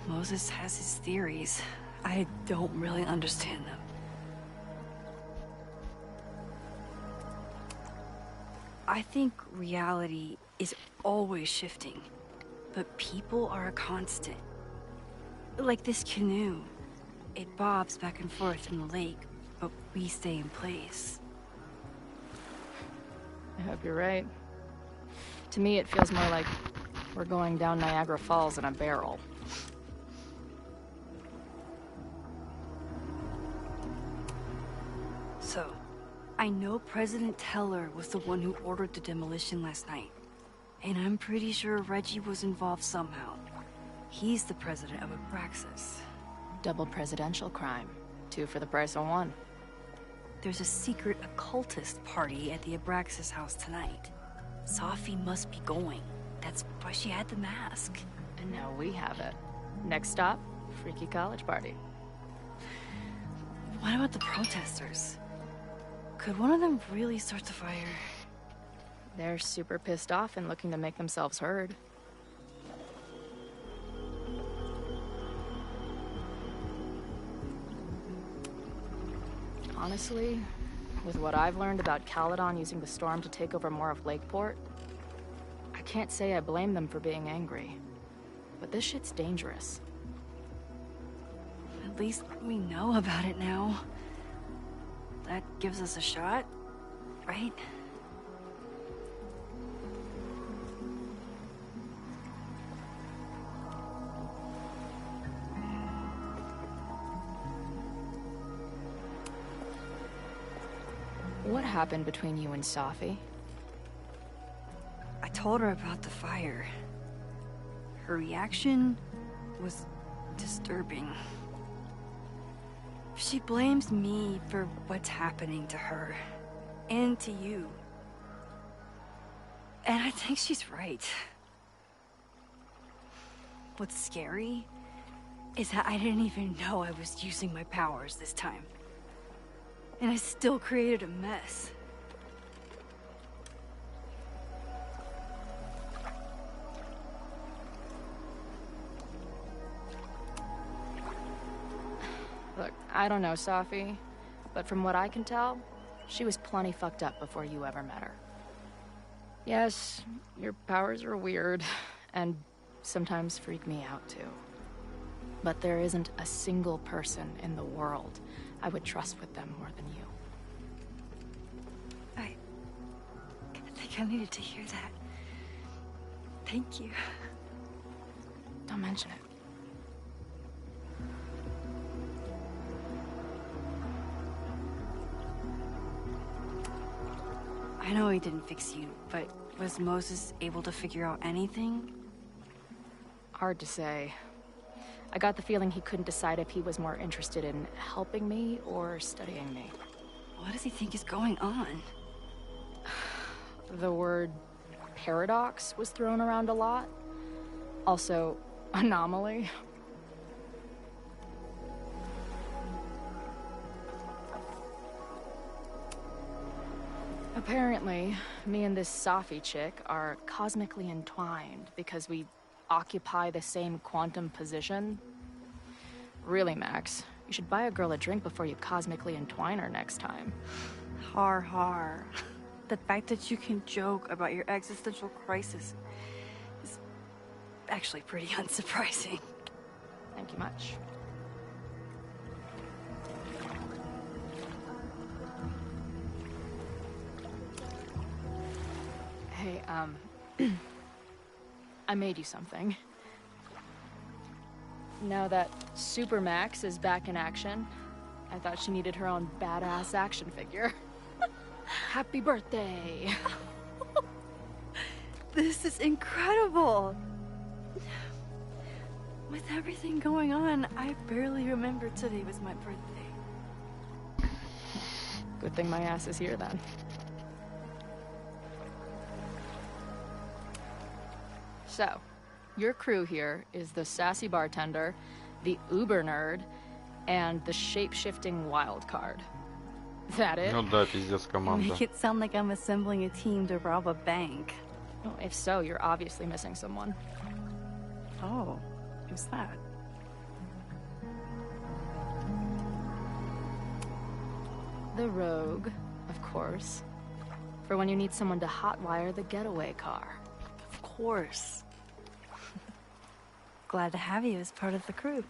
Moses has his theories. I don't really understand them. I think reality is always shifting, but people are a constant. Like this canoe. It bobs back and forth in the lake, but we stay in place. I hope you're right. To me, it feels more like we're going down Niagara Falls in a barrel. So, I know President Teller was the one who ordered the demolition last night. And I'm pretty sure Reggie was involved somehow. He's the president of Abraxas. Double presidential crime. 2 for the price of 1. There's a secret occultist party at the Abraxas house tonight. Sophie must be going. That's why she had the mask. And now we have it. Next stop, freaky college party. What about the protesters? Could one of them really start the fire? They're super pissed off and looking to make themselves heard. Honestly, with what I've learned about Caledon using the storm to take over more of Lakeport, I can't say I blame them for being angry. But this shit's dangerous. At least we know about it now. That gives us a shot, right? What happened between you and Sophie? I told her about the fire. Her reaction was disturbing. She blames me for what's happening to her, and to you. And I think she's right. What's scary is that I didn't even know I was using my powers this time. And I still created a mess. Look, I don't know Sophie, but from what I can tell, she was plenty fucked up before you ever met her. Yes, your powers are weird, and sometimes freak me out too. But there isn't a single person in the world I would trust with them more than you. I think I needed to hear that. Thank you. Don't mention it. I know he didn't fix you, but was Moses able to figure out anything? Hard to say. I got the feeling he couldn't decide if he was more interested in helping me or studying me. What does he think is going on? The word paradox was thrown around a lot. Also, anomaly. Apparently, me and this Sophie chick are cosmically entwined because we occupy the same quantum position. Really, Max, you should buy a girl a drink before you cosmically entwine her next time. Har har. The fact that you can joke about your existential crisis is actually pretty unsurprising. Thank you much. I made you something. Now that Super Max is back in action, I thought she needed her own badass action figure. Happy birthday! This is incredible! With everything going on, I barely remember today was my birthday. Good thing my ass is here then. So, your crew here is the sassy bartender, the uber nerd, and the shape-shifting wild card. That it? Ну да, пиздец You команда. make it sound like I'm assembling a team to rob a bank. Well, if so, you're obviously missing someone. Oh, who's that? The rogue, of course. For when you need someone to hotwire the getaway car. Of course. Glad to have you as part of the crew.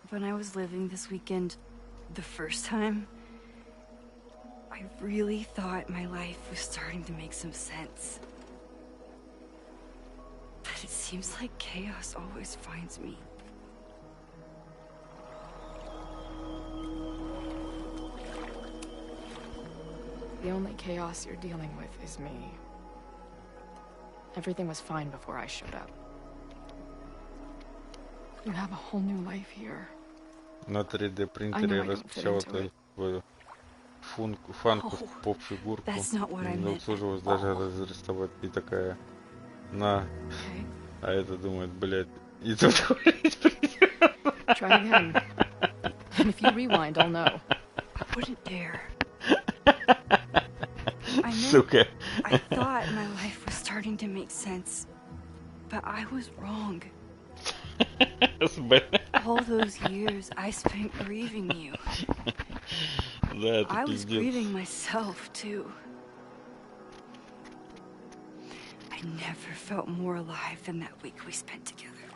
When I was living this weekend, the first time, I really thought my life was starting to make some sense. But it seems like chaos always finds me. The only chaos you're dealing with is me. Everything was fine before I showed up. You have a whole new life here. На 3D принтере распечатал твою фанку в поп-фигурку. Не обслуживалась даже разрисовать. И такая, на. А это думает, блядь, и тут Try again. And if you rewind, I'll know. I wouldn't dare. Сука. I thought my life was starting to make sense, but I was wrong. All those years I spent grieving you. I was grieving myself too. I never felt more alive than that week we spent together.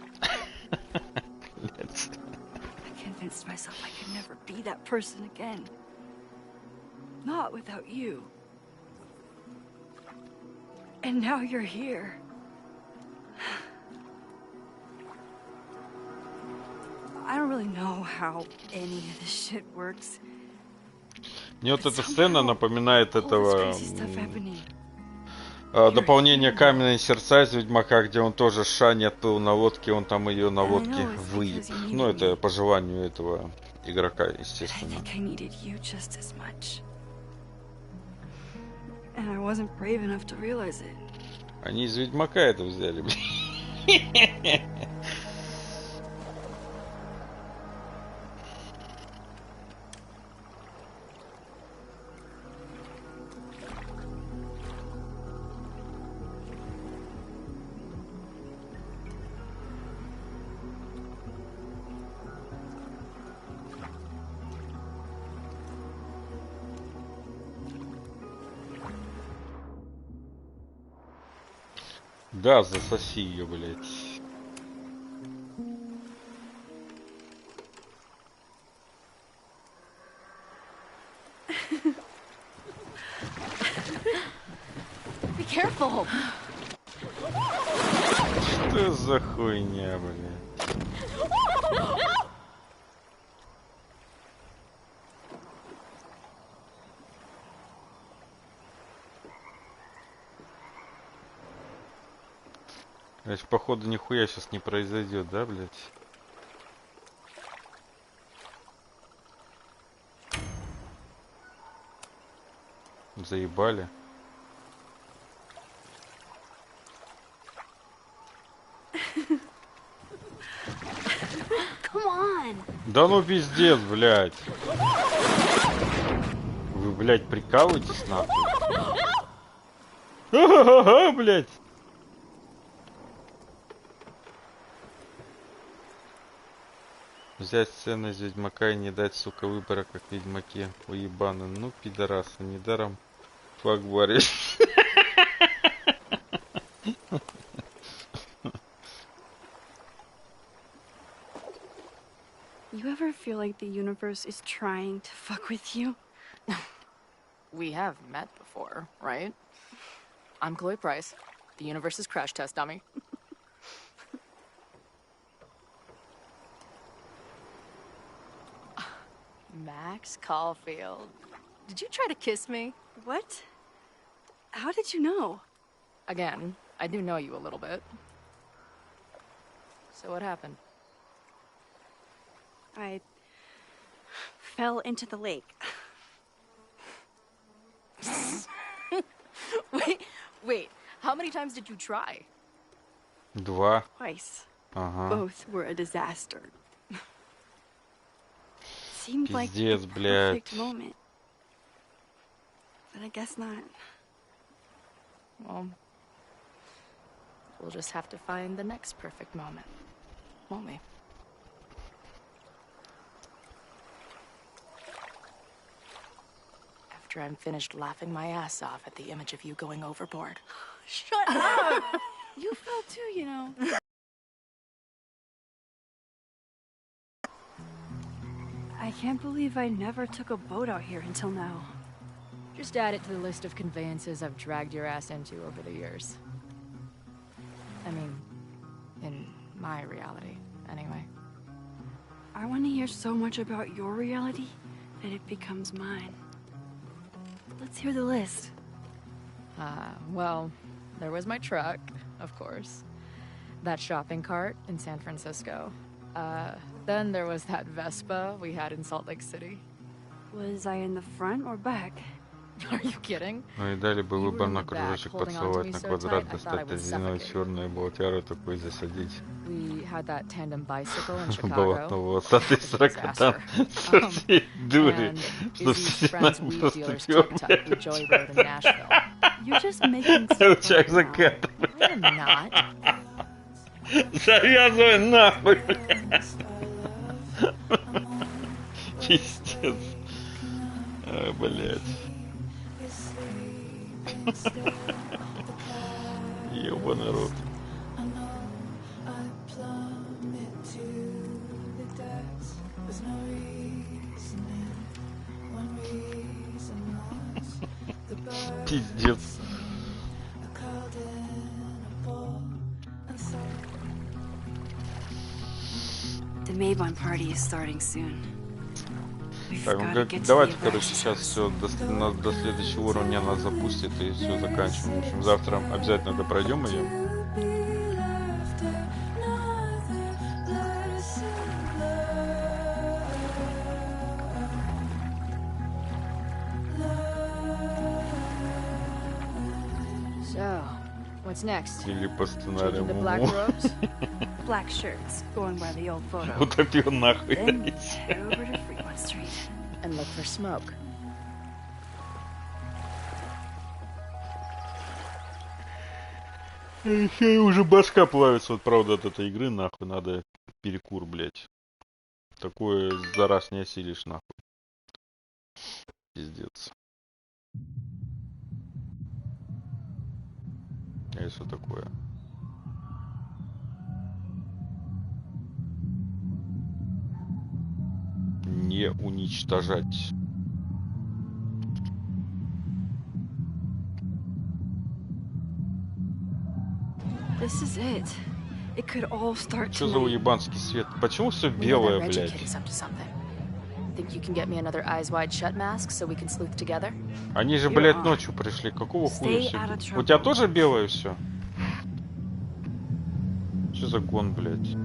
I convinced myself I could never be that person again. Not without you. And now you're here. I don't really know how any of this shit works. Мне вот эта сцена напоминает этого дополнение «Каменные сердца» из Ведьмака, где он тоже Шани отплыл на лодке, он там ее на лодке выеб. Ну, это по желанию этого игрока, естественно. Они из Ведьмака это взяли. Да, засоси ее, блядь. Be careful. Что за хуйня, блядь? Значит, походу нихуя сейчас не произойдет, да, блядь? Заебали. Come on. Да ну пиздец, блядь. Вы, блядь, прикалываетесь нахуй? Ага, блядь. Взять сцену из Ведьмака и не дать, сука, выбора, как в Ведьмаке. Уебаны. Ну, пидорасы, недаром флаг борешь. You ever feel like the universe is trying to fuck with you? We have met before, right? I'm Chloe Price, the universe's crash test dummy. Max Caulfield. Did you try to kiss me? What? How did you know? Again, I do know you a little bit. So what happened? I fell into the lake. Wait, how many times did you try? 2. Twice. Ага. Both were a disaster. Seemed like the Пиздец, блядь. perfect moment. But I guess not. Well, we'll just have to find the next perfect moment, won't we? After I'm finished laughing my ass off at the image of you going overboard. Shut up! You fell too, you know. I can't believe I never took a boat out here until now. Just add it to the list of conveyances I've dragged your ass into over the years. I mean, in my reality, anyway. I want to hear so much about your reality that it becomes mine. Let's hear the list. Well, there was my truck, of course. That shopping cart in San Francisco. Then there was that Vespa we had in Salt Lake City. Was I in the front or back? Are you kidding? Ну и дали бы выбор на кружочек поцеловать, на квадрат достать резиновый черный болтяру такой засадить. We had that tandem bicycle in Chicago. Болотно-волосатый сракотан со всей дури, что все просто пёрли. You're just making Рычаг закатывай. I'm not. Завязывай нахуй. Пиздец. А, блядь. Ёбаный рот. Пиздец. The Maybon party is starting soon. Так, ну, давайте, короче, сейчас все до следующего уровня нас запустит и все заканчиваем. В общем, завтра обязательно допройдем ее. So, what's next? Или по сценарию Taking the black robes? Black shirts, going by the old photo. Утопил нахуй. Then head over to Fremont Street. And look for smoke. Еще уже башка плавится, вот правда, от этой игры, нахуй, надо перекур, блять. Такое за раз не осилишь, нахуй. Пиздец. И что такое? Не уничтожать. This is it. It could all start Что за уебанский свет? Почему все белое, блядь? Think you can get me another eyes wide shut mask so we can sleuth together? Они же, блядь, ночью пришли. Какого хуя все? У тебя тоже белое все? Что за гон, блядь?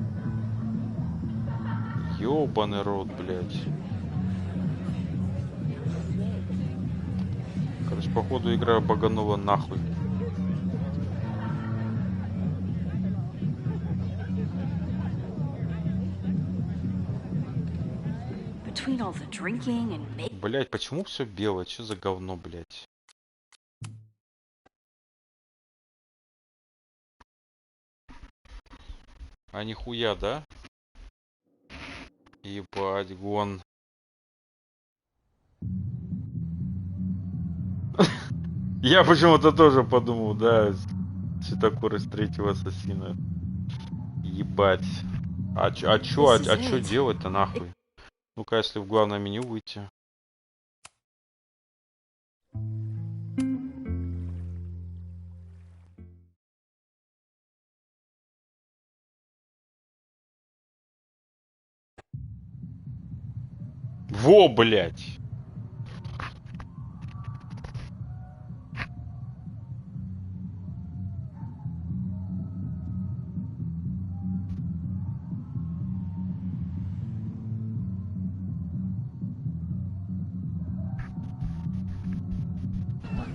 Ёбаный рот, блядь. Короче, походу игра баганула нахуй. Блядь, почему все белое? Что за говно, блядь? А нихуя, да? Ебать, гон. Я почему-то тоже подумал, да, Читакур из третьего ассасина. Ебать. А чё делать-то нахуй? Ну-ка, если в главное меню выйти. Во, блядь!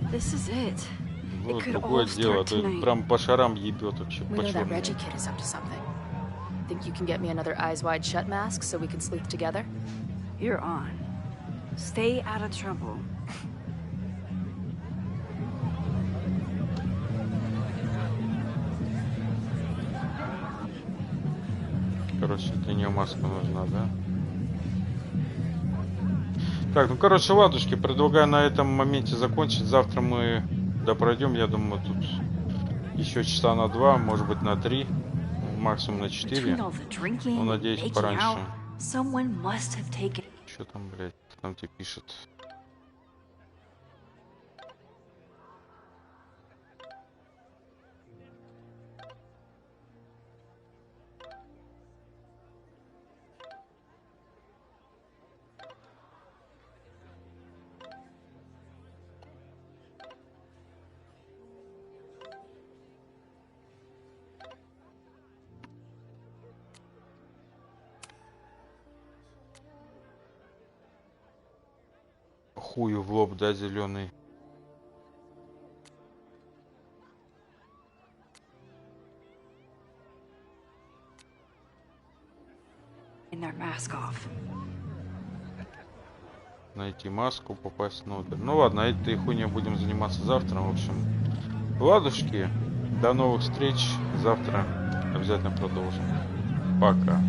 This is it. Вот другое дело, то есть прям по шарам ебет вообще. We know that Reggie kid is up to something. Think you can get me another Eyes Wide Shut mask so we can sleuth together? You're on. Stay out of trouble. Короче, для нее маска нужна, да? Так, ну короче, ладушки, предлагаю на этом моменте закончить. Завтра мы допройдем, я думаю, тут еще часа на 2, может быть на 3, максимум на 4. Ну, надеюсь, пораньше. Что там, блядь, кто там тебе пишет? Хую в лоб, да, зеленый. Найти маску, попасть внутрь. Ну ладно, этой хуйней будем заниматься завтра. В общем, ладушки, до новых встреч. Завтра обязательно продолжим. Пока.